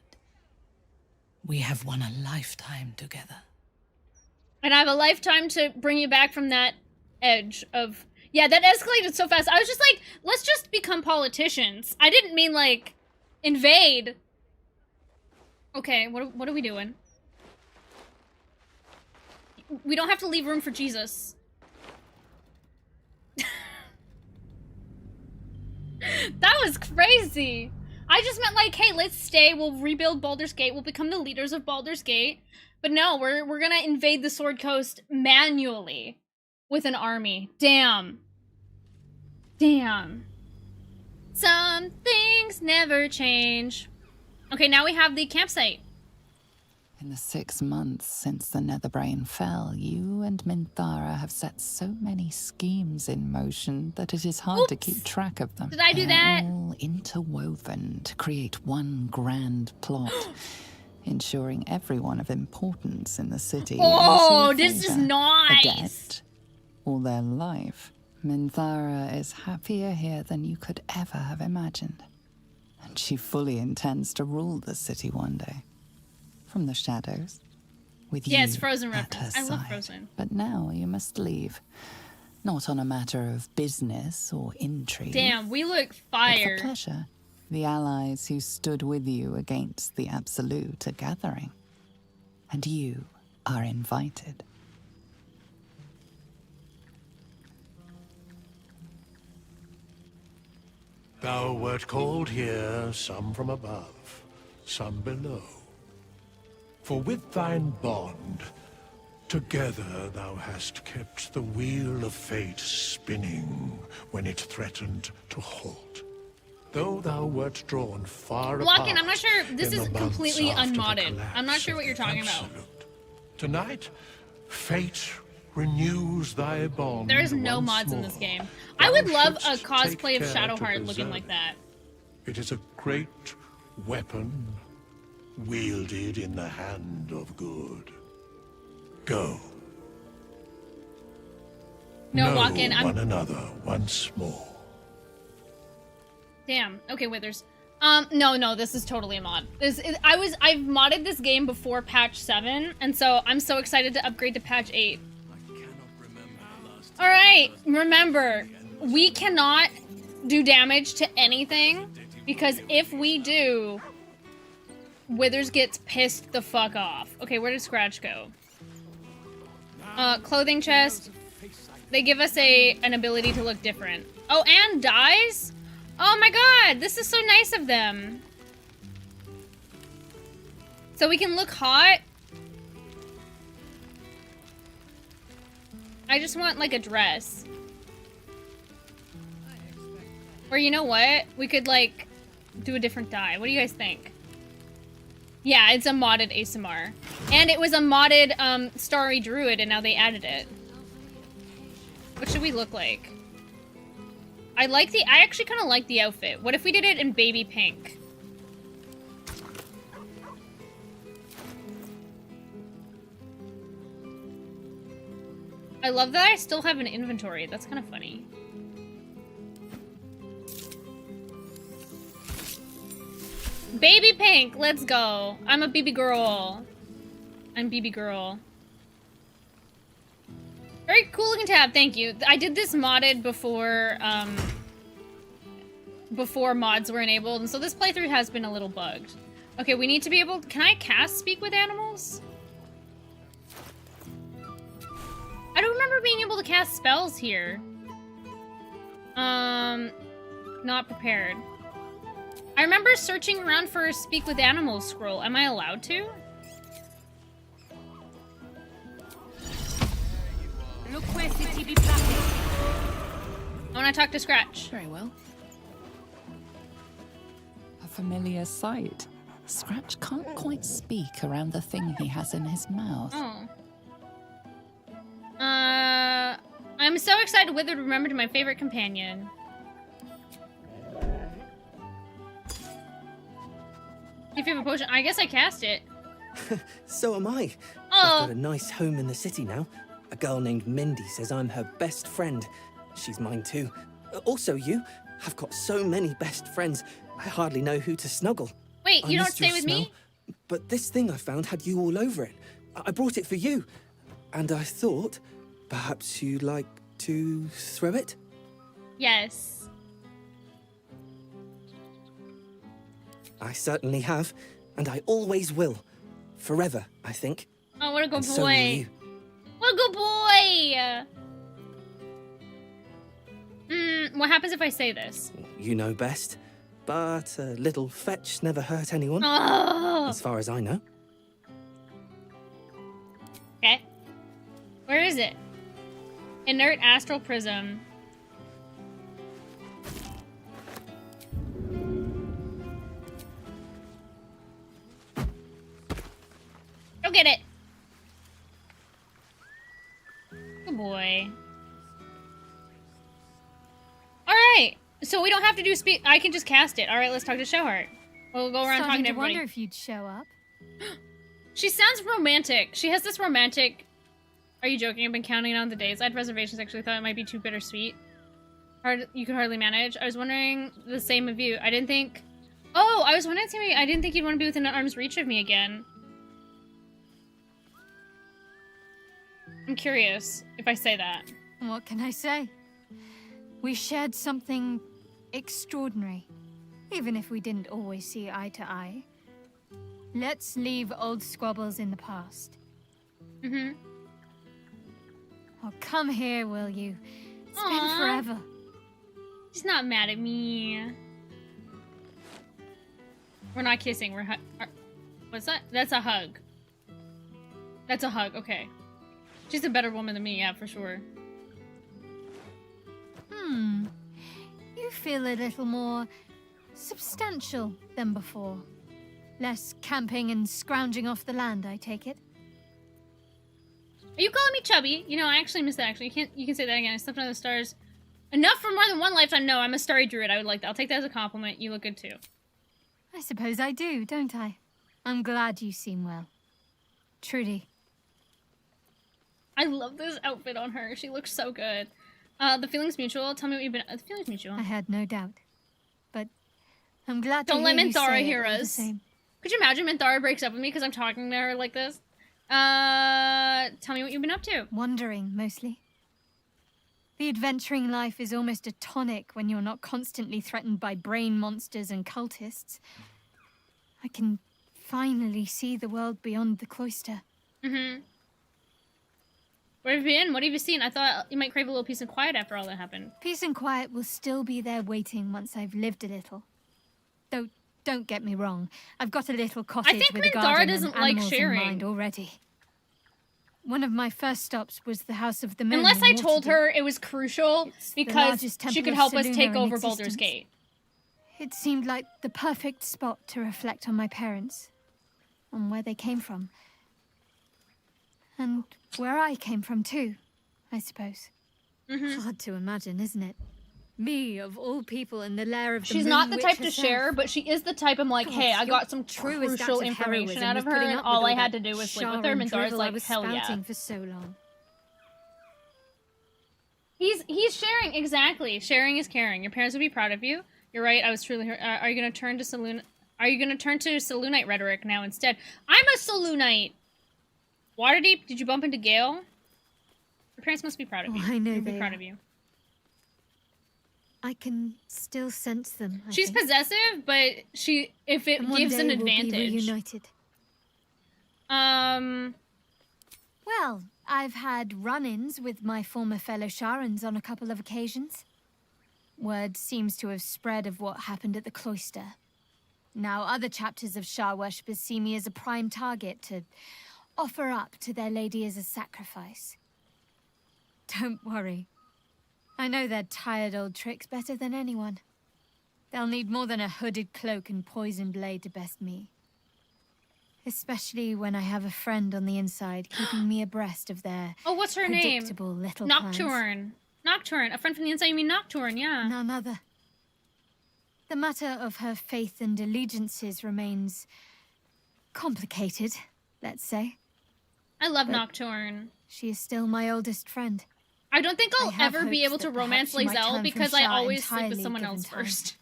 Speaker 8: We have won a lifetime together.
Speaker 1: And I have a lifetime to bring you back from that edge of... Yeah, that escalated so fast. I was just like, let's just become politicians. I didn't mean, like, invade. Okay, what are we doing? We don't have to leave room for Jesus. That was crazy. I just meant like, hey, let's stay. We'll rebuild Baldur's Gate. We'll become the leaders of Baldur's Gate. But no, we're gonna invade the Sword Coast manually with an army. Damn. Damn. Some things never change. Okay, now we have the campsite.
Speaker 6: In the 6 months since the Netherbrain fell, you and Minthara have set so many schemes in motion that it is hard to keep track of them.
Speaker 1: Did I do that?
Speaker 6: All interwoven to create one grand plot, ensuring everyone of importance in the city.
Speaker 1: Oh, this is nice.
Speaker 6: A debt, all their life. Minthara is happier here than you could ever have imagined, and she fully intends to rule the city one day. From the shadows, with you
Speaker 1: Frozen
Speaker 6: at her
Speaker 1: reference. I love
Speaker 6: side.
Speaker 1: Frozen.
Speaker 6: But now you must leave, not on a matter of business or intrigue.
Speaker 1: Damn, we look
Speaker 6: But
Speaker 1: fire.
Speaker 6: for pleasure. The allies who stood with you against the Absolute are gathering, and you are invited.
Speaker 13: Thou wert called here, some from above, some below. For with thine bond, together thou hast kept the wheel of fate spinning when it threatened to halt. Though thou wert drawn far apart.
Speaker 1: Blocking, I'm not sure. This
Speaker 13: in
Speaker 1: is
Speaker 13: the months
Speaker 1: completely
Speaker 13: after the
Speaker 1: unmodded.
Speaker 13: collapse
Speaker 1: I'm not sure
Speaker 13: of
Speaker 1: what you're
Speaker 13: the
Speaker 1: talking about.
Speaker 13: Absolute. Tonight, fate renews thy bond.
Speaker 1: There is no
Speaker 13: once
Speaker 1: mods in
Speaker 13: more.
Speaker 1: this game. I would love a
Speaker 13: shouldst
Speaker 1: cosplay
Speaker 13: take
Speaker 1: of
Speaker 13: care to
Speaker 1: Shadowheart looking
Speaker 13: preserve
Speaker 1: like that.
Speaker 13: It is a great weapon, wielded in the hand of good. Go.
Speaker 1: No,
Speaker 13: know
Speaker 1: walk in.
Speaker 13: one another once more.
Speaker 1: Damn. Okay, Withers. No, this is totally a mod. I've modded this game before patch 7, and so I'm so excited to upgrade to patch 8. Alright, remember, we cannot do damage to anything, because if we do, Withers gets pissed the fuck off. Okay, where did Scratch go? Clothing chest. They give us an ability to look different. Oh, and dyes? Oh my god, this is so nice of them. So we can look hot. I just want like a dress. Or you know what? We could like do a different dye. What do you guys think? Yeah, it's a modded ASMR. And it was a modded Starry Druid and now they added it. What should we look like? I actually kind of like the outfit. What if we did it in baby pink? I love that I still have an inventory. That's kind of funny. Baby pink, let's go. I'm a BB girl. I'm BB girl. Very cool looking tab, thank you. I did this modded before, before mods were enabled, and so this playthrough has been a little bugged. Okay, we need to be able... Can I cast Speak with Animals? I don't remember being able to cast spells here. Not prepared. I remember searching around for a Speak with Animals scroll. Am I allowed to? I want to talk to Scratch.
Speaker 6: Very well. A familiar sight. Scratch can't quite speak around the thing he has in his mouth.
Speaker 1: Oh. I'm so excited Withered remembered my favorite companion. If you have a potion, I guess I cast it.
Speaker 14: So am I.
Speaker 1: Oh.
Speaker 14: I've got a nice home in the city now. A girl named Mindy says I'm her best friend. She's mine too. Also you. I've got so many best friends, I hardly know who to snuggle.
Speaker 1: Wait, you don't stay with
Speaker 14: smell,
Speaker 1: me?
Speaker 14: But this thing I found had you all over it. I brought it for you. And I thought, perhaps you'd like to throw it?
Speaker 1: Yes.
Speaker 14: I certainly have, and I always will. Forever, I think.
Speaker 1: Oh, what a good
Speaker 14: And
Speaker 1: boy.
Speaker 14: so will you.
Speaker 1: What a good boy! What happens if I say this?
Speaker 14: You know best. But a little fetch never hurt anyone.
Speaker 1: Oh.
Speaker 14: As far as I know.
Speaker 1: Okay. Where is it? Inert astral prism. Go get it. Good boy. Alright. So we don't have to do speak. I can just cast it. Alright, let's talk to Showheart. We'll go around talking to everybody.
Speaker 7: I wonder if you'd show up.
Speaker 1: She sounds romantic. She has this romantic... Are you joking? I've been counting on the days. I had reservations, actually. Thought it might be too bittersweet. You could hardly manage. I was wondering the same of you. I didn't think... Oh, I was wondering, Timmy, I didn't think you'd want to be within arm's reach of me again. I'm curious if I say that.
Speaker 7: What can I say? We shared something extraordinary, even if we didn't always see eye to eye. Let's leave old squabbles in the past.
Speaker 1: Mm-hmm.
Speaker 7: Oh, come here, will you? It's been
Speaker 1: Aww.
Speaker 7: forever.
Speaker 1: She's not mad at me. We're not kissing. We're what's that? That's a hug. That's a hug. Okay. She's a better woman than me, yeah, for sure.
Speaker 7: You feel a little more substantial than before. Less camping and scrounging off the land, I take it?
Speaker 1: Are you calling me chubby? You know, I actually missed that, actually. You can say that again. I stepped under the stars. Enough for more than one lifetime. No, I'm a starry druid. I would like that. I'll take that as a compliment. You look good, too.
Speaker 7: I suppose I do, don't I? I'm glad you seem well. Trudy.
Speaker 1: I love this outfit on her. She looks so good. The feeling's mutual. Tell me what you've been... The feeling's mutual.
Speaker 7: I had no doubt. But I'm glad to
Speaker 1: Don't let
Speaker 7: hear you
Speaker 1: Minthara
Speaker 7: say
Speaker 1: hear
Speaker 7: it all the
Speaker 1: us.
Speaker 7: same.
Speaker 1: Could you imagine Minthara breaks up with me because I'm talking to her like this? Tell me what you've been up to.
Speaker 7: Wandering, mostly. The adventuring life is almost a tonic when you're not constantly threatened by brain monsters and cultists. I can finally see the world beyond the cloister.
Speaker 1: Mm-hmm. Where have you been? What have you seen? I thought you might crave a little peace and quiet after all that happened.
Speaker 7: Peace and quiet will still be there waiting once I've lived a little. Though, don't get me wrong. I've got a little cottage with a garden and animals in mind already. One of my first stops was the House of the Moon.
Speaker 1: Unless I told her it was crucial because she could help us take over Baldur's Gate.
Speaker 7: It seemed like the perfect spot to reflect on my parents, on where they came from. And where I came from too, I suppose. Hard to imagine, isn't it? Me, of all people, in the lair of the
Speaker 1: She's
Speaker 7: Moon
Speaker 1: not the
Speaker 7: Witch
Speaker 1: type to
Speaker 7: herself.
Speaker 1: share, but she is the type I'm like,
Speaker 7: God,
Speaker 1: hey, I got some
Speaker 7: truest acts
Speaker 1: crucial
Speaker 7: of
Speaker 1: information
Speaker 7: heroism
Speaker 1: out of
Speaker 7: was
Speaker 1: her,
Speaker 7: putting
Speaker 1: and
Speaker 7: up
Speaker 1: all
Speaker 7: with
Speaker 1: I
Speaker 7: all
Speaker 1: had
Speaker 7: that
Speaker 1: to do was sleep
Speaker 7: char
Speaker 1: with her.
Speaker 7: and
Speaker 1: Minthara's
Speaker 7: drivel I
Speaker 1: like,
Speaker 7: was
Speaker 1: hell yeah.
Speaker 7: spouting for so long.
Speaker 1: He's sharing, exactly. Sharing is caring. Your parents would be proud of you. You're right, I was truly hurt. Are you gonna turn to Selûnite rhetoric now instead? I'm a Selûnite! Waterdeep, did you bump into Gale? Your parents must be proud of you.
Speaker 7: I know
Speaker 1: They'd be
Speaker 7: they
Speaker 1: proud
Speaker 7: are.
Speaker 1: of you.
Speaker 7: I can still sense them.
Speaker 1: She's possessive, but if it
Speaker 7: And
Speaker 1: gives
Speaker 7: one
Speaker 1: an
Speaker 7: day we'll be
Speaker 1: advantage.
Speaker 7: reunited. Well, I've had run-ins with my former fellow Sharans on a couple of occasions. Word seems to have spread of what happened at the cloister. Now other chapters of Shar worshippers see me as a prime target to offer up to their lady as a sacrifice. Don't worry. I know their tired old tricks better than anyone. They'll need more than a hooded cloak and poison blade to best me. Especially when I have a friend on the inside keeping me abreast of their
Speaker 1: what's her name?
Speaker 7: predictable little
Speaker 1: Nocturne.
Speaker 7: plans.
Speaker 1: Nocturne. A friend from the inside, you mean Nocturne, yeah.
Speaker 7: None other. The matter of her faith and allegiances remains complicated, let's say.
Speaker 1: I love
Speaker 7: But
Speaker 1: Nocturne.
Speaker 7: She is still my oldest friend.
Speaker 1: I don't think I'll
Speaker 7: have
Speaker 1: ever be
Speaker 7: hopes
Speaker 1: able to
Speaker 7: that
Speaker 1: romance
Speaker 7: perhaps she might turn
Speaker 1: Lae'zel
Speaker 7: from
Speaker 1: because I
Speaker 7: Shar
Speaker 1: always sleep with
Speaker 7: entirely
Speaker 1: someone
Speaker 7: given
Speaker 1: else
Speaker 7: time.
Speaker 1: first.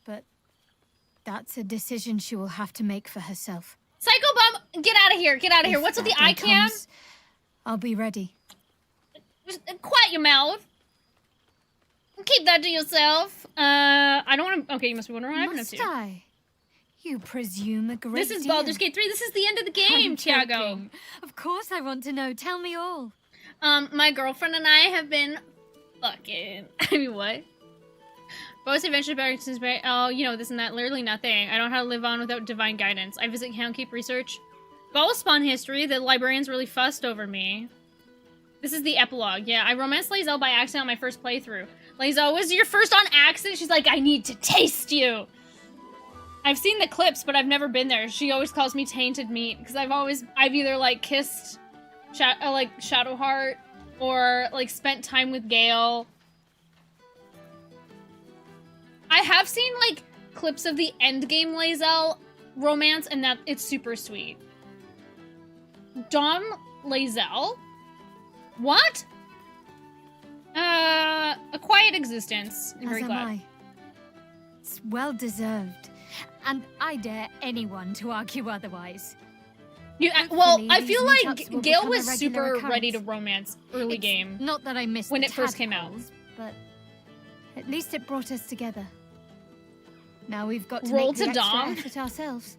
Speaker 7: But that's a decision she will have to make for herself.
Speaker 1: Psycho Bum, get out of here, get out of here.
Speaker 7: If
Speaker 1: What's with the
Speaker 7: that day
Speaker 1: eye cam?
Speaker 7: comes, I'll be ready.
Speaker 1: Just quiet your mouth. Keep that to yourself. I don't want to. Okay, you must be wondering what I've been up
Speaker 7: Must
Speaker 1: to.
Speaker 7: I? You presume a great
Speaker 1: This is
Speaker 7: deal.
Speaker 1: Baldur's Gate 3. This is the end of the game,
Speaker 7: I'm
Speaker 1: Tiago.
Speaker 7: joking. Of course I want to know. Tell me all.
Speaker 1: My girlfriend and I have been fucking. I mean, what? Most adventure barracks is very. Oh, you know, this and that. Literally nothing. I don't know how to live on without divine guidance. I visit Houndkeep research. Ballspawn history. The librarians really fussed over me. This is the epilogue. Yeah, I romanced Lae'zel by accident on my first playthrough. Lae'zel, was your first on accident? She's like, I need to taste you. I've seen the clips, but I've never been there. She always calls me tainted meat because I've either like kissed, like Shadowheart, or like spent time with Gale. I have seen like clips of the endgame Lae'zel romance, and that it's super sweet. Dom Lae'zel? What? A quiet existence. I'm very
Speaker 7: As am
Speaker 1: glad.
Speaker 7: I. It's well deserved, and I dare anyone to argue otherwise.
Speaker 1: Well, I
Speaker 7: these
Speaker 1: feel
Speaker 7: meetups
Speaker 1: like
Speaker 7: will
Speaker 1: Gale
Speaker 7: become a
Speaker 1: was
Speaker 7: regular
Speaker 1: super
Speaker 7: occurrence.
Speaker 1: ready to romance early
Speaker 7: It's
Speaker 1: game.
Speaker 7: Not that I missed
Speaker 1: when
Speaker 7: the
Speaker 1: it first came out.
Speaker 7: tadpoles, but at least it brought us together. Now we've got to
Speaker 1: Roll
Speaker 7: make the
Speaker 1: to
Speaker 7: extra
Speaker 1: Dom.
Speaker 7: effort ourselves.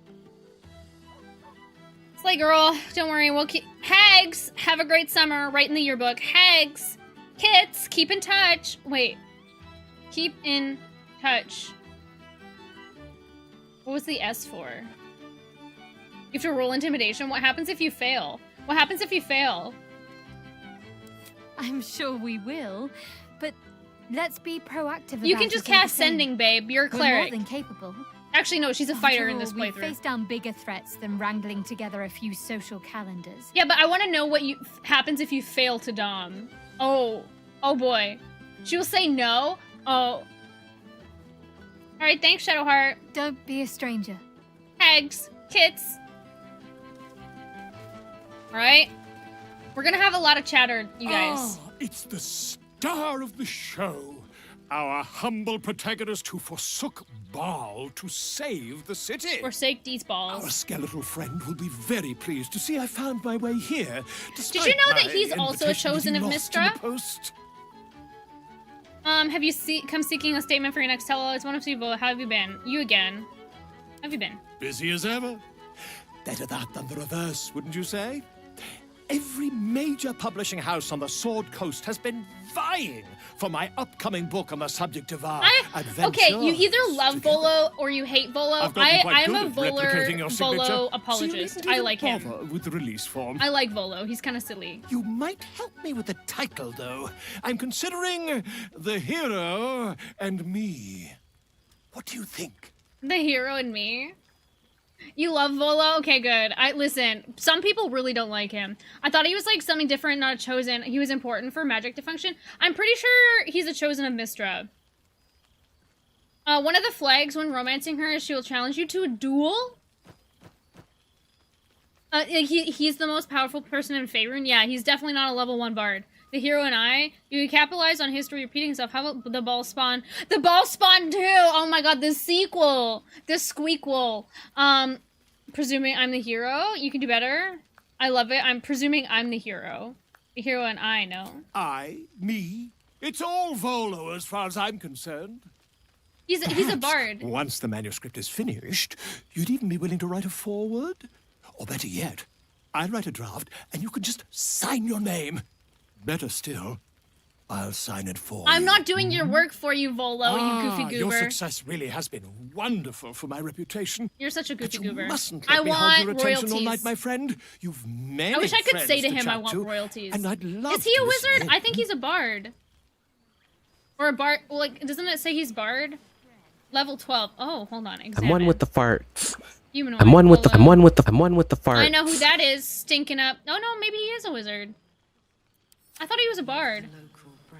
Speaker 1: It's like, girl, don't worry, we'll keep. Hags, have a great summer. Right in the yearbook. Hags, kits, keep in touch. Wait, keep in touch. What was the S for? You have to roll intimidation. What happens if you fail? What happens if you fail?
Speaker 7: I'm sure we will, but let's be proactive.
Speaker 1: You
Speaker 7: about
Speaker 1: can just
Speaker 7: it all the
Speaker 1: cast
Speaker 7: same.
Speaker 1: Sending, babe. You're a
Speaker 7: We're
Speaker 1: cleric.
Speaker 7: more than capable.
Speaker 1: Actually, no, she's a fighter in this
Speaker 7: We
Speaker 1: playthrough.
Speaker 7: face down bigger threats than wrangling together a few social calendars.
Speaker 1: Yeah, but I want to know what happens if you fail to dom. Oh boy. She will say no? Oh. Alright, thanks, Shadowheart.
Speaker 7: Don't be a stranger.
Speaker 1: Eggs. Kits. Alright. We're gonna have a lot of chatter, you guys.
Speaker 13: Ah, it's the star of the show. Our humble protagonist who forsook Baal to save the city.
Speaker 1: Forsake these balls.
Speaker 13: Our skeletal friend will be very pleased to see I found my way here.
Speaker 1: Did you know that he's also a chosen of Mistra? Have you come seeking a statement for your next tell-all? It's one of people. How have you been? You again. How have you been?
Speaker 13: Busy as ever. Better that than the reverse, wouldn't you say? Every major publishing house on the Sword Coast has been vying for my upcoming book on the subject of our adventure.
Speaker 1: Okay, you either love Volo or you hate Volo. I'm a
Speaker 13: Volo
Speaker 1: Volo apologist. I like him.
Speaker 13: With the release form.
Speaker 1: I like Volo. He's kind of silly.
Speaker 13: You might help me with the title, though. I'm considering The Hero and Me. What do you think?
Speaker 1: The Hero and Me? You love Volo? Okay, good. Listen, some people really don't like him. I thought he was like something different, not a chosen. He was important for magic to function. I'm pretty sure he's a chosen of Mistra. One of the flags when romancing her is she will challenge you to a duel. He's the most powerful person in Faerun. Yeah, he's definitely not a level 1 bard. The Hero and I, you capitalize on history repeating itself. How about the Ball Spawn? The Ball Spawn 2! Oh my god, the sequel! The squeakquel. Presuming I'm the hero? You can do better? I love it. I'm presuming I'm the hero. The Hero and I know.
Speaker 13: Me? It's all Volo as far as I'm concerned.
Speaker 1: He's a bard.
Speaker 13: Once the manuscript is finished, you'd even be willing to write a foreword? Or better yet, I'll write a draft and you can just sign your name. Better still, I'll sign it for you.
Speaker 1: I'm not doing your work for you, Volo, you goofy goober.
Speaker 13: Your success really has been wonderful for my reputation.
Speaker 1: You're such a goofy goober.
Speaker 13: You mustn't let me hold your attention all night, my friend. You've many
Speaker 1: I wish I could
Speaker 13: friends
Speaker 1: say to him,
Speaker 13: chat
Speaker 1: I want
Speaker 13: to,
Speaker 1: royalties.
Speaker 13: And I'd love
Speaker 1: Is he a
Speaker 13: to
Speaker 1: wizard?
Speaker 13: listen.
Speaker 1: I think he's a bard. Or a bard. Well, like, doesn't it say he's bard? Level 12. Oh, hold on. Examine.
Speaker 15: I'm one with the farts.
Speaker 1: Humanoid.
Speaker 15: I'm one with the farts.
Speaker 1: I know who that is, stinking up. Oh no, maybe he is a wizard. I thought he was a bard.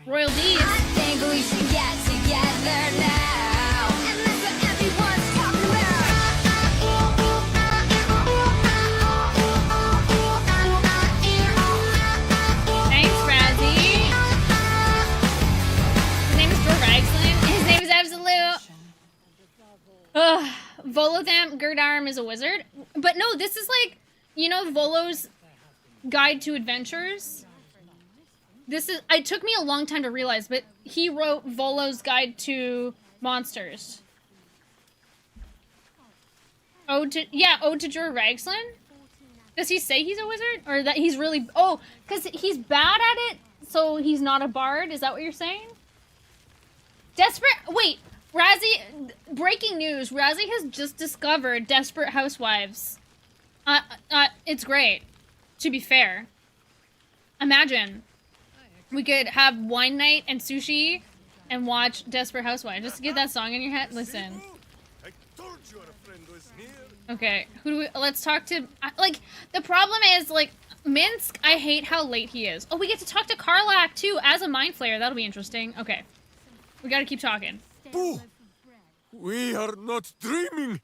Speaker 1: Royal D's.
Speaker 16: I think we should get together now. And that's what everyone's talking about.
Speaker 1: Thanks, Razzie. His name is Drew Ragslin. His name is Absolute. Ugh. Volodam Gerdarm is a wizard. But no, this is like, you know, Volo's Guide to Adventures? It took me a long time to realize, but he wrote Volo's Guide to Monsters. Ode to Drew Ragslin? Does he say he's a wizard? Or that he's really... Oh, because he's bad at it, so he's not a bard? Is that what you're saying? Desperate... Wait, Razzie... Breaking news. Razzie has just discovered Desperate Housewives. It's great. To be fair. Imagine... We could have wine night and sushi and watch Desperate Housewives. Just get that song in your head. Listen. Okay, let's talk to, like, the problem is, like, Minsk, I hate how late he is. Oh, we get to talk to Karlach, too, as a Mind Flayer. That'll be interesting. Okay. We gotta keep talking.
Speaker 11: Boo! We are not dreaming.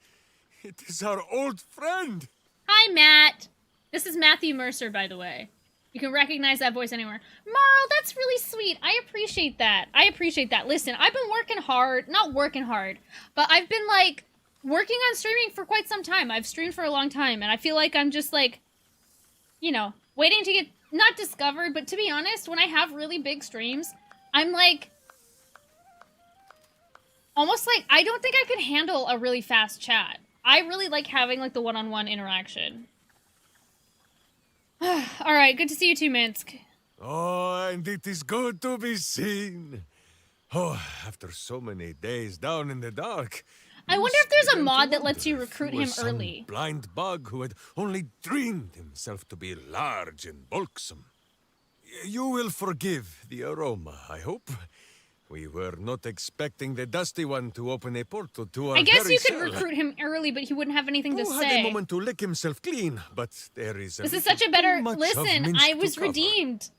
Speaker 11: It is our old friend.
Speaker 1: Hi, Matt. This is Matthew Mercer, by the way. You can recognize that voice anywhere. Marl, that's really sweet. I appreciate that. Listen, I've been working hard. Not working hard, but I've been, like, working on streaming for quite some time. I've streamed for a long time, and I feel like I'm just, like, you know, waiting to get, not discovered, but to be honest, when I have really big streams, I'm, like, almost like, I don't think I could handle a really fast chat. I really like having, like, the one-on-one interaction. Alright, good to see you too, Minsk.
Speaker 11: Oh, and it is good to be seen. Oh, after so many days down in the dark.
Speaker 1: I wonder if there's a mod that lets you recruit him early.
Speaker 11: Blind bug who had only dreamed himself to be large and bulksome. You will forgive the aroma, I hope. We were not expecting the Dusty One to open a portal to our
Speaker 1: I guess
Speaker 11: very
Speaker 1: you could
Speaker 11: cell.
Speaker 1: recruit him early, but he wouldn't have anything to
Speaker 11: Who
Speaker 1: say.
Speaker 11: had a moment to lick himself clean, but there is
Speaker 1: This is such a better... Listen, I was redeemed.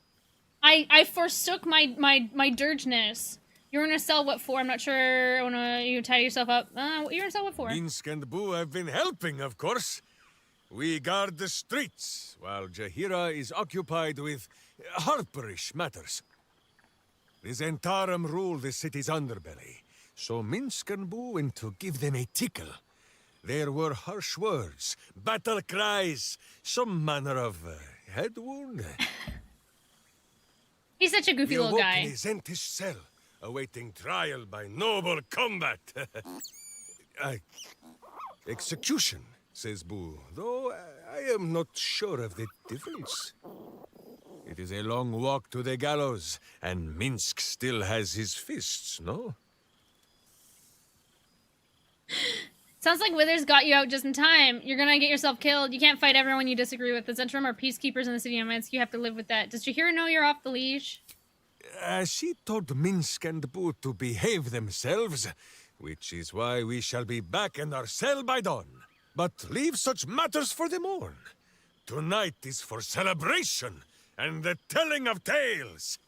Speaker 1: I forsook my dirgeness. You're in a cell, what for? I'm not sure. You tie yourself up. You're in a cell, what for?
Speaker 11: Minsk and Boo have been helping, of course. We guard the streets, while Jaheira is occupied with harperish matters. The Zentarum rule the city's underbelly, so Minsk and Boo went to give them a tickle. There were harsh words, battle cries, some manner of head wound.
Speaker 1: He's such a goofy little guy.
Speaker 11: In a Zentish cell, awaiting trial by noble combat. Execution, says Boo, though I am not sure of the difference. It is a long walk to the gallows, and Minsk still has his fists, no?
Speaker 1: Sounds like Withers got you out just in time. You're gonna get yourself killed. You can't fight everyone you disagree with. The Zentrum are peacekeepers in the city of Minsk. You have to live with that. Does Jaheira know you're off the leash?
Speaker 11: She told Minsk and Boo to behave themselves, which is why we shall be back in our cell by dawn. But leave such matters for the morn. Tonight is for celebration and the telling of tales.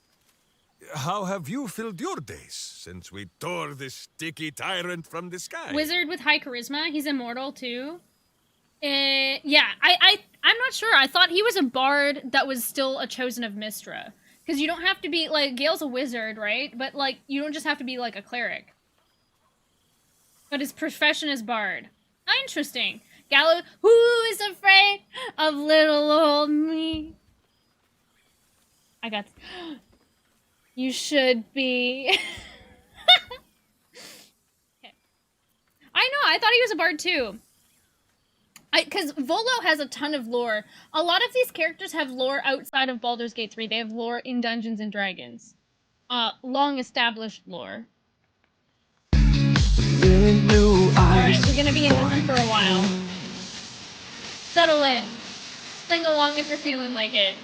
Speaker 11: How have you filled your days since we tore this sticky tyrant from the sky?
Speaker 1: Wizard with high charisma. He's immortal too. Yeah, I'm not sure. I thought he was a bard that was still a chosen of Mystra. Because you don't have to be, like, Gale's a wizard, right? But, like, you don't just have to be, like, a cleric. But his profession is bard. Interesting. Gallo, who is afraid of little old me? I got... You should be... Okay. I know, I thought he was a bard, too. Because Volo has a ton of lore. A lot of these characters have lore outside of Baldur's Gate 3. They have lore in Dungeons and Dragons. Long-established lore. Alright, we're gonna be in this one for a while. Settle in. Sing along if you're feeling like it.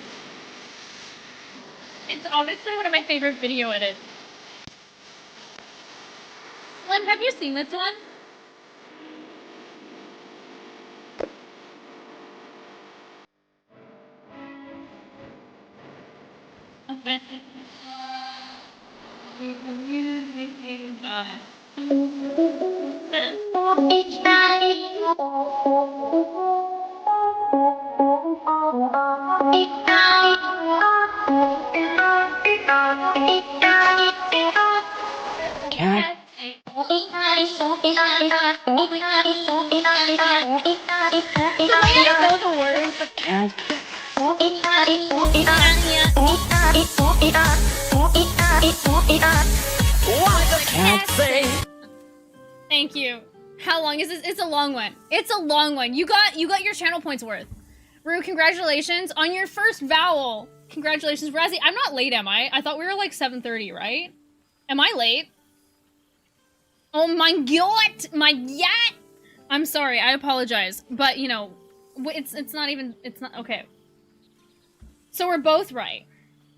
Speaker 1: It's honestly one of my favorite video edits. Slim, have you seen this one? Okay.
Speaker 16: Cat.
Speaker 1: Thank you. How long is this? It's a long one. It's a long one. You got your channel points worth. Rue, congratulations on your first vowel. Congratulations, Razzie. I'm not late, am I? I thought we were like 7:30, right? Am I late? Oh my god! My yacht! I'm sorry, I apologize. But, you know, it's not, okay. So we're both right.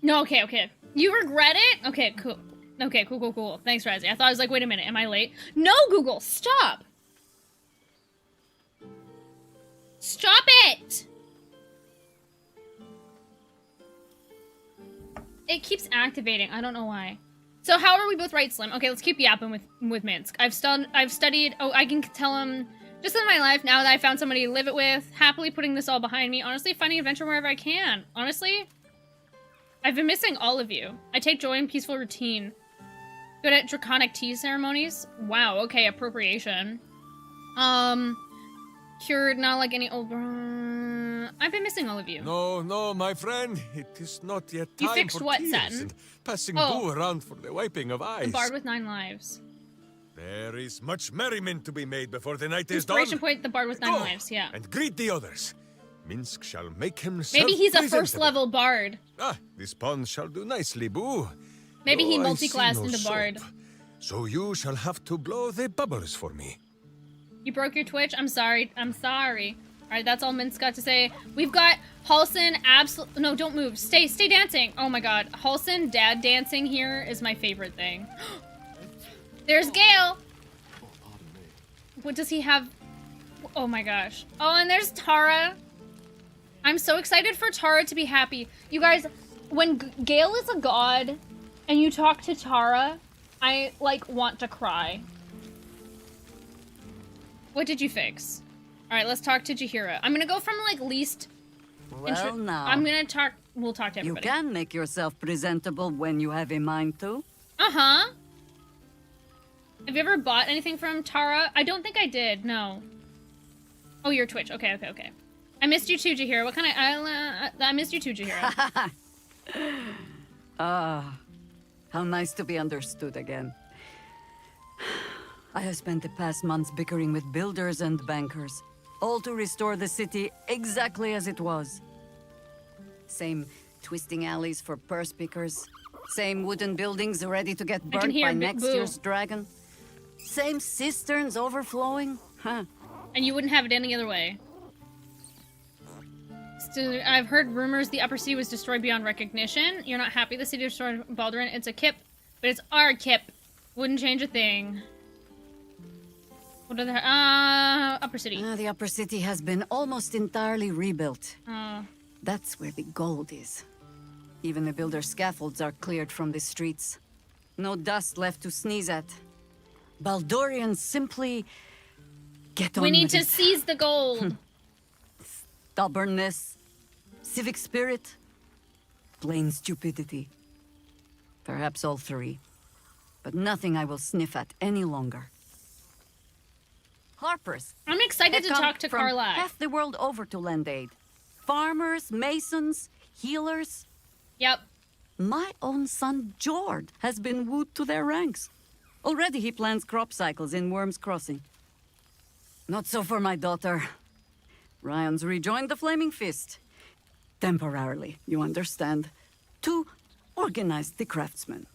Speaker 1: No, okay. You regret it? Okay, cool. Okay, cool. Thanks, Razzie. I thought I was like, wait a minute, am I late? No, Google, stop! Stop it! It keeps activating. I don't know why. So how are we both right, Slim? Okay, let's keep yapping with Minsk. I've studied. Oh, I can tell him just in my life now that I found somebody to live it with. Happily putting this all behind me. Honestly, finding adventure wherever I can. Honestly, I've been missing all of you. I take joy in peaceful routine. Good at draconic tea ceremonies. Wow. Okay, appropriation. Cured, not like any old... I've been missing all of you.
Speaker 11: No, my friend. It is not yet time
Speaker 1: You fixed
Speaker 11: for
Speaker 1: what,
Speaker 11: tears
Speaker 1: Satin?
Speaker 11: and passing
Speaker 1: Oh.
Speaker 11: Boo around for the wiping of eyes.
Speaker 1: The bard with 9 lives.
Speaker 11: There is much merriment to be made before the night is done.
Speaker 1: Inspiration point, the bard with 9
Speaker 11: Go
Speaker 1: lives, yeah.
Speaker 11: and greet the others. Minsk shall make himself
Speaker 1: Maybe he's a
Speaker 11: presentable.
Speaker 1: first level bard.
Speaker 11: This pond shall do nicely, Boo.
Speaker 1: Maybe he
Speaker 11: Though I
Speaker 1: multi-classed
Speaker 11: see no
Speaker 1: into bard.
Speaker 11: soap, so you shall have to blow the bubbles for me.
Speaker 1: You broke your Twitch? I'm sorry. Alright, that's all Mint's got to say. We've got Halson, no, don't move. Stay dancing. Oh my god. Halson dad dancing here is my favorite thing. There's Gale. What does he have? Oh my gosh. Oh, and there's Tara. I'm so excited for Tara to be happy. You guys, when Gale is a god and you talk to Tara, I, like, want to cry. What did you fix? Alright, let's talk to Jaheira. I'm gonna go from, like, least...
Speaker 17: Well, now.
Speaker 1: I'm gonna talk... We'll talk to everybody.
Speaker 17: You can make yourself presentable when you have a mind to.
Speaker 1: Uh-huh. Have you ever bought anything from Tara? I don't think I did, no. Oh, you're Twitch. Okay. I missed you too, Jaheira. What kind of... I missed you too, Jaheira.
Speaker 17: How nice to be understood again. I have spent the past months bickering with builders and bankers, all to restore the city exactly as it was. Same twisting alleys for purse pickers, same wooden buildings ready to get burnt by next year's dragon, same cisterns overflowing, huh?
Speaker 1: And you wouldn't have it any other way. So, I've heard rumors the upper city was destroyed beyond recognition. You're not happy the city destroyed Baldurin. It's a kip, but it's our kip. Wouldn't change a thing. What are the upper city?
Speaker 17: The upper city has been almost entirely rebuilt.
Speaker 1: Oh.
Speaker 17: That's where the gold is. Even the builder scaffolds are cleared from the streets. No dust left to sneeze at. Baldurians simply get on with it.
Speaker 1: We need to seize the gold.
Speaker 17: Stubbornness, civic spirit, plain stupidity. Perhaps all three. But nothing I will sniff at any longer. Harpers.
Speaker 1: I'm excited to talk to Carla.
Speaker 17: Half the world over to lend aid. Farmers, masons, healers.
Speaker 1: Yep.
Speaker 17: My own son, Jord, has been wooed to their ranks. Already he plans crop cycles in Worm's Crossing. Not so for my daughter. Ryan's rejoined the Flaming Fist. Temporarily, you understand. To organize the craftsmen.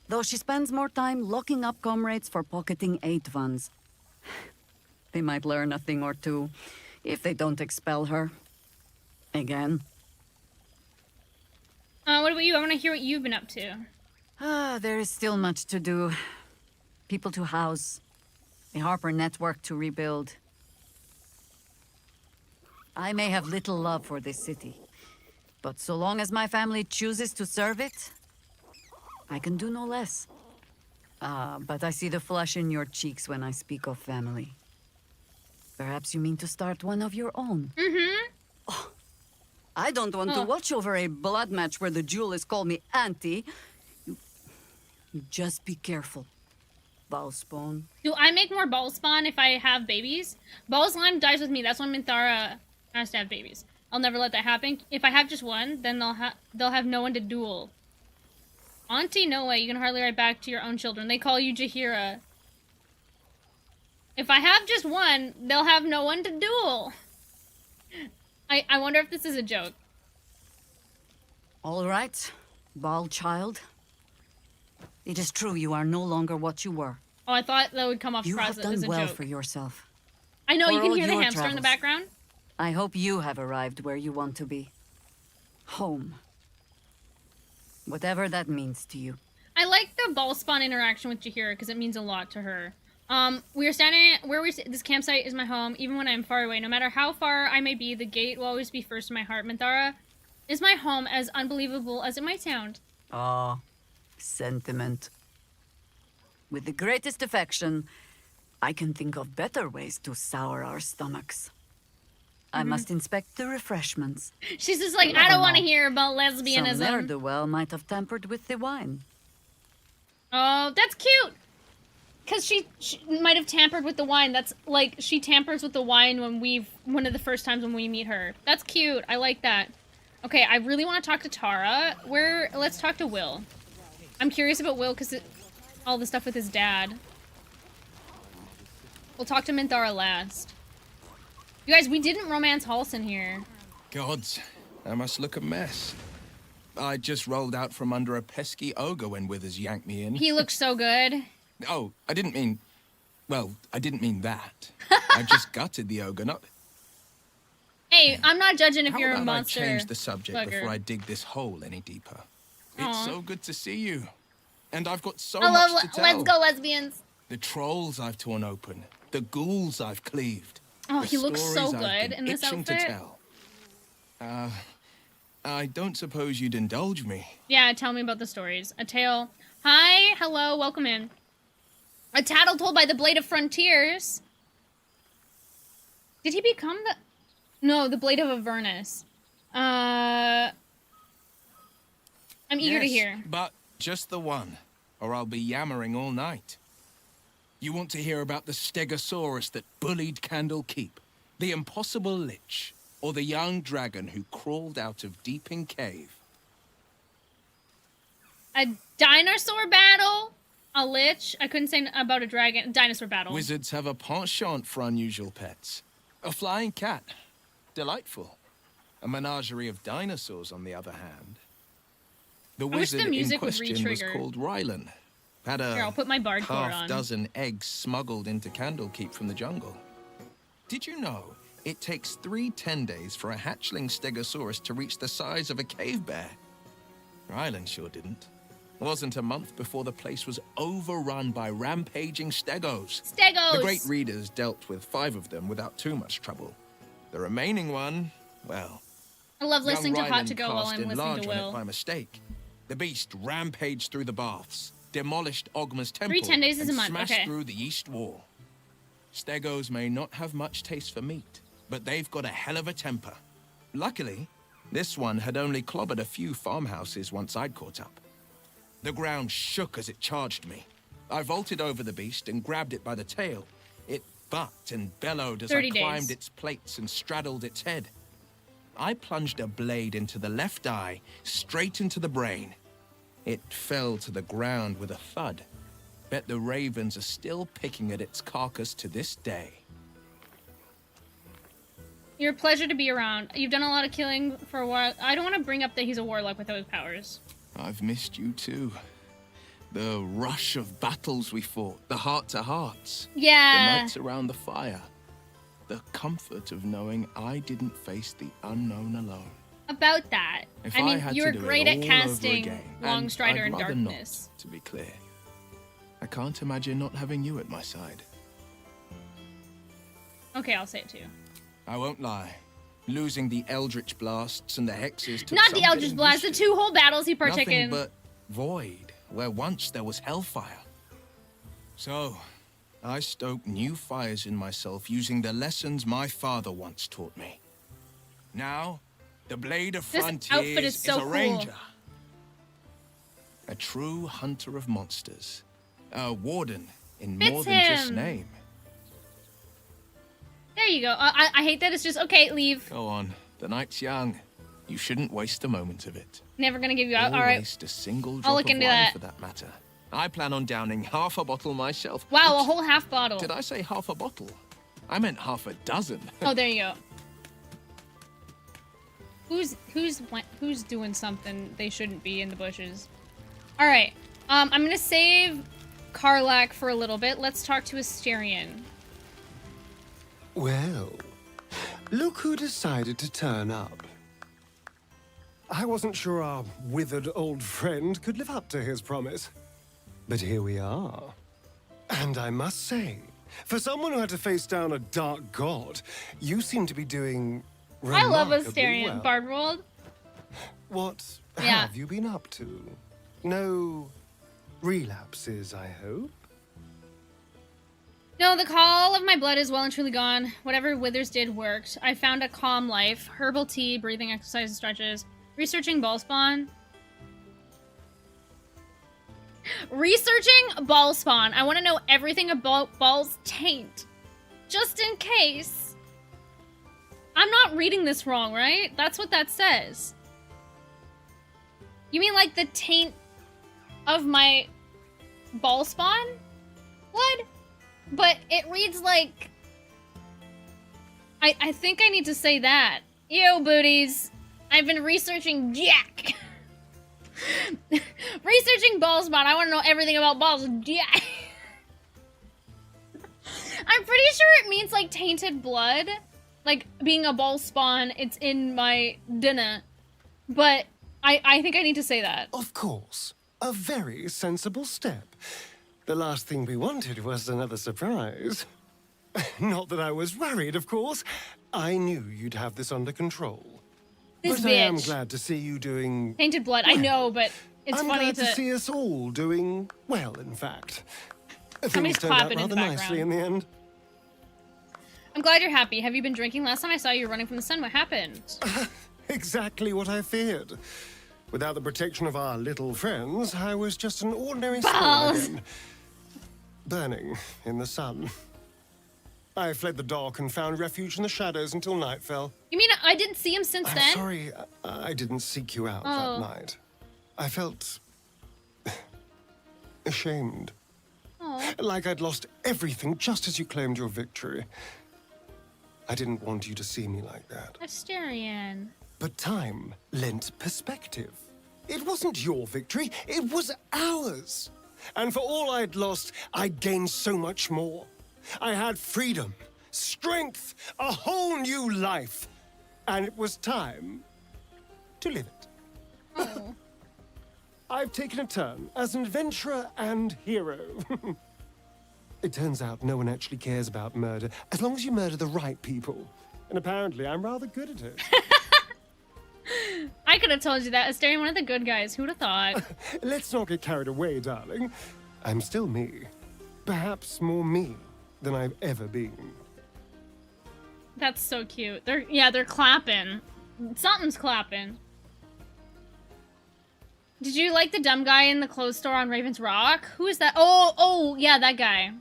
Speaker 17: Though she spends more time locking up comrades for pocketing aid funds. They might learn a thing or two, if they don't expel her. Again.
Speaker 1: What about you? I want to hear what you've been up to.
Speaker 17: There is still much to do. People to house. A Harper network to rebuild. I may have little love for this city, but so long as my family chooses to serve it, I can do no less. But I see the flush in your cheeks when I speak of family. Perhaps you mean to start one of your own.
Speaker 1: Mm-hmm.
Speaker 17: Oh, I don't want to watch over a blood match where the duelists call me auntie. You just be careful. Ball spawn.
Speaker 1: Do I make more ball spawn if I have babies? Ball slime dies with me. That's when Minthara has to have babies. I'll never let that happen. If I have just one, then they'll have no one to duel. Auntie, no way. You can hardly write back to your own children. They call you Jaheira. If I have just one, they'll have no one to duel. I wonder if this is a joke.
Speaker 17: All right, ball child. It is true you are no longer what you were.
Speaker 1: Oh, I thought that would come off
Speaker 17: You have
Speaker 1: as
Speaker 17: done
Speaker 1: a
Speaker 17: well
Speaker 1: joke.
Speaker 17: for yourself.
Speaker 1: I know, you
Speaker 17: For
Speaker 1: can
Speaker 17: all
Speaker 1: hear the
Speaker 17: your
Speaker 1: hamster in the
Speaker 17: travels.
Speaker 1: background.
Speaker 17: I hope you have arrived where you want to be. Home. Whatever that means to you.
Speaker 1: I like the ball spawn interaction with Jaheira because it means a lot to her. We are standing where this campsite is my home, even when I am far away. No matter how far I may be, the gate will always be first in my heart. Minthara is my home, as unbelievable as it might sound.
Speaker 17: Ah, sentiment. With the greatest affection, I can think of better ways to sour our stomachs. I must inspect the refreshments.
Speaker 1: She's just like,
Speaker 17: You
Speaker 1: I
Speaker 17: never
Speaker 1: don't want to
Speaker 17: know.
Speaker 1: hear about
Speaker 17: Some
Speaker 1: lesbianism.
Speaker 17: ne'er-do-well might have tampered with the wine.
Speaker 1: Oh, that's cute. Because she might have tampered with the wine. That's like, she tampers with the wine one of the first times when we meet her. That's cute. I like that. Okay, I really want to talk to Tara. Let's talk to Will. I'm curious about Will because all the stuff with his dad. We'll talk to Minthara last. You guys, we didn't romance Halson here.
Speaker 9: Gods, I must look a mess. I just rolled out from under a pesky ogre when Withers yanked me in.
Speaker 1: He looks so good.
Speaker 9: Oh, I didn't mean... Well, I didn't mean that. I just gutted the ogre, not...
Speaker 1: Hey, I'm not judging if
Speaker 9: How
Speaker 1: you're a
Speaker 9: about
Speaker 1: monster.
Speaker 9: I change the subject
Speaker 1: fucker.
Speaker 9: before I dig this hole any deeper?
Speaker 1: Aw.
Speaker 9: It's so good to see you. And I've got so
Speaker 1: I love
Speaker 9: much to tell.
Speaker 1: Let's Go Lesbians.
Speaker 9: The trolls I've torn open. The ghouls I've cleaved.
Speaker 1: Oh,
Speaker 9: the
Speaker 1: he looks so
Speaker 9: stories I've
Speaker 1: good
Speaker 9: been
Speaker 1: in this
Speaker 9: itching
Speaker 1: outfit.
Speaker 9: to tell. I don't suppose you'd indulge me.
Speaker 1: Yeah, tell me about the stories. A tale. Hi, hello, welcome in. A tattle told by the Blade of Frontiers. Did he become the... No, the Blade of Avernus. I'm eager to hear.
Speaker 9: But just the one, or I'll be yammering all night. You want to hear about the Stegosaurus that bullied Candle Keep, the impossible lich, or the young dragon who crawled out of Deeping Cave?
Speaker 1: A dinosaur battle? A lich? I couldn't say about a dragon. Dinosaur battle.
Speaker 9: Wizards have a penchant for unusual pets. A flying cat. Delightful. A menagerie of dinosaurs, on the other hand. The
Speaker 1: I wish the
Speaker 9: wizard in
Speaker 1: music would
Speaker 9: question was
Speaker 1: re-trigger.
Speaker 9: called Rylan. Had a
Speaker 1: Here, I'll put my bard core on.
Speaker 9: half-dozen eggs smuggled into Candlekeep from the jungle. Did you know it takes 3 10 days for a hatchling Stegosaurus to reach the size of a cave bear? Rylan sure didn't. Wasn't a month before the place was overrun by rampaging stegos.
Speaker 1: Stegos!
Speaker 9: The great readers dealt with 5 of them without too much trouble. The remaining one, well...
Speaker 1: I love listening to
Speaker 9: young
Speaker 1: Hot
Speaker 9: Rylan
Speaker 1: to Go while
Speaker 9: cast
Speaker 1: I'm
Speaker 9: in
Speaker 1: listening
Speaker 9: large
Speaker 1: to
Speaker 9: on it
Speaker 1: Will.
Speaker 9: by mistake. The beast rampaged through the baths, demolished Ogma's temple,
Speaker 1: 3 10 days is
Speaker 9: and
Speaker 1: a month,
Speaker 9: smashed
Speaker 1: okay.
Speaker 9: through the east wall. Stegos may not have much taste for meat, but they've got a hell of a temper. Luckily, this one had only clobbered a few farmhouses once I'd caught up. The ground shook as it charged me. I vaulted over the beast and grabbed it by the tail. It bucked and bellowed as I
Speaker 1: 30
Speaker 9: climbed
Speaker 1: days.
Speaker 9: its plates and straddled its head. I plunged a blade into the left eye, straight into the brain. It fell to the ground with a thud. Bet the ravens are still picking at its carcass to this day.
Speaker 1: You're a pleasure to be around. You've done a lot of killing for a while. I don't want to bring up that he's a warlock without his powers.
Speaker 9: I've missed you too. The rush of battles we fought, the heart-to-hearts.
Speaker 1: Yeah.
Speaker 9: The nights around the fire. The comfort of knowing I didn't face the unknown alone.
Speaker 1: About that.
Speaker 9: If
Speaker 1: I mean,
Speaker 9: had
Speaker 1: you
Speaker 9: to
Speaker 1: were
Speaker 9: do it
Speaker 1: great at
Speaker 9: all over
Speaker 1: casting
Speaker 9: again,
Speaker 1: Long
Speaker 9: and
Speaker 1: Strider
Speaker 9: I'd
Speaker 1: in
Speaker 9: rather
Speaker 1: darkness.
Speaker 9: Not, to be clear. I can't imagine not having you at my side.
Speaker 1: Okay, I'll say it too.
Speaker 9: I won't lie. Losing the Eldritch Blasts and the Hexes took
Speaker 1: Not
Speaker 9: some
Speaker 1: the Eldritch
Speaker 9: getting
Speaker 1: Blast, the
Speaker 9: used to.
Speaker 1: 2 whole battles he partook
Speaker 9: Nothing
Speaker 1: in.
Speaker 9: but void, where once there was hellfire. So, I stoke new fires in myself using the lessons my father once taught me. Now, the Blade of
Speaker 1: This
Speaker 9: Frontiers
Speaker 1: outfit is so
Speaker 9: a
Speaker 1: cool.
Speaker 9: ranger. A true hunter of monsters. A warden in more
Speaker 1: Fits
Speaker 9: than just
Speaker 1: him.
Speaker 9: name.
Speaker 1: There you go. I hate that it's just, okay, leave.
Speaker 9: Go on, the night's young. You shouldn't waste a moment of it.
Speaker 1: Never gonna give you out.
Speaker 9: Or
Speaker 1: All right.
Speaker 9: waste a single
Speaker 1: I'll
Speaker 9: drop
Speaker 1: look
Speaker 9: of
Speaker 1: into
Speaker 9: wine
Speaker 1: that.
Speaker 9: for that matter. I plan on downing half a bottle myself.
Speaker 1: Wow, a whole half bottle.
Speaker 9: Did I say half a bottle? I meant half a dozen.
Speaker 1: Oh, there you go. Who's doing something they shouldn't be in the bushes? All right. I'm gonna save Karlak for a little bit. Let's talk to Asterion.
Speaker 12: Well, look who decided to turn up. I wasn't sure our withered old friend could live up to his promise. But here we are. And I must say, for someone who had to face down a dark god, you seem to be doing
Speaker 1: I love
Speaker 12: remarkably
Speaker 1: Asterion.
Speaker 12: well.
Speaker 1: Bard World.
Speaker 12: What
Speaker 1: Yeah.
Speaker 12: have you been up to? No relapses, I hope?
Speaker 1: No, the call of my blood is well and truly gone. Whatever Withers did worked. I found a calm life, herbal tea, breathing exercises, stretches, researching ball spawn. Researching ball spawn. I want to know everything about Ball's taint. Just in case. I'm not reading this wrong, right? That's what that says. You mean like the taint of my ball spawn blood? But it reads like... I think I need to say that. Yo, booties. I've been researching Jack. Researching ball spawn. I want to know everything about balls. Jack. I'm pretty sure it means like tainted blood. like being a ball spawn, it's in my dinner. But I think I need to say that.
Speaker 12: Of course. A very sensible step. The last thing we wanted was another surprise. Not that I was worried, of course. I knew you'd have this under control.
Speaker 1: This
Speaker 12: but I am
Speaker 1: bitch.
Speaker 12: glad to see you doing...
Speaker 1: Tainted blood, I know, but it's
Speaker 12: I'm
Speaker 1: funny
Speaker 12: glad to see us all doing well, in fact.
Speaker 1: Somebody's
Speaker 12: Things turned out
Speaker 1: clapping in the
Speaker 12: rather nicely in the end.
Speaker 1: I'm glad you're happy. Have you been drinking? Last time I saw you running from the sun. What happened?
Speaker 12: Exactly what I feared. Without the protection of our little friends, I was just an ordinary spawn again. Burning in the sun. I fled the dock and found refuge in the shadows until night fell.
Speaker 1: You mean I didn't see him since
Speaker 12: I'm
Speaker 1: then?
Speaker 12: sorry, I didn't seek you out that night. I felt... ashamed. Like I'd lost everything just as you claimed your victory. I didn't want you to see me like that.
Speaker 1: Asterion.
Speaker 12: But time lent perspective. It wasn't your victory, it was ours. And for all I'd lost, I'd gained so much more. I had freedom, strength, a whole new life. And it was time to live it. I've taken a turn as an adventurer and hero. It turns out no one actually cares about murder, as long as you murder the right people. And apparently I'm rather good at it.
Speaker 1: I could have told you that. Asterion, one of the good guys. Who would have thought?
Speaker 12: Let's not get carried away, darling. I'm still me. Perhaps more me than I've ever been.
Speaker 1: That's so cute. They're clapping. Something's clapping. Did you like the dumb guy in the clothes store on Raven's Rock? Who is that? Oh, yeah, that guy.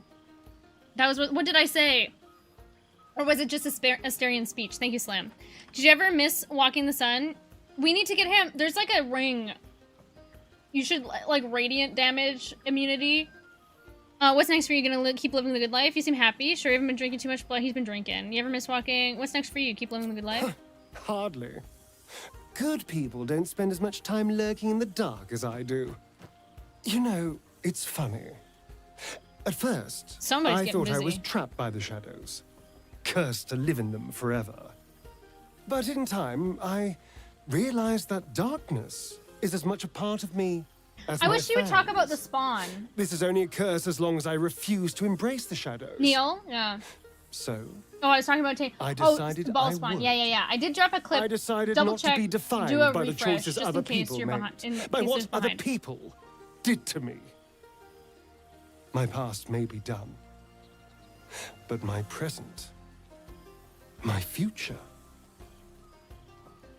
Speaker 1: That was what did I say? Or was it just Asterion speech? Thank you, Slam. Did you ever miss Walking the Sun? We need to get him. There's like a ring. You should like radiant damage immunity. What's next for you? Gonna keep living the good life? You seem happy. Sure, you haven't been drinking too much blood. He's been drinking. You ever miss walking? What's next for you? Keep living the good life?
Speaker 12: Hardly. Good people don't spend as much time lurking in the dark as I do. You know, it's funny. At first, I thought I was trapped by the shadows. Cursed to live in them forever. But in time, I realized that darkness is as much a part of me as
Speaker 1: I
Speaker 12: my
Speaker 1: wish you would talk
Speaker 12: fans.
Speaker 1: about the spawn.
Speaker 12: This is only a curse as long as I refuse to embrace the shadows.
Speaker 1: Neil? Yeah.
Speaker 12: So,
Speaker 1: Oh, I was talking about
Speaker 12: I decided
Speaker 1: ball
Speaker 12: I
Speaker 1: spawn.
Speaker 12: would.
Speaker 1: Yeah. I did drop a clip.
Speaker 12: I decided
Speaker 1: Double
Speaker 12: not
Speaker 1: check,
Speaker 12: to be defined
Speaker 1: do a
Speaker 12: by the
Speaker 1: refresh,
Speaker 12: choices
Speaker 1: just
Speaker 12: other
Speaker 1: in case
Speaker 12: people
Speaker 1: you're
Speaker 12: made,
Speaker 1: behind,
Speaker 12: by
Speaker 1: case
Speaker 12: what
Speaker 1: there's
Speaker 12: other
Speaker 1: behind.
Speaker 12: people did to me. My past may be done, but my present, my future,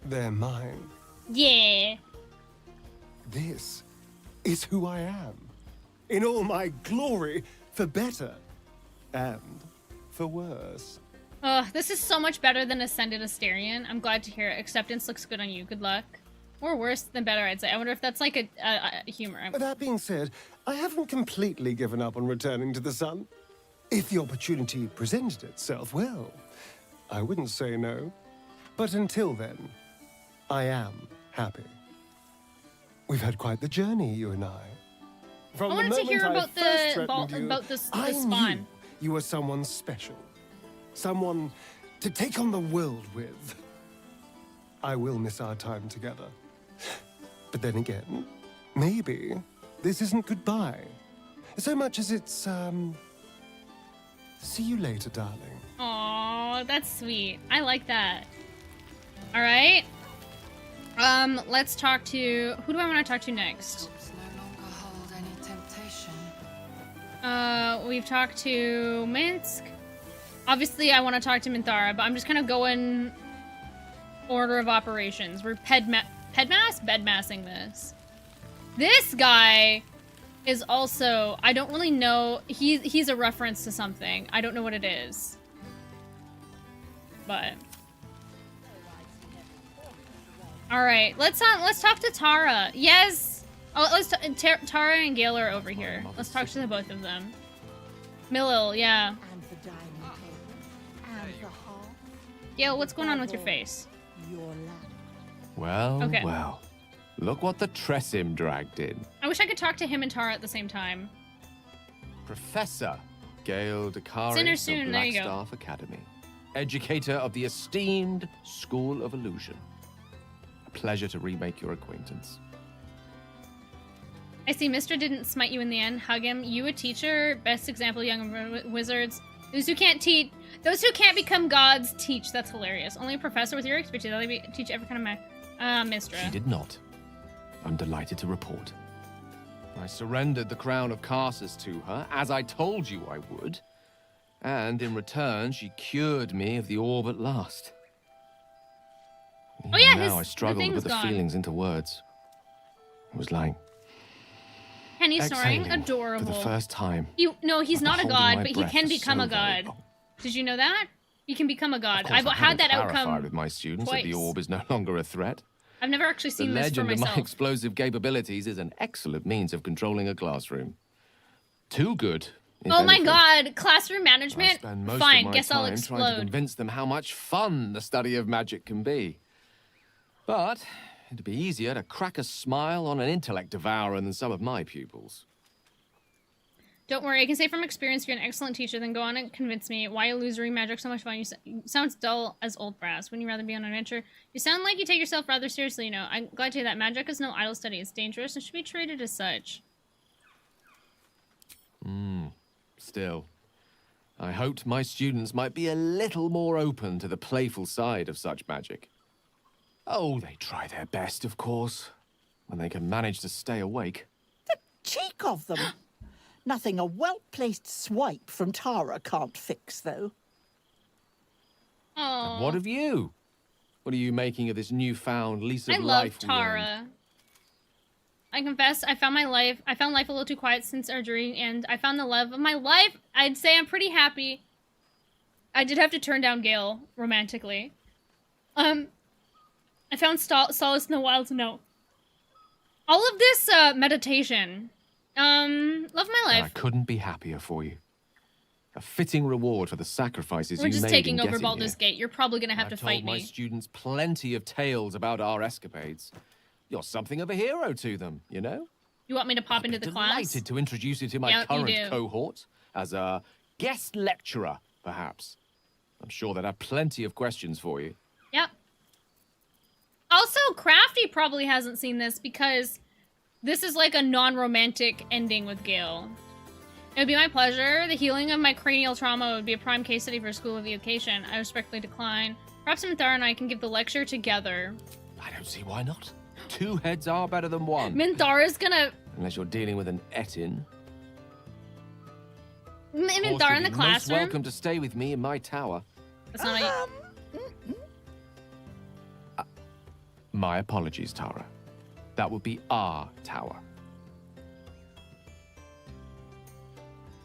Speaker 12: they're mine.
Speaker 1: Yeah.
Speaker 12: This is who I am, in all my glory, for better and for worse.
Speaker 1: This is so much better than Ascended Asterion. I'm glad to hear it. Acceptance looks good on you. Good luck. Or worse than better, I'd say. I wonder if that's like a humor.
Speaker 12: That being said, I haven't completely given up on returning to the sun. If the opportunity presented itself, well, I wouldn't say no. But until then, I am happy. We've had quite the journey, you and I. From
Speaker 1: I wanted
Speaker 12: the
Speaker 1: to hear
Speaker 12: moment
Speaker 1: about
Speaker 12: I first
Speaker 1: the
Speaker 12: threatened you,
Speaker 1: about the
Speaker 12: I
Speaker 1: spawn.
Speaker 12: knew you were someone special. Someone to take on the world with. I will miss our time together. But then again, maybe this isn't goodbye. So much as it's, see you later, darling.
Speaker 1: Aw, that's sweet. I like that. All right. Let's talk to... Who do I want to talk to next? We've talked to Minsk. Obviously, I want to talk to Minthara, but I'm just kind of going order of operations. We're bedmassing this. This guy is also... I don't really know... He's a reference to something. I don't know what it is. But... Alright, let's talk to Tara. Yes! Oh, Tara and Gale are over here. Let's talk to the both of them. Millil, yeah. Gale, what's going on with your face?
Speaker 2: Well,
Speaker 1: Okay.
Speaker 2: well. Look what the Tressim dragged in.
Speaker 1: I wish I could talk to him and Tara at the same time.
Speaker 2: Professor Gale
Speaker 1: Sinner
Speaker 2: Dakaris
Speaker 1: soon,
Speaker 2: of
Speaker 1: there you go.
Speaker 2: Blackstaff Academy. educator of the esteemed School of Illusion. A pleasure to remake your acquaintance.
Speaker 1: I see Mistra didn't smite you in the end. Hug him. You a teacher. Best example, young wizards. Those who can't become gods teach. That's hilarious. Only a professor with your expertise. They teach every kind of Mistra.
Speaker 2: She did not. I'm delighted to report. I surrendered the crown of Carsus to her, as I told you I would. And in return, she cured me of the orb at last.
Speaker 1: Oh yeah,
Speaker 2: now I struggle to put the
Speaker 1: gone.
Speaker 2: feelings into words. It was like
Speaker 1: Penny snoring,
Speaker 2: exhaling
Speaker 1: adorable.
Speaker 2: for the first time.
Speaker 1: No, he's not a
Speaker 2: holding
Speaker 1: god,
Speaker 2: my
Speaker 1: but he
Speaker 2: breath
Speaker 1: can
Speaker 2: for
Speaker 1: become
Speaker 2: so
Speaker 1: a
Speaker 2: very
Speaker 1: god. Did you know that? He can become a god.
Speaker 2: Of course,
Speaker 1: I've
Speaker 2: I
Speaker 1: had that
Speaker 2: haven't
Speaker 1: outcome
Speaker 2: clarified with my students that the
Speaker 1: twice.
Speaker 2: orb is no longer a threat.
Speaker 1: I've never actually
Speaker 2: The
Speaker 1: seen this for
Speaker 2: legend of my
Speaker 1: myself.
Speaker 2: explosive capabilities is an excellent means of controlling a classroom. Too good. if
Speaker 1: Oh my
Speaker 2: anything.
Speaker 1: god, classroom management?
Speaker 2: Spend most
Speaker 1: Fine,
Speaker 2: of my
Speaker 1: guess I'll
Speaker 2: time trying to
Speaker 1: explode.
Speaker 2: convince them how much fun the study of magic can be. But it'd be easier to crack a smile on an intellect devourer than some of my pupils.
Speaker 1: Don't worry, I can say from experience you're an excellent teacher, then go on and convince me why illusory magic so much fun. You sounds dull as old brass. Wouldn't you rather be on an adventure? You sound like you take yourself rather seriously, you know. I'm glad to hear that. Magic is no idle study. It's dangerous and should be treated as such.
Speaker 2: Still, I hoped my students might be a little more open to the playful side of such magic. Oh, they try their best, of course, when they can manage to stay awake.
Speaker 18: Cheek of them. Nothing a well-placed swipe from Tara can't fix, though.
Speaker 2: And what of you? What are you making of this newfound lease of
Speaker 1: I love
Speaker 2: life? we earned?
Speaker 1: Tara. I confess, I found life a little too quiet since our journey, and I found the love of my life. I'd say I'm pretty happy. I did have to turn down Gale romantically. I found solace in the wilds. No. All of this meditation. Love my life.
Speaker 2: I couldn't be happier for you. A fitting reward for the sacrifices
Speaker 1: We're
Speaker 2: you
Speaker 1: just
Speaker 2: made
Speaker 1: taking
Speaker 2: in
Speaker 1: over
Speaker 2: getting
Speaker 1: Baldur's
Speaker 2: here.
Speaker 1: Gate. You're probably gonna have to
Speaker 2: I've
Speaker 1: fight
Speaker 2: told my
Speaker 1: me.
Speaker 2: students plenty of tales about our escapades. You're something of a hero to them, you know?
Speaker 1: You want me to pop into the class?
Speaker 2: Delighted to introduce you to my
Speaker 1: Yeah, you
Speaker 2: current
Speaker 1: do.
Speaker 2: cohort as a guest lecturer, perhaps. I'm sure they'd have plenty of questions for you.
Speaker 1: Yep. Also, Crafty probably hasn't seen this because this is like a non-romantic ending with Gale. It would be my pleasure. The healing of my cranial trauma would be a prime case study for a school of evocation. I respectfully decline. Perhaps Minthara and I can give the lecture together.
Speaker 2: I don't see why not. Two heads are better than one.
Speaker 1: Minthara's gonna...
Speaker 2: Unless you're dealing with an Etin.
Speaker 1: Minthara in the
Speaker 2: Most
Speaker 1: classroom?
Speaker 2: welcome to stay with me in my tower.
Speaker 1: That's not how
Speaker 2: My apologies, Tara. That would be our tower.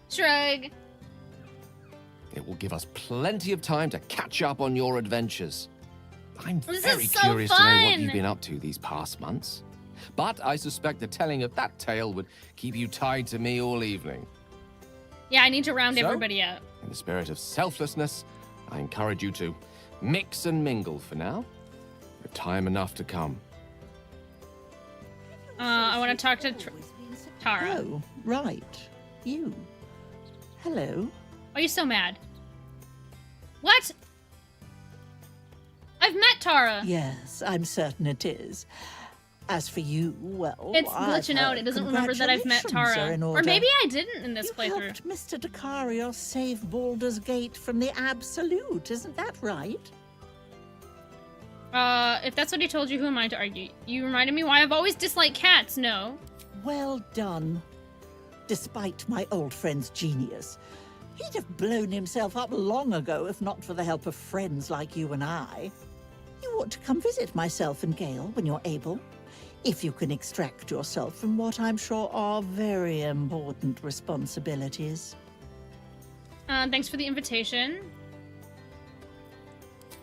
Speaker 1: Shrug.
Speaker 2: It will give us plenty of time to catch up on your adventures. I'm
Speaker 1: This
Speaker 2: very
Speaker 1: is so
Speaker 2: curious to know what
Speaker 1: fun.
Speaker 2: you've been up to these past months. But I suspect the telling of that tale would keep you tied to me all evening.
Speaker 1: Yeah, I need to round
Speaker 2: So?
Speaker 1: everybody up.
Speaker 2: In the spirit of selflessness, I encourage you to mix and mingle for now. With time enough to come.
Speaker 1: I want to talk to Tara.
Speaker 18: Oh, right. You. Hello.
Speaker 1: Why are you so mad? What? I've met Tara.
Speaker 18: Yes, I'm certain it is. As for you, well,
Speaker 1: It's
Speaker 18: I've
Speaker 1: glitching out.
Speaker 18: heard
Speaker 1: It doesn't remember that I've met
Speaker 18: congratulations
Speaker 1: Tara.
Speaker 18: are in
Speaker 1: Or
Speaker 18: order.
Speaker 1: maybe I didn't in this
Speaker 18: You
Speaker 1: playthrough.
Speaker 18: helped Mr. Dacarios save Baldur's Gate from the Absolute, isn't that right?
Speaker 1: If that's what he told you, who am I to argue? You reminded me why I've always disliked cats, no.
Speaker 18: Well done. Despite my old friend's genius, he'd have blown himself up long ago if not for the help of friends like you and I. You ought to come visit myself and Gale when you're able, if you can extract yourself from what I'm sure are very important responsibilities.
Speaker 1: Thanks for the invitation.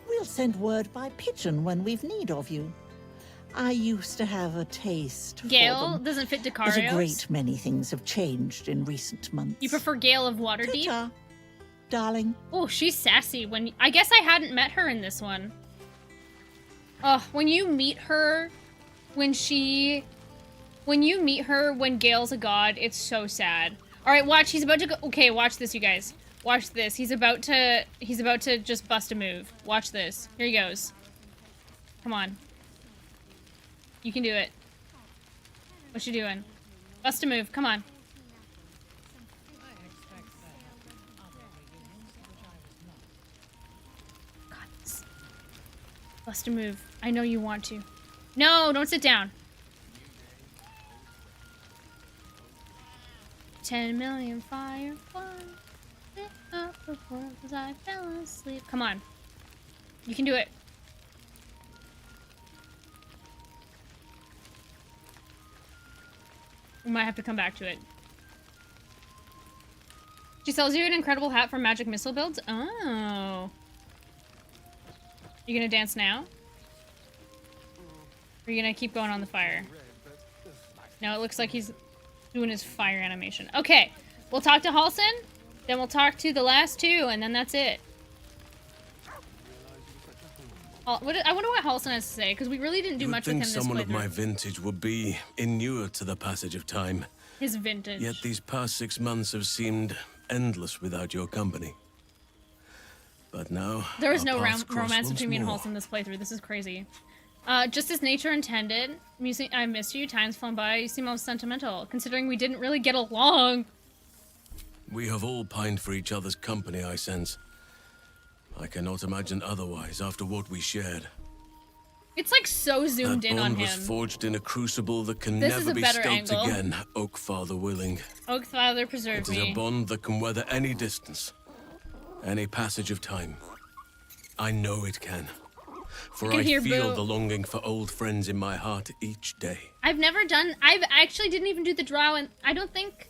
Speaker 18: We'll send word by pigeon when we've need of you. I used to have a taste for
Speaker 1: Gale
Speaker 18: them,
Speaker 1: doesn't fit
Speaker 18: but a
Speaker 1: Dacarios.
Speaker 18: great many things have changed in recent months.
Speaker 1: You prefer Gale of Waterdeep?
Speaker 18: Ta-ta, darling.
Speaker 1: Oh, she's sassy. I guess I hadn't met her in this one. Oh, when you meet her when Gale's a god, it's so sad. All right, watch. He's about to go. Okay, watch this, you guys. Watch this. He's about to just bust a move. Watch this. Here he goes. Come on. You can do it. What you doing? Bust a move. Come on. God, bust a move. I know you want to. No, don't sit down. 10 million fireflies lit up before as I fell asleep. Come on. You can do it. We might have to come back to it. She sells you an incredible hat for magic missile builds? Oh. You gonna dance now? Or are you gonna keep going on the fire? No, it looks like he's doing his fire animation. Okay, we'll talk to Halsin, then we'll talk to the last two, and then that's it. I wonder what Halsin has to say, because we really didn't do much with him this
Speaker 19: someone of
Speaker 1: playthrough.
Speaker 19: my vintage would be inured to the passage of time.
Speaker 1: His vintage.
Speaker 19: Yet these past 6 months have seemed endless without your company. But now,
Speaker 1: There was
Speaker 19: our
Speaker 1: no
Speaker 19: paths cross
Speaker 1: romance
Speaker 19: once
Speaker 1: between me and
Speaker 19: more.
Speaker 1: Halsin this playthrough. This is crazy. Just as nature intended, I missed you. Time's flown by. You seem most sentimental, considering we didn't really get along.
Speaker 19: We have all pined for each other's company, I sense. I cannot imagine otherwise after what we shared.
Speaker 1: It's like so zoomed
Speaker 19: That
Speaker 1: in on
Speaker 19: bond was
Speaker 1: him.
Speaker 19: forged in a crucible that can
Speaker 1: This is
Speaker 19: never
Speaker 1: a
Speaker 19: be
Speaker 1: better
Speaker 19: stoked
Speaker 1: angle.
Speaker 19: again, Oak Father willing.
Speaker 1: Oak Father preserve
Speaker 19: It is
Speaker 1: me.
Speaker 19: a bond that can weather any distance, any passage of time. I know it can. For
Speaker 1: I can
Speaker 19: I
Speaker 1: hear
Speaker 19: feel
Speaker 1: Boo.
Speaker 19: the longing for old friends in my heart each day.
Speaker 1: I actually didn't even do the drow, and I don't think...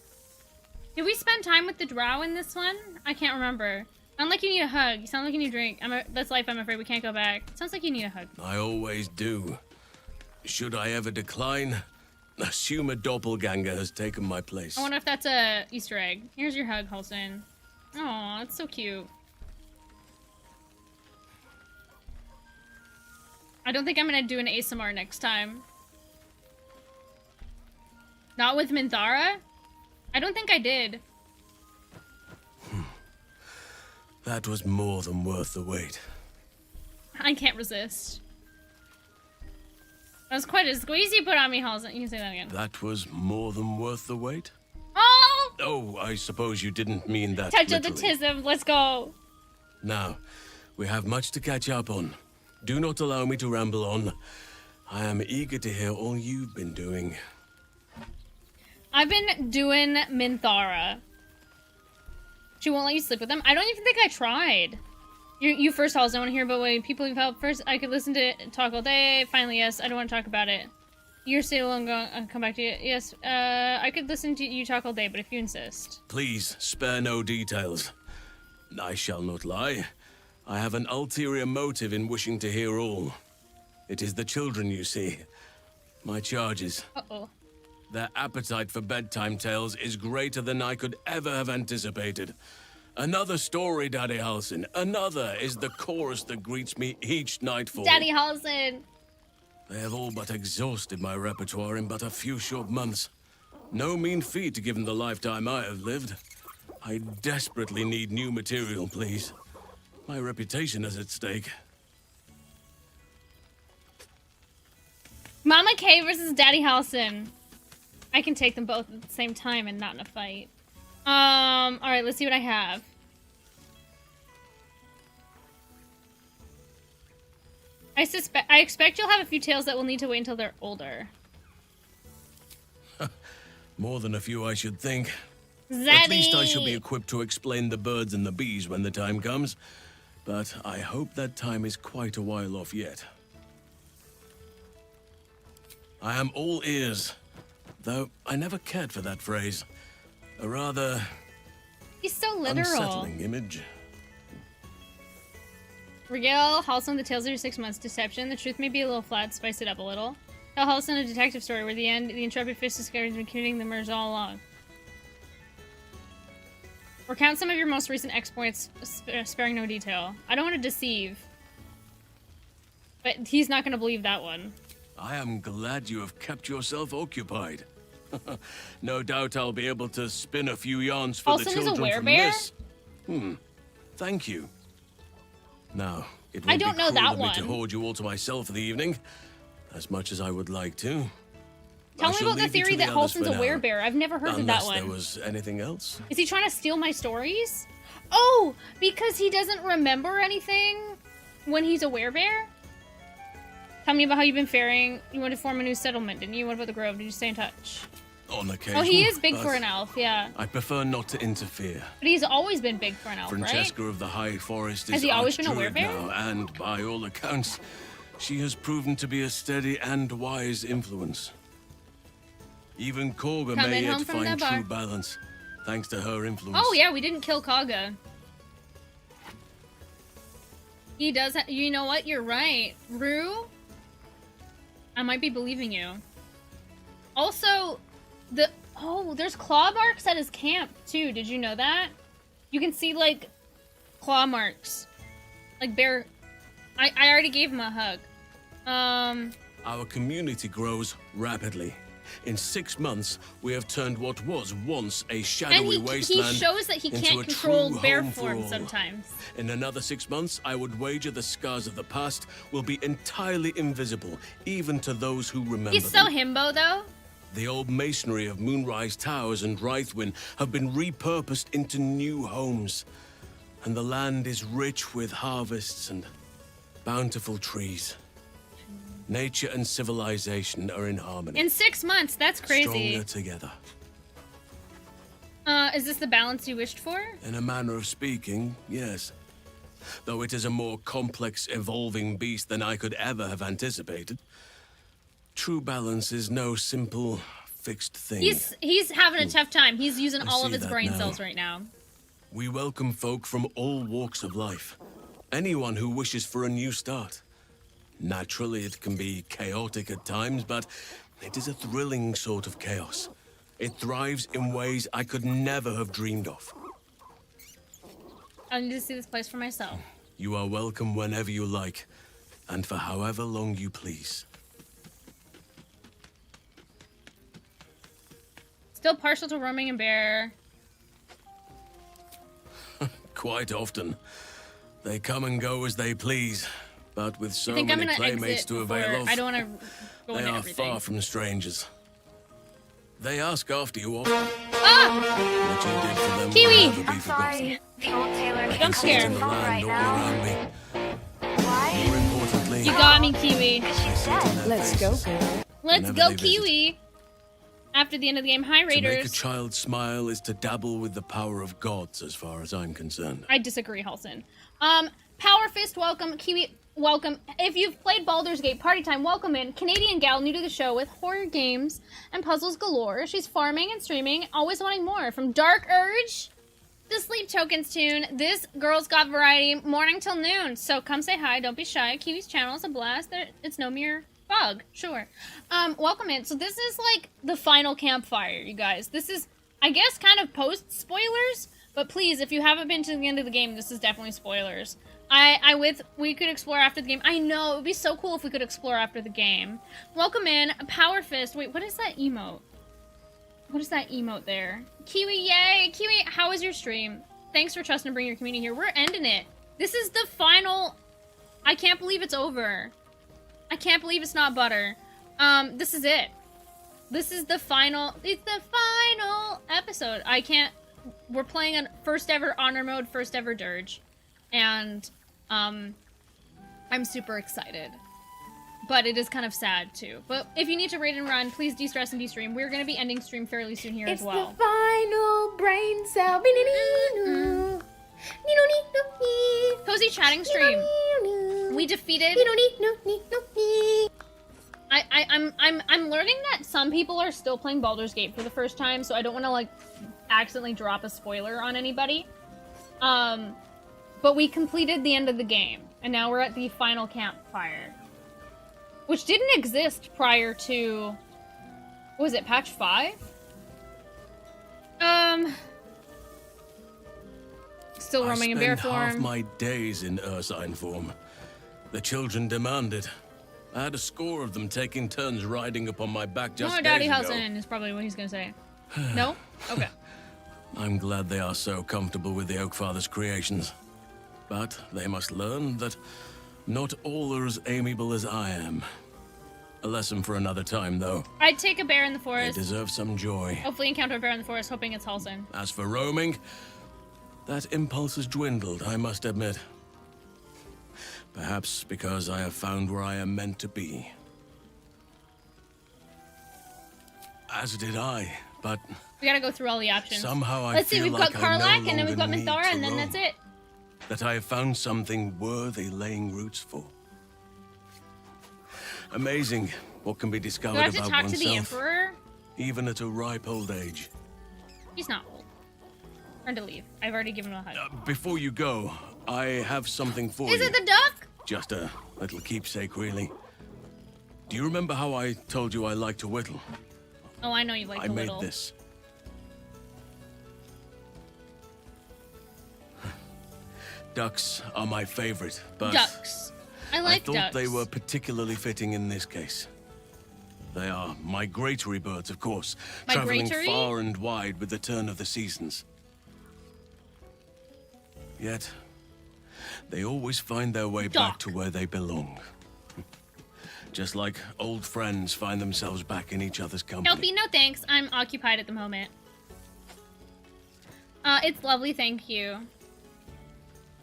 Speaker 1: Did we spend time with the drow in this one? I can't remember. Sound like you need a hug. You sound like you need a drink. That's life, I'm afraid. We can't go back. Sounds like you need a hug.
Speaker 19: I always do. Should I ever decline, assume a doppelganger has taken my place.
Speaker 1: I wonder if that's a Easter egg. Here's your hug, Halsin. Aw, it's so cute. I don't think I'm gonna do an ASMR next time. Not with Minthara? I don't think I did.
Speaker 19: That was more than worth the wait.
Speaker 1: I can't resist. That was quite a squeeze you put on me, Halsin. You can say that again.
Speaker 19: That was more than worth the wait?
Speaker 1: Oh!
Speaker 19: Oh, I suppose you didn't mean that
Speaker 1: Touch of the
Speaker 19: literally.
Speaker 1: tism. Let's go.
Speaker 19: Now, we have much to catch up on. Do not allow me to ramble on. I am eager to hear all you've been doing.
Speaker 1: I've been doing Minthara. She won't let you sleep with them. I don't even think I tried. You first, Halls. I want to hear about what people you've helped. First, I could listen to talk all day. Finally, yes. I don't want to talk about it. You're still going to come back to you. Yes, I could listen to you talk all day, but if you insist.
Speaker 19: Please, spare no details. I shall not lie. I have an ulterior motive in wishing to hear all. It is the children, you see. My charges.
Speaker 1: Uh-oh.
Speaker 19: Their appetite for bedtime tales is greater than I could ever have anticipated. Another story, Daddy Halsin. Another is the chorus that greets me each nightfall.
Speaker 1: Daddy Halsin.
Speaker 19: They have all but exhausted my repertoire in but a few short months. No mean feat given the lifetime I have lived. I desperately need new material, please. My reputation is at stake.
Speaker 1: Mama K versus Daddy Halsin. I can take them both at the same time and not in a fight. Alright, let's see what I have. I expect you'll have a few tales that will need to wait until they're older.
Speaker 19: More than a few, I should think.
Speaker 1: Zaddy!
Speaker 19: At least I shall be equipped to explain the birds and the bees when the time comes. But I hope that time is quite a while off yet. I am all ears. Though I never cared for that phrase. A rather
Speaker 1: He's so literal.
Speaker 19: unsettling image.
Speaker 1: Regale Halsin the tales of your 6 months deception. The truth may be a little flat, spice it up a little. Tell Halsin a detective story where the intrepid fish discovers been committing the murders all along. Recount some of your most recent exploits, sparing no detail. I don't want to deceive. But he's not going to believe that one.
Speaker 19: I am glad you have kept yourself occupied. No doubt I'll be able to spin a few yarns for the
Speaker 1: Halsin is a
Speaker 19: children from
Speaker 1: werebear?
Speaker 19: this. Thank you. Now, it
Speaker 1: I
Speaker 19: would
Speaker 1: don't
Speaker 19: be
Speaker 1: know
Speaker 19: cruel
Speaker 1: that
Speaker 19: of me to
Speaker 1: one.
Speaker 19: hoard you all to myself for the evening, as much as I would like to.
Speaker 1: Tell
Speaker 19: I
Speaker 1: me
Speaker 19: shall
Speaker 1: about the
Speaker 19: leave you
Speaker 1: theory
Speaker 19: to the
Speaker 1: that
Speaker 19: others
Speaker 1: Halson's
Speaker 19: for
Speaker 1: a
Speaker 19: now.
Speaker 1: werebear. I've never heard of that
Speaker 19: Unless
Speaker 1: one.
Speaker 19: there was anything else.
Speaker 1: Is he trying to steal my stories? Oh, because he doesn't remember anything when he's a werebear? Tell me about how you've been faring. You want to form a new settlement, didn't you? What about the Grove? Did you stay in touch?
Speaker 19: On occasion.
Speaker 1: Oh, he is big
Speaker 19: but
Speaker 1: for an elf, yeah.
Speaker 19: I prefer not to interfere.
Speaker 1: But he's always been big for an elf, right?
Speaker 19: Francesca of the High Forest
Speaker 1: Has
Speaker 19: is
Speaker 1: he always been a
Speaker 19: Archdruid
Speaker 1: werebear?
Speaker 19: now, and by all accounts, she has proven to be a steady and wise influence. Even Korga
Speaker 1: Coming
Speaker 19: may
Speaker 1: home
Speaker 19: yet
Speaker 1: from
Speaker 19: find
Speaker 1: the bar.
Speaker 19: true balance, thanks to her influence.
Speaker 1: Oh, yeah, we didn't kill Kaga. He does. You know what? You're right. Thru? I might be believing you. Also, there's claw marks at his camp, too. Did you know that? You can see, like, claw marks. Like, bear... I already gave him a hug.
Speaker 19: Our community grows rapidly. In 6 months, we have turned what was once a shadowy
Speaker 1: And he
Speaker 19: wasteland
Speaker 1: shows that he
Speaker 19: into
Speaker 1: can't
Speaker 19: a
Speaker 1: control
Speaker 19: true
Speaker 1: bear
Speaker 19: home for
Speaker 1: form
Speaker 19: all.
Speaker 1: sometimes.
Speaker 19: In another 6 months, I would wager the scars of the past will be entirely invisible, even to those who remember
Speaker 1: He's so
Speaker 19: them.
Speaker 1: himbo, though.
Speaker 19: The old masonry of Moonrise Towers and Rythwin have been repurposed into new homes, and the land is rich with harvests and bountiful trees. Nature and civilization are in harmony.
Speaker 1: In 6 months, that's crazy.
Speaker 19: Stronger together.
Speaker 1: Is this the balance you wished for?
Speaker 19: In a manner of speaking, yes. Though it is a more complex, evolving beast than I could ever have anticipated. True balance is no simple, fixed thing.
Speaker 1: He's having a tough time. He's using
Speaker 19: I
Speaker 1: all of
Speaker 19: see
Speaker 1: his
Speaker 19: that
Speaker 1: brain
Speaker 19: now.
Speaker 1: cells right now.
Speaker 19: We welcome folk from all walks of life. Anyone who wishes for a new start. Naturally, it can be chaotic at times, but it is a thrilling sort of chaos. It thrives in ways I could never have dreamed of.
Speaker 1: I need to see this place for myself.
Speaker 19: You are welcome whenever you like, and for however long you please.
Speaker 1: Still partial to roaming and bear.
Speaker 19: Quite often. They come and go as they please, but with so
Speaker 1: I think I'm
Speaker 19: many
Speaker 1: gonna
Speaker 19: playmates
Speaker 1: exit
Speaker 19: to
Speaker 1: before.
Speaker 19: avail of,
Speaker 1: I don't want to go
Speaker 19: they
Speaker 1: into
Speaker 19: are
Speaker 1: everything.
Speaker 19: far from strangers. They ask after you often.
Speaker 1: Ah!
Speaker 19: What you did for them
Speaker 1: Kiwi!
Speaker 19: will never be forgotten.
Speaker 1: The old tailor.
Speaker 19: I
Speaker 1: I'm
Speaker 19: can see it in
Speaker 1: scared.
Speaker 19: the land all around me. More importantly,
Speaker 1: You got me, Kiwi.
Speaker 19: I see it in their
Speaker 1: Let's go,
Speaker 19: faces.
Speaker 1: girl. Let's
Speaker 19: Whenever
Speaker 1: go,
Speaker 19: they visit.
Speaker 1: Kiwi. After the end of the game, hi,
Speaker 19: To make a
Speaker 1: Raiders.
Speaker 19: child smile is to dabble with the power of gods, as far as I'm concerned.
Speaker 1: I disagree, Halson. Power Fist, welcome. Kiwi, welcome. If you've played Baldur's Gate Party Time, welcome in. Canadian gal, new to the show with horror games and puzzles galore. She's farming and streaming, always wanting more. From Dark Urge to Sleep Tokens Tune, this girl's got variety morning till noon. So come say hi, don't be shy. Kiwi's channel is a blast. It's no mere bug, sure. Welcome in. So this is like the final campfire, you guys. This is, I guess, kind of post-spoilers, but please, if you haven't been to the end of the game, this is definitely spoilers. We could explore after the game. I know, it would be so cool if we could explore after the game. Welcome in, Power Fist. Wait, what is that emote? What is that emote there? Kiwi, yay! Kiwi, how was your stream? Thanks for trusting to bring your community here. We're ending it. This is the final... I can't believe it's over. I can't believe it's not butter. This is it. This is the final... It's the final episode. I can't... We're playing on first ever honor mode, first ever Durge. And, I'm super excited. But it is kind of sad, too. But if you need to raid and run, please de-stress and de-stream. We're going to be ending stream fairly soon here as well.
Speaker 16: It's the final brain cell.
Speaker 1: Cozy chatting stream. We defeated... I'm learning that some people are still playing Baldur's Gate for the first time, so I don't want to, like, accidentally drop a spoiler on anybody. But we completed the end of the game, and now we're at the final campfire. Which didn't exist prior to... What was it, patch 5? Still roaming in bear
Speaker 19: I spent half
Speaker 1: form.
Speaker 19: my days in Ursine form. The children demanded. I had a score of them taking turns riding upon my back just
Speaker 1: More
Speaker 19: days
Speaker 1: Daddy
Speaker 19: ago.
Speaker 1: Housen is probably what he's gonna say. No? Okay.
Speaker 19: I'm glad they are so comfortable with the Oakfather's creations. But they must learn that not all are as amiable as I am. A lesson for another time, though.
Speaker 1: I'd take a bear in the
Speaker 19: They
Speaker 1: forest.
Speaker 19: deserve some joy.
Speaker 1: Hopefully encounter a bear in the forest, hoping it's Halsin.
Speaker 19: As for roaming, that impulse has dwindled, I must admit. Perhaps because I have found where I am meant to be. As did I, but
Speaker 1: We gotta go through all the options.
Speaker 19: somehow I
Speaker 1: Let's see,
Speaker 19: feel
Speaker 1: we've
Speaker 19: like
Speaker 1: got
Speaker 19: I no
Speaker 1: Karlach, and then we've got
Speaker 19: longer need
Speaker 1: Minthara,
Speaker 19: to
Speaker 1: and then
Speaker 19: roam.
Speaker 1: that's it.
Speaker 19: That I have found something worthy laying roots for. Amazing what can be
Speaker 1: Do
Speaker 19: discovered
Speaker 1: I have to
Speaker 19: about
Speaker 1: talk
Speaker 19: oneself,
Speaker 1: to the Emperor?
Speaker 19: even at a ripe old age.
Speaker 1: He's not old. Turn to leave. I've already given him a hug.
Speaker 19: Before you go, I have something for
Speaker 1: Is
Speaker 19: you.
Speaker 1: it the duck?
Speaker 19: Just a little keepsake, really. Do you remember how I told you I like to whittle?
Speaker 1: Oh, I know you like
Speaker 19: I
Speaker 1: the
Speaker 19: made
Speaker 1: little.
Speaker 19: this. Ducks are my favorite, but
Speaker 1: Ducks. I like
Speaker 19: I thought
Speaker 1: ducks.
Speaker 19: they were particularly fitting in this case. They are migratory birds, of course, traveling
Speaker 1: Migratory?
Speaker 19: far and wide with the turn of the seasons. Yet, they always find their way back to where they belong. Just like old friends find themselves back in each other's company.
Speaker 1: Kelpie, no thanks. I'm occupied at the moment. It's lovely, thank you.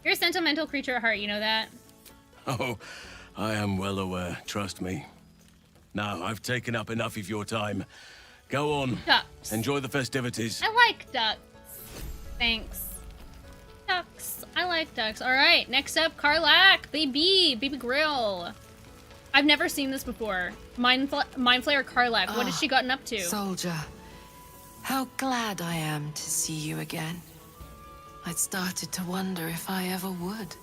Speaker 1: You're a sentimental creature at heart, you know that?
Speaker 19: Oh, I am well aware, trust me. Now, I've taken up enough of your time. Go on.
Speaker 1: Ducks.
Speaker 19: Enjoy the festivities.
Speaker 1: I like ducks. Thanks. Ducks. I like ducks. Alright, next up, Karlach. Baby Grill. I've never seen this before. Mind Flayer Karlach. What has she gotten up to?
Speaker 10: Soldier, how glad I am to see you again. I'd started to wonder if I ever would.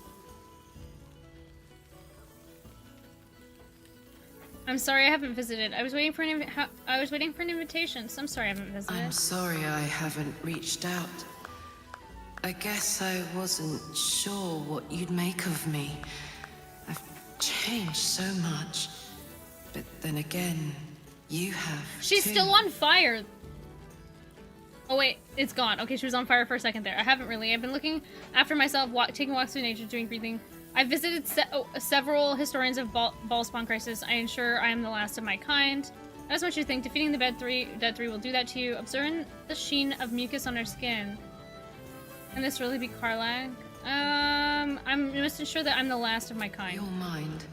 Speaker 1: I'm sorry I haven't visited. I was waiting for an invitation. So I'm sorry I haven't visited.
Speaker 10: I'm sorry I haven't reached out. I guess I wasn't sure what you'd make of me. I've changed so much. But then again, you have
Speaker 1: She's
Speaker 10: too.
Speaker 1: still on fire. Oh wait, it's gone. Okay, she was on fire for a second there. I haven't really. I've been looking after myself, taking walks through nature, doing breathing. I've visited several historians of Ballspawn Crisis. I ensure I am the last of my kind. I just want you to think defeating the Dead 3 will do that to you. Observing the sheen of mucus on her skin. Can this really be Karlach? I'm just ensure that I'm the last of my kind.
Speaker 10: Your mind,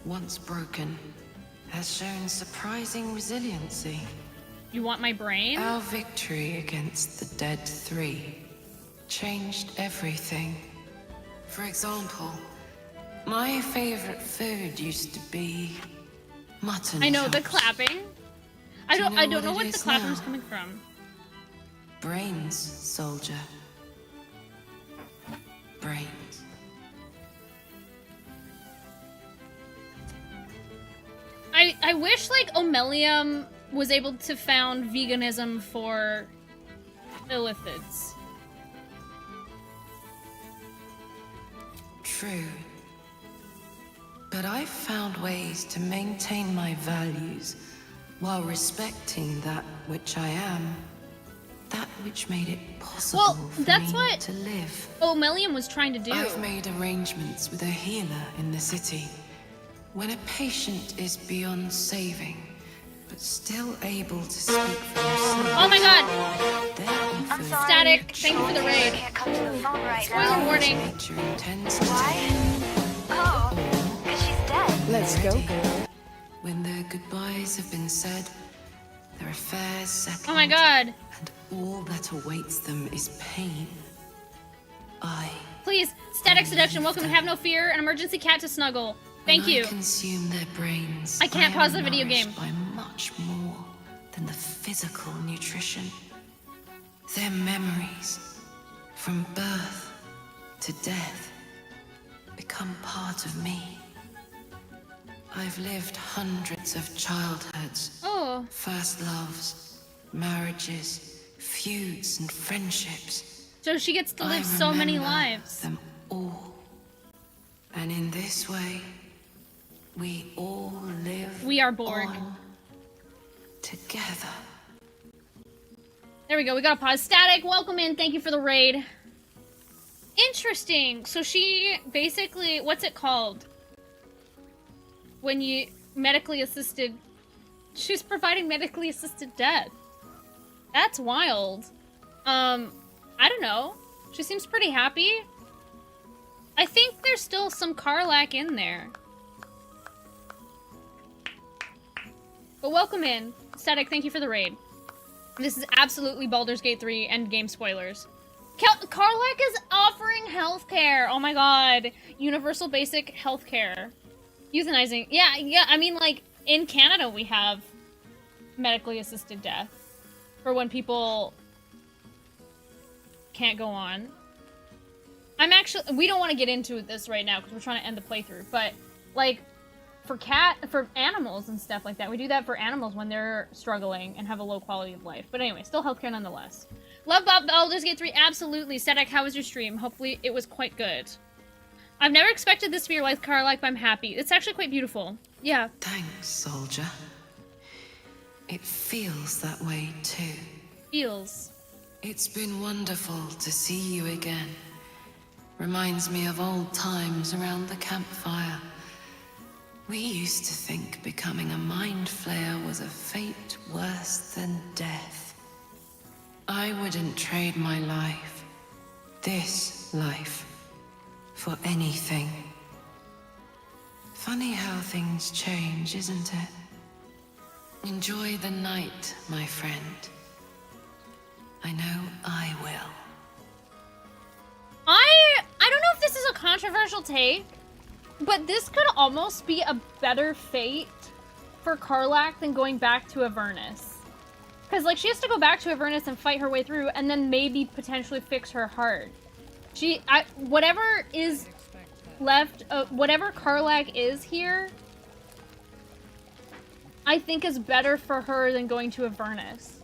Speaker 10: once broken, has shown surprising resiliency.
Speaker 1: You want my brain?
Speaker 10: Our victory against the Dead 3 changed everything. For example, my favorite food used to be mutton
Speaker 1: I know the
Speaker 10: chops.
Speaker 1: clapping. I
Speaker 10: Do you
Speaker 1: don't
Speaker 10: know
Speaker 1: know
Speaker 10: what
Speaker 1: what
Speaker 10: it
Speaker 1: the
Speaker 10: is
Speaker 1: clapping's
Speaker 10: now?
Speaker 1: coming from.
Speaker 10: Brains, soldier. Brains.
Speaker 1: I wish like Omelium was able to found veganism for illithids.
Speaker 10: True. But I've found ways to maintain my values while respecting that which I am. That which made it possible
Speaker 1: Well,
Speaker 10: for
Speaker 1: that's
Speaker 10: me
Speaker 1: what
Speaker 10: to live.
Speaker 1: Omelium was trying to do.
Speaker 10: I've made arrangements with a healer in the city. When a patient is beyond saving, but still able to speak for themselves.
Speaker 1: Oh my god!
Speaker 10: I'm sorry.
Speaker 1: Static, thank you for the raid. Spoiler warning.
Speaker 10: Oh,
Speaker 16: she's dead.
Speaker 10: Let's go. When their goodbyes have been said, their affairs settled.
Speaker 1: Oh my god.
Speaker 10: And all that awaits them is pain.
Speaker 1: Please, Static Seduction, welcome to Have No Fear, an emergency cat to snuggle. Thank
Speaker 10: When
Speaker 1: you.
Speaker 10: I consume their brains.
Speaker 1: I can't pause the video
Speaker 10: nourished
Speaker 1: game.
Speaker 10: By much more than the physical nutrition. Their memories, from birth to death, become part of me. I've lived hundreds of childhoods.
Speaker 1: Oh.
Speaker 10: First loves, marriages, feuds, and friendships.
Speaker 1: So she gets to live
Speaker 10: I
Speaker 1: so many
Speaker 10: remember
Speaker 1: lives.
Speaker 10: them all. And in this way, we all live
Speaker 1: We are Borg.
Speaker 10: on together.
Speaker 1: There we go. We got a pause. Static, welcome in. Thank you for the raid. Interesting. So she basically, what's it called? When you medically assisted, she's providing medically assisted death. That's wild. I don't know. She seems pretty happy. I think there's still some Karlach in there. But welcome in. Static, thank you for the raid. This is absolutely Baldur's Gate 3 endgame spoilers. Karlach is offering healthcare. Oh my god. Universal basic healthcare. Euthanizing. Yeah, I mean, like, in Canada we have medically assisted death for when people can't go on. We don't want to get into this right now because we're trying to end the playthrough, but, like, for animals and stuff like that, we do that for animals when they're struggling and have a low quality of life. But anyway, still healthcare nonetheless. Love Baldur's Gate 3, absolutely. Static, how was your stream? Hopefully it was quite good. I've never expected this to be your life, Karlach, but I'm happy. It's actually quite beautiful. Yeah.
Speaker 10: Thanks, soldier. It feels that way too.
Speaker 1: Feels.
Speaker 10: It's been wonderful to see you again. Reminds me of old times around the campfire. We used to think becoming a mind flayer was a fate worse than death. I wouldn't trade my life, this life, for anything. Funny how things change, isn't it? Enjoy the night, my friend. I know I will.
Speaker 1: I don't know if this is a controversial take, but this could almost be a better fate for Karlach than going back to Avernus. Because, like, she has to go back to Avernus and fight her way through, and then maybe potentially fix her heart. Whatever is left, whatever Karlach is here, I think is better for her than going to Avernus.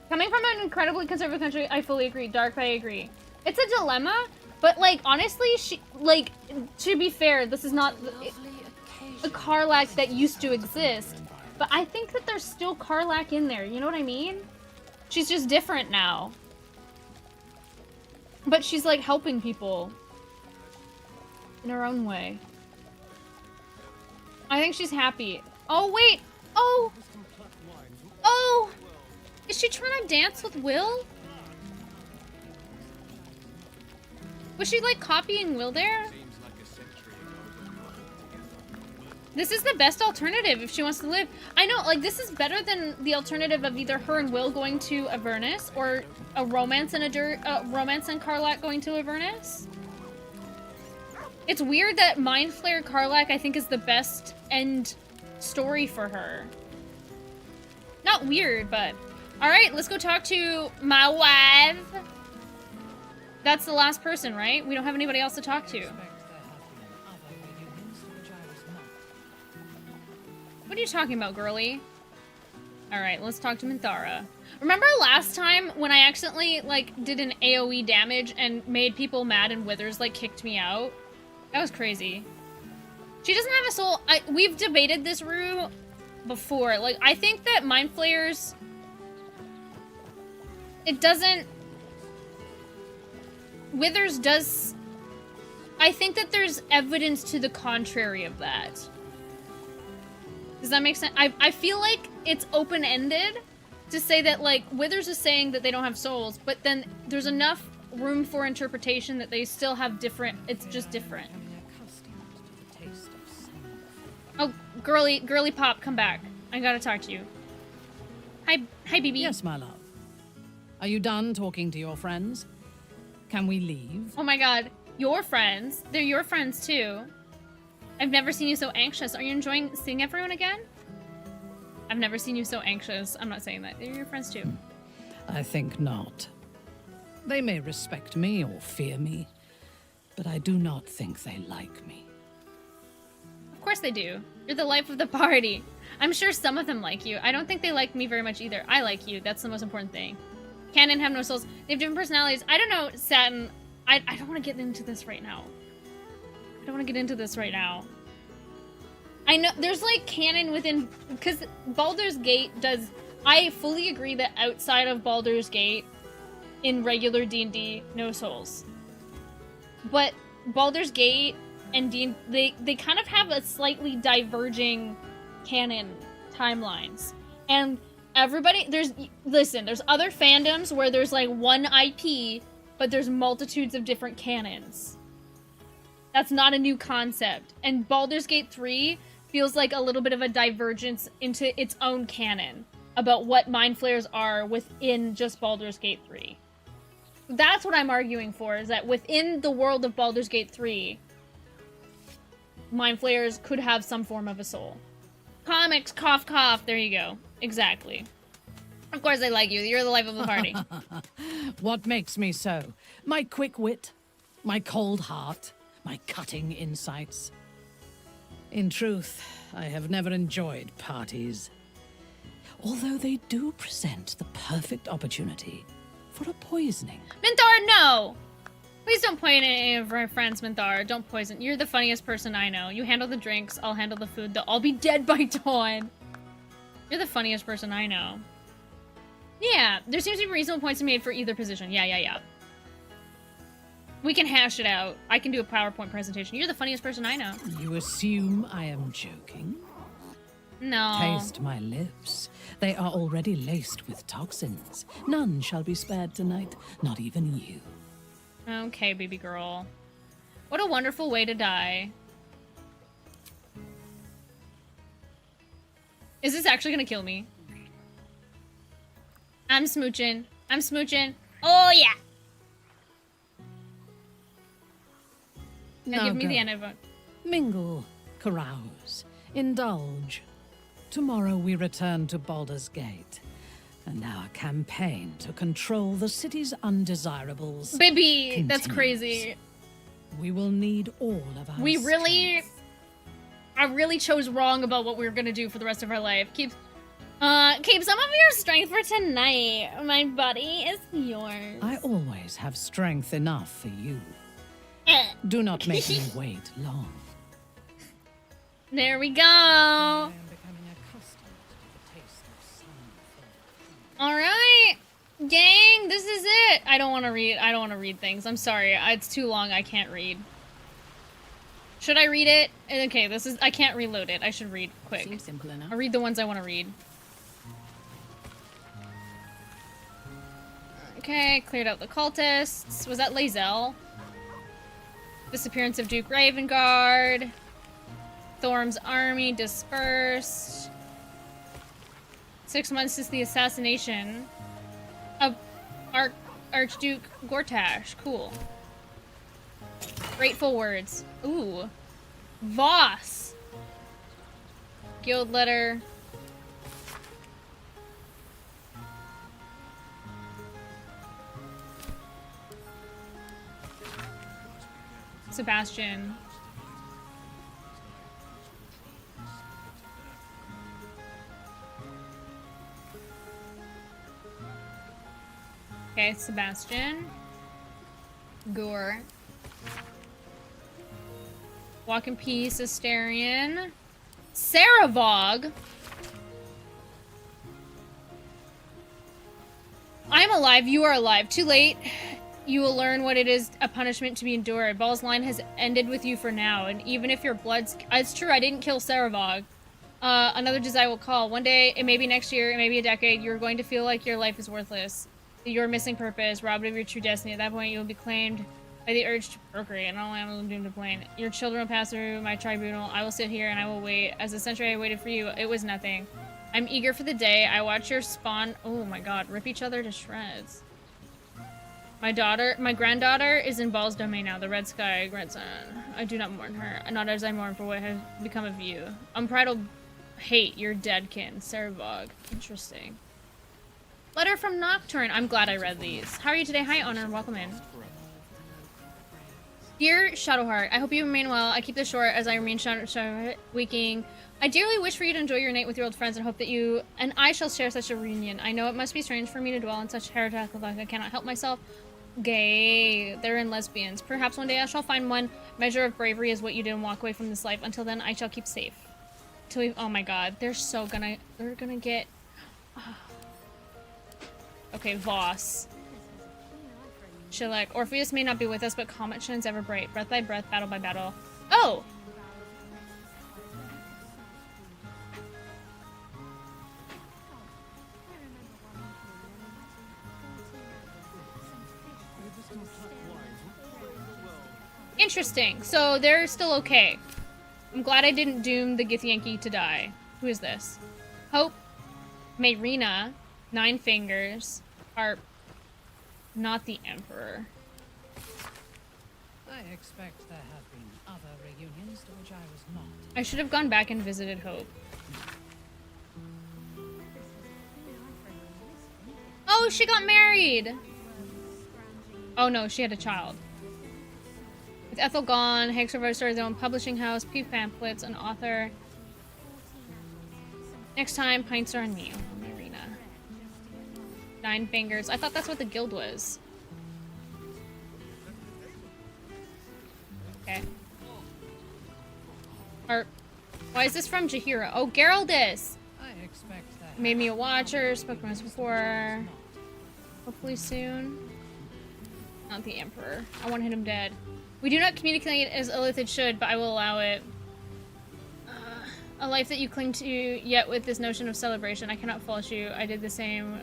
Speaker 1: Coming from an incredibly conservative country, I fully agree. Dark, I agree. It's a dilemma, but, like, honestly, to be fair, this is not a Karlach that used to exist, but I think that there's still Karlach in there, you know what I mean? She's just different now. But she's, like, helping people in her own way. I think she's happy. Oh, wait! Oh! Oh! Is she trying to dance with Will? Was she, like, copying Will there? This is the best alternative if she wants to live. I know, like, this is better than the alternative of either her and Will going to Avernus or a romance and romance and Karlach going to Avernus. It's weird that Mind Flayer Karlach, I think, is the best end story for her. Not weird, but... Alright, let's go talk to my wife. That's the last person, right? We don't have anybody else to talk to. What are you talking about, girly? Alright, let's talk to Minthara. Remember last time when I accidentally, like, did an AoE damage and made people mad and Withers, like, kicked me out? That was crazy. She doesn't have a soul. We've debated this, Rue, before. Like, I think that Mind Flayers... It doesn't... Withers does... I think that there's evidence to the contrary of that. Does that make sense? I feel like it's open-ended to say that, like, Withers is saying that they don't have souls, but then there's enough room for interpretation that they still have different... It's just different. Oh, girly pop, come back. I gotta talk to you. Hi, BB.
Speaker 8: Yes, my love. Are you done talking to your friends? Can we leave?
Speaker 1: Oh my god, your friends. They're your friends too. I've never seen you so anxious. Are you enjoying seeing everyone again? I've never seen you so anxious. I'm not saying that. They're your friends too.
Speaker 8: I think not. They may respect me or fear me, but I do not think they like me.
Speaker 1: Of course they do. You're the life of the party. I'm sure some of them like you. I don't think they like me very much either. I like you. That's the most important thing. Canon have no souls. They have different personalities. I don't know, Satin. I don't want to get into this right now. I don't want to get into this right now. I know there's like canon within, because Baldur's Gate does I fully agree that outside of Baldur's Gate, in regular D&D, no souls. But Baldur's Gate and they kind of have a slightly diverging canon timelines. And everybody, there's other fandoms where there's like one IP, but there's multitudes of different canons. That's not a new concept. And Baldur's Gate 3 feels like a little bit of a divergence into its own canon about what Mind Flayers are within just Baldur's Gate 3. That's what I'm arguing for, is that within the world of Baldur's Gate 3, Mind Flayers could have some form of a soul. Comics, cough, cough. There you go. Exactly. Of course I like you. You're the life of the party.
Speaker 8: What makes me so? My quick wit, my cold heart, my cutting insights. In truth, I have never enjoyed parties. Although they do present the perfect opportunity for a poisoning.
Speaker 1: Minthar, no! Please don't poison any of our friends, Minthar. Don't poison. You're the funniest person I know. You handle the drinks, I'll handle the food. They'll all be dead by dawn. You're the funniest person I know. Yeah, there seems to be reasonable points to be made for either position. Yeah. We can hash it out. I can do a PowerPoint presentation. You're the funniest person I know.
Speaker 8: You assume I am joking?
Speaker 1: No.
Speaker 8: Taste my lips. They are already laced with toxins. None shall be spared tonight, not even you.
Speaker 1: Okay, baby girl. What a wonderful way to die. Is this actually gonna kill me? I'm smooching. I'm smooching. Oh, yeah! Now give me the antidote.
Speaker 8: Mingle, carouse, indulge. Tomorrow we return to Baldur's Gate, and our campaign to control the city's undesirables.
Speaker 1: Baby,
Speaker 8: continues.
Speaker 1: that's crazy.
Speaker 8: We will need all of our
Speaker 1: I really chose wrong about what we were gonna do for the rest of our life. Keep some of your strength for tonight. My body is yours.
Speaker 8: I always have strength enough for you. Do not make me wait long.
Speaker 1: There we go. Alright, gang, this is it. I don't want to read things. I'm sorry. It's too long. I can't read. Should I read it? Okay, I can't reload it. I should read quick.
Speaker 17: Seems simple enough.
Speaker 1: I'll read the ones I want to read. Okay, cleared out the cultists. Was that Lae'zel? Disappearance of Duke Ravengard. Thorm's army dispersed. 6 months since the assassination of Archduke Gortash. Cool. Grateful words. Ooh. Voss. Guild letter. Sebastian. Okay, Sebastian. Gore. Walk in peace, Astarion. Saravog. I'm alive, you are alive. Too late. You will learn what it is a punishment to be endured. Ball's line has ended with you for now, and even if your blood's... It's true, I didn't kill Saravog. Another desire will call. One day, it may be next year, it may be a decade, you're going to feel like your life is worthless. You're missing purpose, robbed of your true destiny. At that point, you will be claimed by the urge to procreate, and all I am doomed to plain. Your children will pass through my tribunal. I will sit here and I will wait. As a century I waited for you, it was nothing. I'm eager for the day. I watch your spawn. Oh my god, rip each other to shreds. My granddaughter is in Ball's domain now, the Red Sky grandson. I do not mourn her, not as I mourn for what has become of you. Unbridled hate your dead kin, Saravog. Interesting. Letter from Nocturne. I'm glad I read these. How are you today? Hi, Honor. Welcome in. Dear Shadowheart, I hope you remain well. I keep this short as I remain weaking. I dearly wish for you to enjoy your night with your old friends and hope that you and I shall share such a reunion. I know it must be strange for me to dwell in such heretical life. I cannot help myself. Gay. They're in lesbians. Perhaps one day I shall find one measure of bravery as what you did and walk away from this life. Until then, I shall keep safe. Till we... Oh my god. They're gonna get... Okay, Voss. Shillak. Orpheus may not be with us, but comet shines ever bright. Breath by breath, battle by battle. Oh! Interesting. So they're still okay. I'm glad I didn't doom the Githyanki to die. Who is this? Hope, Mayrina, Nine Fingers, Harp, not the Emperor.
Speaker 8: I expect there have been other reunions to which I was not.
Speaker 1: I should have gone back and visited Hope. Oh, she got married! Oh no, she had a child. With Ethel gone, Hagsorvar started their own publishing house, P pamphlets, an author. Next time, pints are on me. Oh, Marina. Nine Fingers. I thought that's what the guild was. Okay. Or, why is this from Jaheira? Oh, Geraldus!
Speaker 8: I expect that.
Speaker 1: Made me a watcher, spoke to us before. Hopefully soon. Not the Emperor. I wanted him dead. We do not communicate as Illithid should, but I will allow it. A life that you cling to, yet with this notion of celebration. I cannot fault you. I did the same.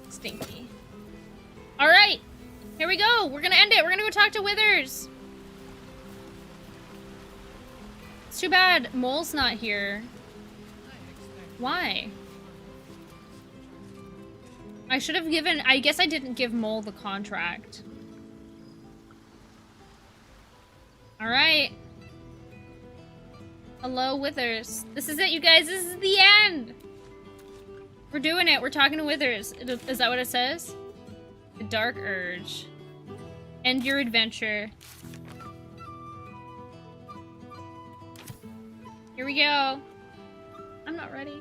Speaker 1: Stinky. Alright! Here we go! We're gonna end it! We're gonna go talk to Withers! It's too bad Mole's not here. Why? I should have given... I guess I didn't give Mole the contract. Alright. Hello, Withers. This is it, you guys. This is the end! We're doing it. We're talking to Withers. Is that what it says? The Dark Urge. End your adventure. Here we go. I'm not ready.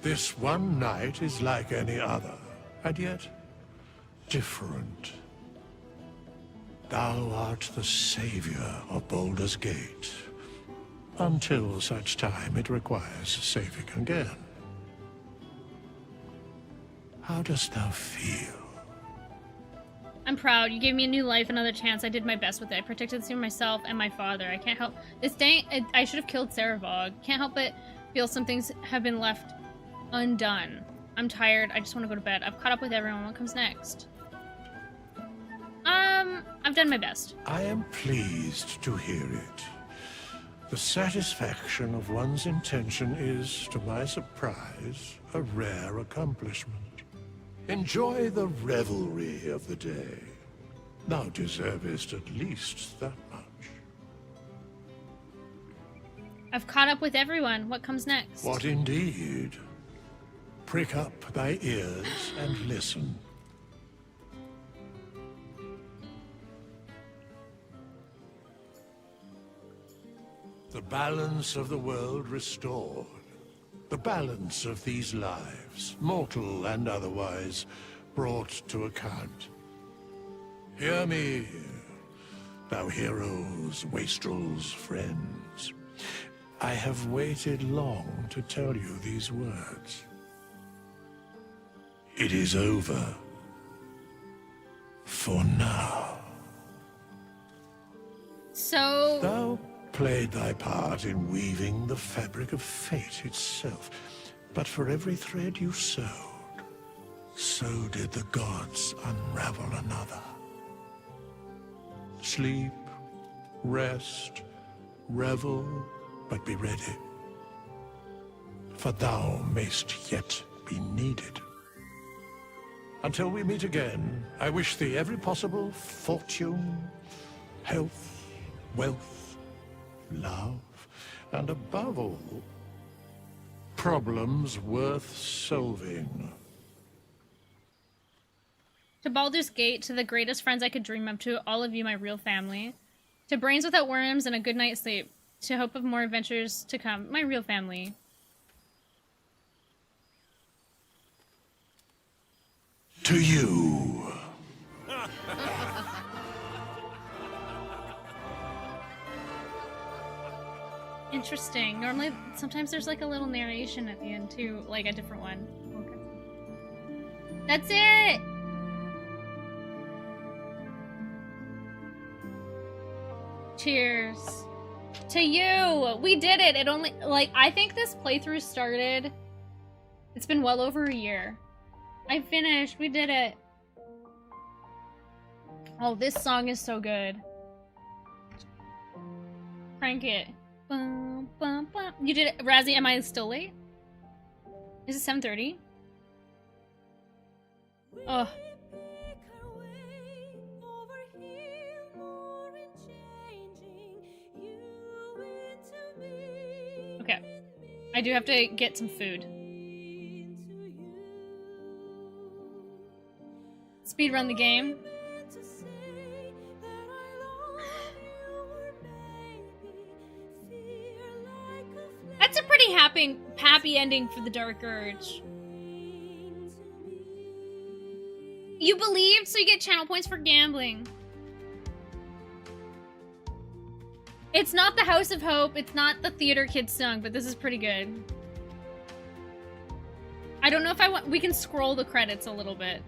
Speaker 13: This one night is like any other, and yet different. Thou art the savior of Baldur's Gate, until such time it requires saving again. How dost thou feel?
Speaker 1: I'm proud. You gave me a new life, another chance. I did my best with it. I protected this from myself and my father. I can't help... This day, I should have killed Sarevog. Can't help but feel some things have been left undone. I'm tired. I just want to go to bed. I've caught up with everyone. What comes next? I've done my best.
Speaker 13: I am pleased to hear it. The satisfaction of one's intention is, to my surprise, a rare accomplishment. Enjoy the revelry of the day. Thou deservest at least that much.
Speaker 1: I've caught up with everyone. What comes next?
Speaker 13: What indeed? Prick up thy ears and listen. The balance of the world restored. The balance of these lives, mortal and otherwise, brought to account. Hear me, thou heroes, wastrels, friends. I have waited long to tell you these words. It is over. For now.
Speaker 1: So...
Speaker 13: Thou played thy part in weaving the fabric of fate itself. But for every thread you sewed, so did the gods unravel another. Sleep, rest, revel, but be ready. For thou mayst yet be needed. Until we meet again, I wish thee every possible fortune, health, wealth, love, and above all, problems worth solving.
Speaker 1: To Baldur's Gate, to the greatest friends I could dream of, to all of you, my real family. To brains without worms and a good night's sleep. To hope of more adventures to come, my real family.
Speaker 13: To you.
Speaker 1: Interesting. Normally, sometimes there's like a little narration at the end too, like a different one. Okay. That's it! Cheers. To you! We did it! It only, like, I think this playthrough started... It's been well over a year. I finished. We did it. Oh, this song is so good. Crank it. Bum, bum, bum. You did it. Razzie, am I still late? Is it 7:30? Oh. Okay. I do have to get some food. Speedrun the game. That's a pretty happy ending for the Dark Urge. You believed, so you get channel points for gambling. It's not the House of Hope, it's not the Theater Kids song, but this is pretty good. I don't know if I want... We can scroll the credits a little bit.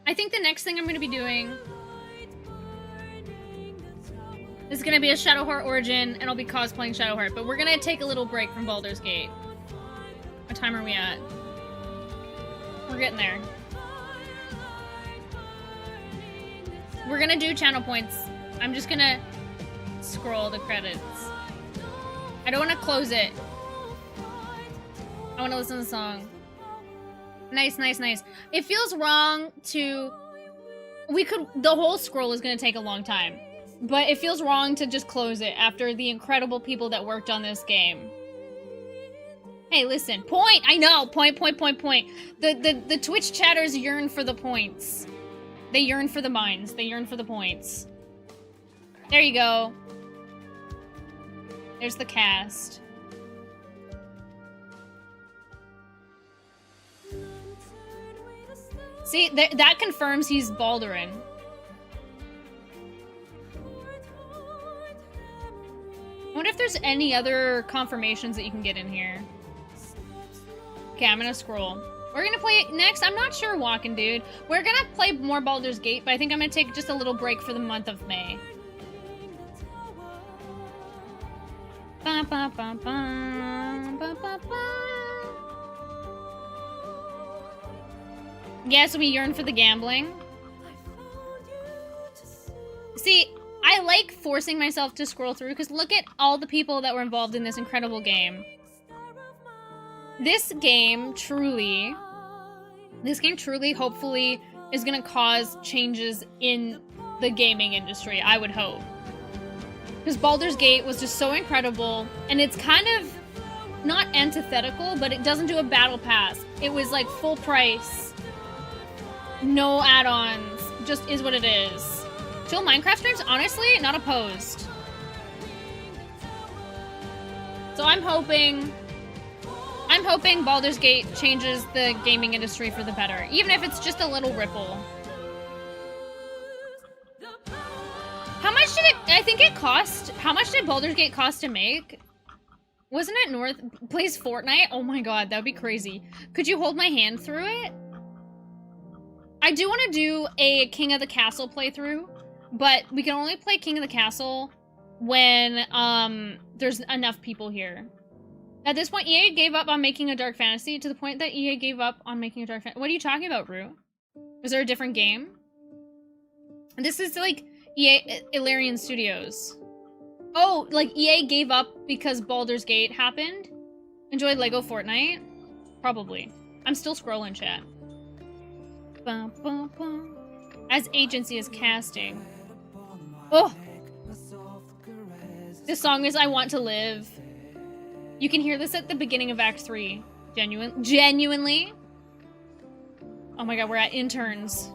Speaker 1: I think the next thing I'm going to be doing is going to be a Shadowheart origin, and I'll be cosplaying Shadowheart, but we're going to take a little break from Baldur's Gate. What time are we at? We're getting there. We're going to do channel points. I'm just going to scroll the credits. I don't want to close it. I want to listen to the song. Nice, nice, nice. It feels wrong to... The whole scroll is going to take a long time. But it feels wrong to just close it after the incredible people that worked on this game. Hey, listen. Point! I know! Point, point, point, point. The Twitch chatters yearn for the points. They yearn for the mines. They yearn for the points. There you go. There's the cast. See, that confirms he's Baldurin. I wonder if there's any other confirmations that you can get in here. Okay, I'm gonna scroll. We're gonna play it next. I'm not sure, Walking Dude. We're gonna play more Baldur's Gate, but I think I'm gonna take just a little break for the month of May. Ba, ba, ba, ba, ba, ba, ba. Yes, we yearn for the gambling. See, I like forcing myself to scroll through because look at all the people that were involved in this incredible game. This game truly, hopefully, is going to cause changes in the gaming industry, I would hope. Because Baldur's Gate was just so incredible, and it's kind of not antithetical, but it doesn't do a battle pass. It was like full price. No add-ons. Just is what it is. Chill Minecraft streams? Honestly, not opposed. So I'm hoping Baldur's Gate changes the gaming industry for the better. Even if it's just a little ripple. How much did it... I think it cost... How much did Baldur's Gate cost to make? Wasn't it North... Plays Fortnite? Oh my god, that would be crazy. Could you hold my hand through it? I do want to do a King of the Castle playthrough, but we can only play King of the Castle when there's enough people here. At this point, EA gave up on making a Dark Fantasy to the point that EA gave up on making a Dark Fantasy. What are you talking about, Rue? Was there a different game? This is like EA Ilarian Studios. Oh, like EA gave up because Baldur's Gate happened? Enjoyed Lego Fortnite? Probably. I'm still scrolling, chat. Bum, bum, bum. As agency is casting. Oh! This song is I Want to Live. You can hear this at the beginning of Act 3. Genuinely. Oh my god, we're at interns.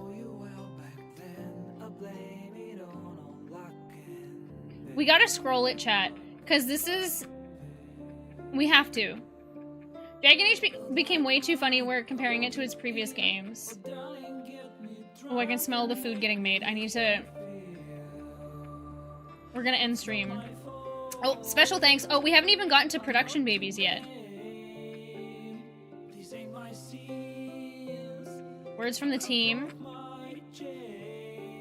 Speaker 1: We gotta scroll it, chat. Because this is... We have to. Dragon Age became way too funny. We're comparing it to its previous games. Oh, I can smell the food getting made. I need to... We're gonna end stream. Oh, special thanks. Oh, we haven't even gotten to production babies yet. Words from the team.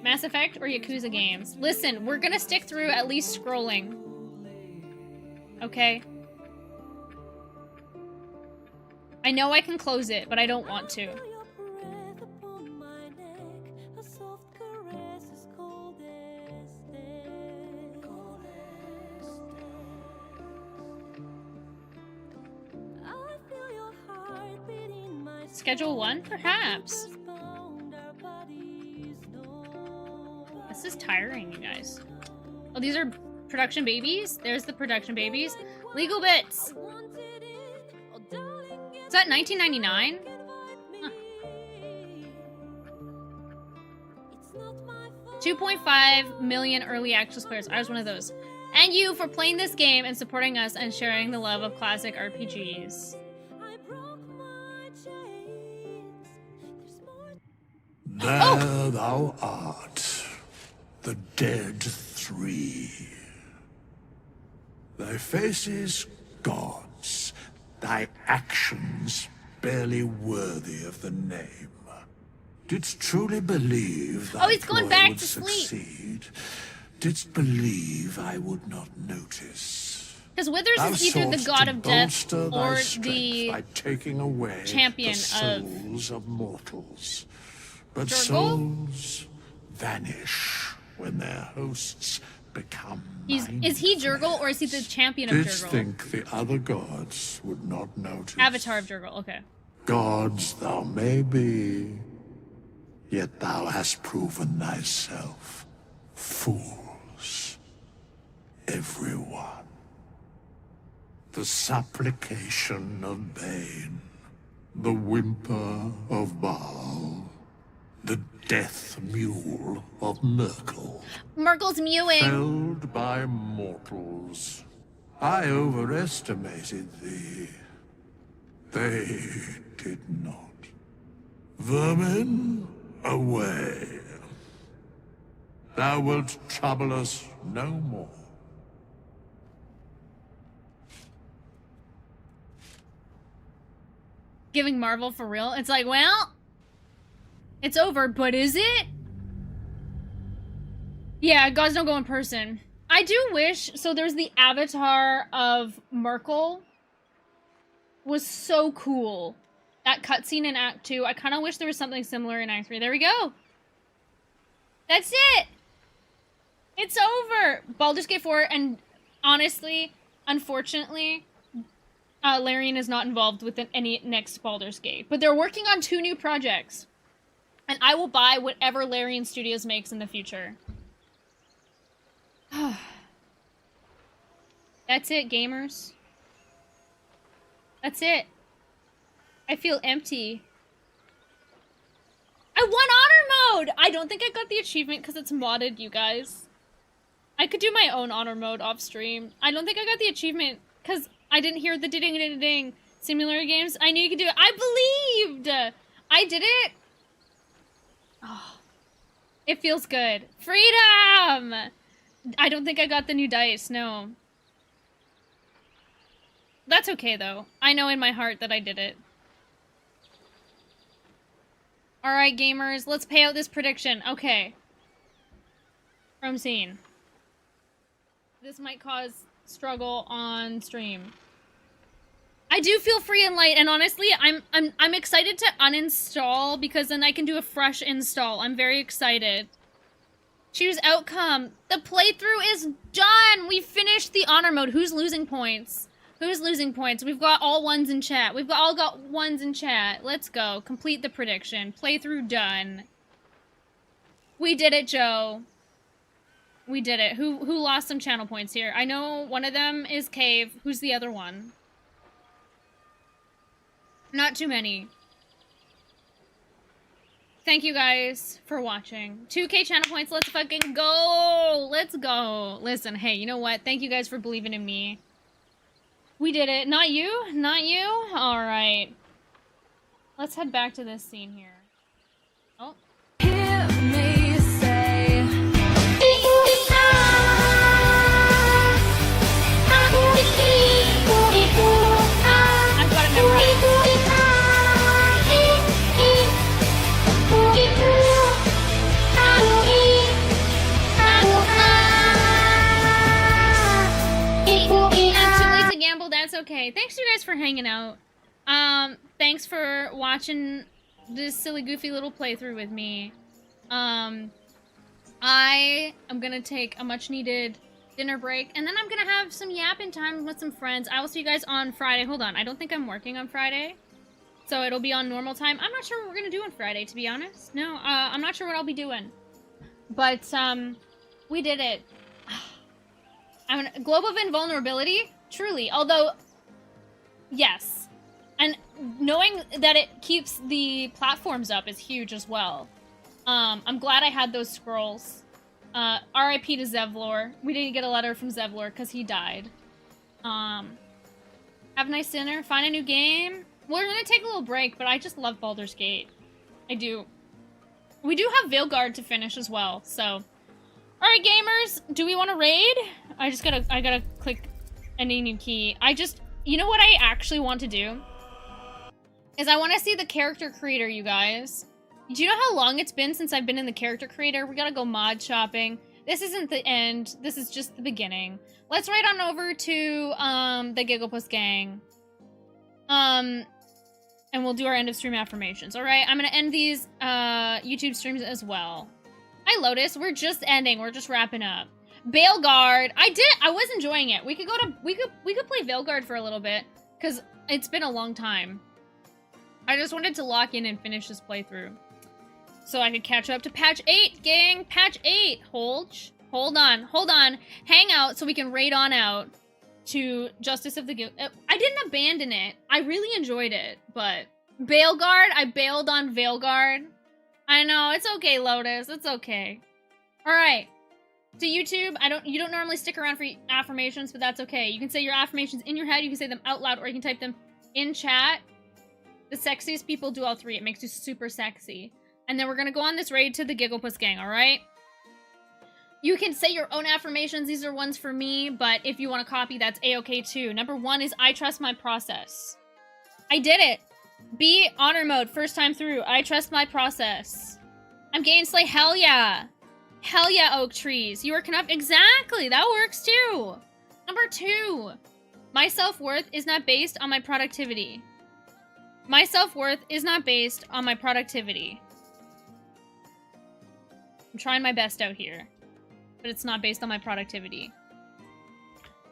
Speaker 1: Mass Effect or Yakuza games? Listen, we're gonna stick through at least scrolling. Okay? I know I can close it, but I don't want to. Schedule 1, perhaps. This is tiring, you guys. Oh, these are production babies? There's the production babies. Legal bits! Is that 1999? Huh. 2.5 million early access players. I was one of those. And you for playing this game and supporting us and sharing the love of classic RPGs.
Speaker 13: There thou art, the dead three. Thy faces gods, thy actions barely worthy of the name. Didst truly believe thy
Speaker 1: he's going
Speaker 13: ploy
Speaker 1: back
Speaker 13: would
Speaker 1: to sleep.
Speaker 13: succeed? Didst believe I would not notice?
Speaker 1: Because Withers
Speaker 13: Thou
Speaker 1: is either the
Speaker 13: soughtst
Speaker 1: god
Speaker 13: to
Speaker 1: of death
Speaker 13: bolster thy
Speaker 1: or
Speaker 13: strength
Speaker 1: the
Speaker 13: by taking away
Speaker 1: champion
Speaker 13: the souls of mortals. But
Speaker 1: Jurgle?
Speaker 13: souls vanish when their hosts become
Speaker 1: Is he Jurgle or is he the champion of
Speaker 13: Didst
Speaker 1: Jurgle?
Speaker 13: think the other gods would not notice?
Speaker 1: Avatar of Jurgle, okay.
Speaker 13: Gods thou may be, yet thou hast proven thyself fools. Everyone. The supplication of Bane, the whimper of Baal, the death mule of Merkel.
Speaker 1: Merkel's mewing.
Speaker 13: Felled by mortals. I overestimated thee. They did not. Vermin, away. Thou wilt trouble us no more.
Speaker 1: Giving Marvel for real? It's like, well, it's over, but is it? Yeah, gods don't go in person. I do wish, so there's the avatar of Merkel. Was so cool. That cutscene in Act 2. I kind of wish there was something similar in Act 3. There we go. That's it. It's over. Baldur's Gate 4, and honestly, unfortunately, Larian is not involved with any next Baldur's Gate. But they're working on 2 new projects. And I will buy whatever Larian Studios makes in the future. That's it, gamers. That's it. I feel empty. I won honor mode! I don't think I got the achievement because it's modded, you guys. I could do my own honor mode off stream. I don't think I got the achievement because I didn't hear the ding-ding-ding. Similar games, I knew you could do it. I believed! I did it! Oh, it feels good. Freedom! I don't think I got the new dice, no. That's okay, though. I know in my heart that I did it. Alright, gamers, let's pay out this prediction. Okay. From scene. This might cause struggle on stream. I do feel free and light, and honestly, I'm excited to uninstall because then I can do a fresh install. I'm very excited. Choose outcome. The playthrough is done! We finished the honor mode. Who's losing points? Who's losing points? We've got all ones in chat. We've all got ones in chat. Let's go. Complete the prediction. Playthrough done. We did it, Joe. We did it. Who lost some channel points here? I know one of them is Cave. Who's the other one? Not too many. Thank you guys for watching. 2K channel points. Let's fucking go. Let's go. Listen, hey, you know what? Thank you guys for believing in me. We did it. Not you? Not you? Alright. Let's head back to this scene here. Oh.
Speaker 16: Hear me say,
Speaker 1: okay. Thanks you guys for hanging out. Thanks for watching this silly, goofy little playthrough with me. I am gonna take a much-needed dinner break, and then I'm gonna have some yapping time with some friends. I will see you guys on Friday. Hold on, I don't think I'm working on Friday, so it'll be on normal time. I'm not sure what we're gonna do on Friday, to be honest. No, I'm not sure what I'll be doing. But, we did it. Globe of Invulnerability? Truly. Although, yes. And knowing that it keeps the platforms up is huge as well. I'm glad I had those scrolls. R.I.P. to Zevlor. We didn't get a letter from Zevlor because he died. Have a nice dinner. Find a new game. We're gonna take a little break, but I just love Baldur's Gate. I do. We do have Veilguard to finish as well, so... Alright, gamers, do we want to raid? I gotta click any new key. You know what I actually want to do? Is I want to see the character creator, you guys. Do you know how long it's been since I've been in the character creator? We gotta go mod shopping. This isn't the end. This is just the beginning. Let's raid on over to, the Gigglepus gang. And we'll do our end of stream affirmations, alright? I'm gonna end these, YouTube streams as well. Hi, Lotus. We're just ending. We're just wrapping up. Veilguard. I was enjoying it. We could play Veilguard for a little bit, because it's been a long time. I just wanted to lock in and finish this playthrough, so I could catch up to patch 8, gang. Patch 8. Hold on. Hang out so we can raid on out to Justice of the Guild. I didn't abandon it. I really enjoyed it, but Veilguard. I bailed on Veilguard. I know, it's okay, Lotus. It's okay. Alright. To YouTube, you don't normally stick around for affirmations, but that's okay. You can say your affirmations in your head, you can say them out loud, or you can type them in chat. The sexiest people do all three. It makes you super sexy. And then we're gonna go on this raid to the Gigglepus gang, alright? You can say your own affirmations. These are ones for me, but if you want to copy, that's a-okay too. Number 1 is, I trust my process. I did it! B, honor mode, first time through. I trust my process. I'm Gain Slay, hell yeah. Hell yeah, oak trees. You are exactly, that works too. Number 2, my self-worth is not based on my productivity. My self-worth is not based on my productivity. I'm trying my best out here, but it's not based on my productivity.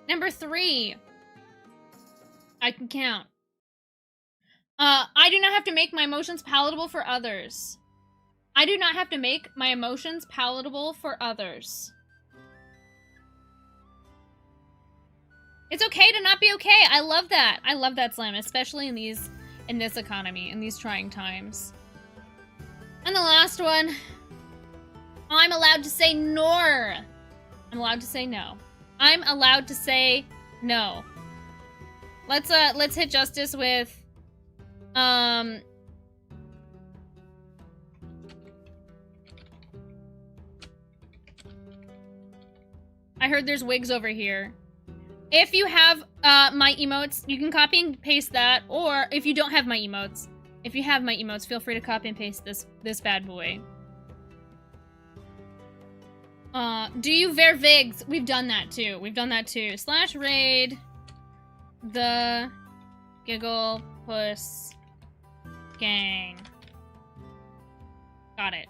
Speaker 1: Number 3, I can count. I do not have to make my emotions palatable for others. I do not have to make my emotions palatable for others. It's okay to not be okay. I love that. I love that, Slam, especially in this economy, in these trying times. And the last one, I'm allowed to say nor. I'm allowed to say no. I'm allowed to say no. Let's hit Justice with I heard there's wigs over here. If you have my emotes, you can copy and paste that, or if you don't have my emotes, if you have my emotes, feel free to copy and paste this bad boy. Do you ver vigs? We've done that too. / raid the Gigglepus gang. Got it.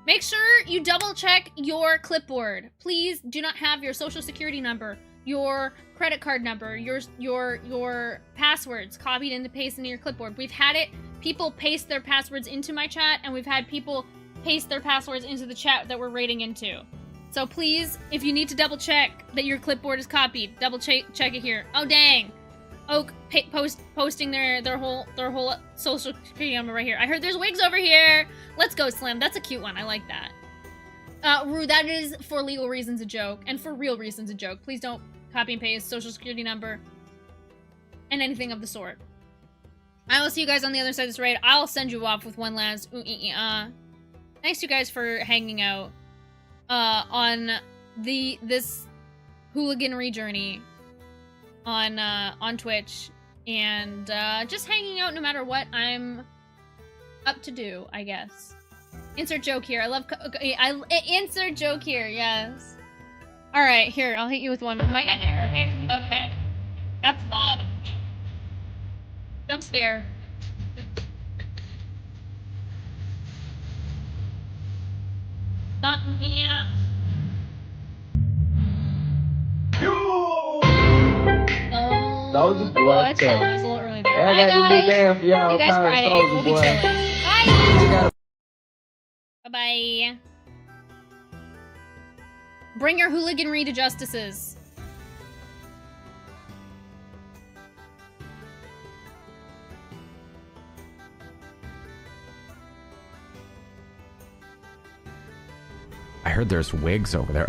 Speaker 1: Make sure you double check your clipboard. Please do not have your social security number, your credit card number, your passwords copied and pasted into your clipboard. We've had people paste their passwords into my chat, and we've had people paste their passwords into the chat that we're raiding into. So please, if you need to double check that your clipboard is copied, double check it here. Oh dang. Oak posting their whole social security number right here. I heard there's wigs over here. Let's go, Slim. That's a cute one. I like that. Rue, that is for legal reasons a joke, and for real reasons a joke. Please don't copy and paste social security number and anything of the sort. I will see you guys on the other side of this raid. I'll send you off with one last Thanks you guys for hanging out on this hooliganry journey on Twitch, and just hanging out no matter what I'm up to do, I guess. Insert joke here. Insert joke here, yes. Alright, here, I'll hit you with one with my... Okay. That's bad. That's fair. Not yeah. Oh,
Speaker 20: Soldier boy,
Speaker 1: well, that's fine. It was a little early there.
Speaker 20: I
Speaker 1: Bye,
Speaker 20: got to be
Speaker 1: guys.
Speaker 20: damn for y'all.
Speaker 1: See you guys
Speaker 20: Kind of
Speaker 1: Friday.
Speaker 20: soldier
Speaker 1: We'll be
Speaker 20: boy.
Speaker 1: chilling. Bye. Bye-bye. Bring your hooliganry to justices.
Speaker 21: I heard there's wigs over there.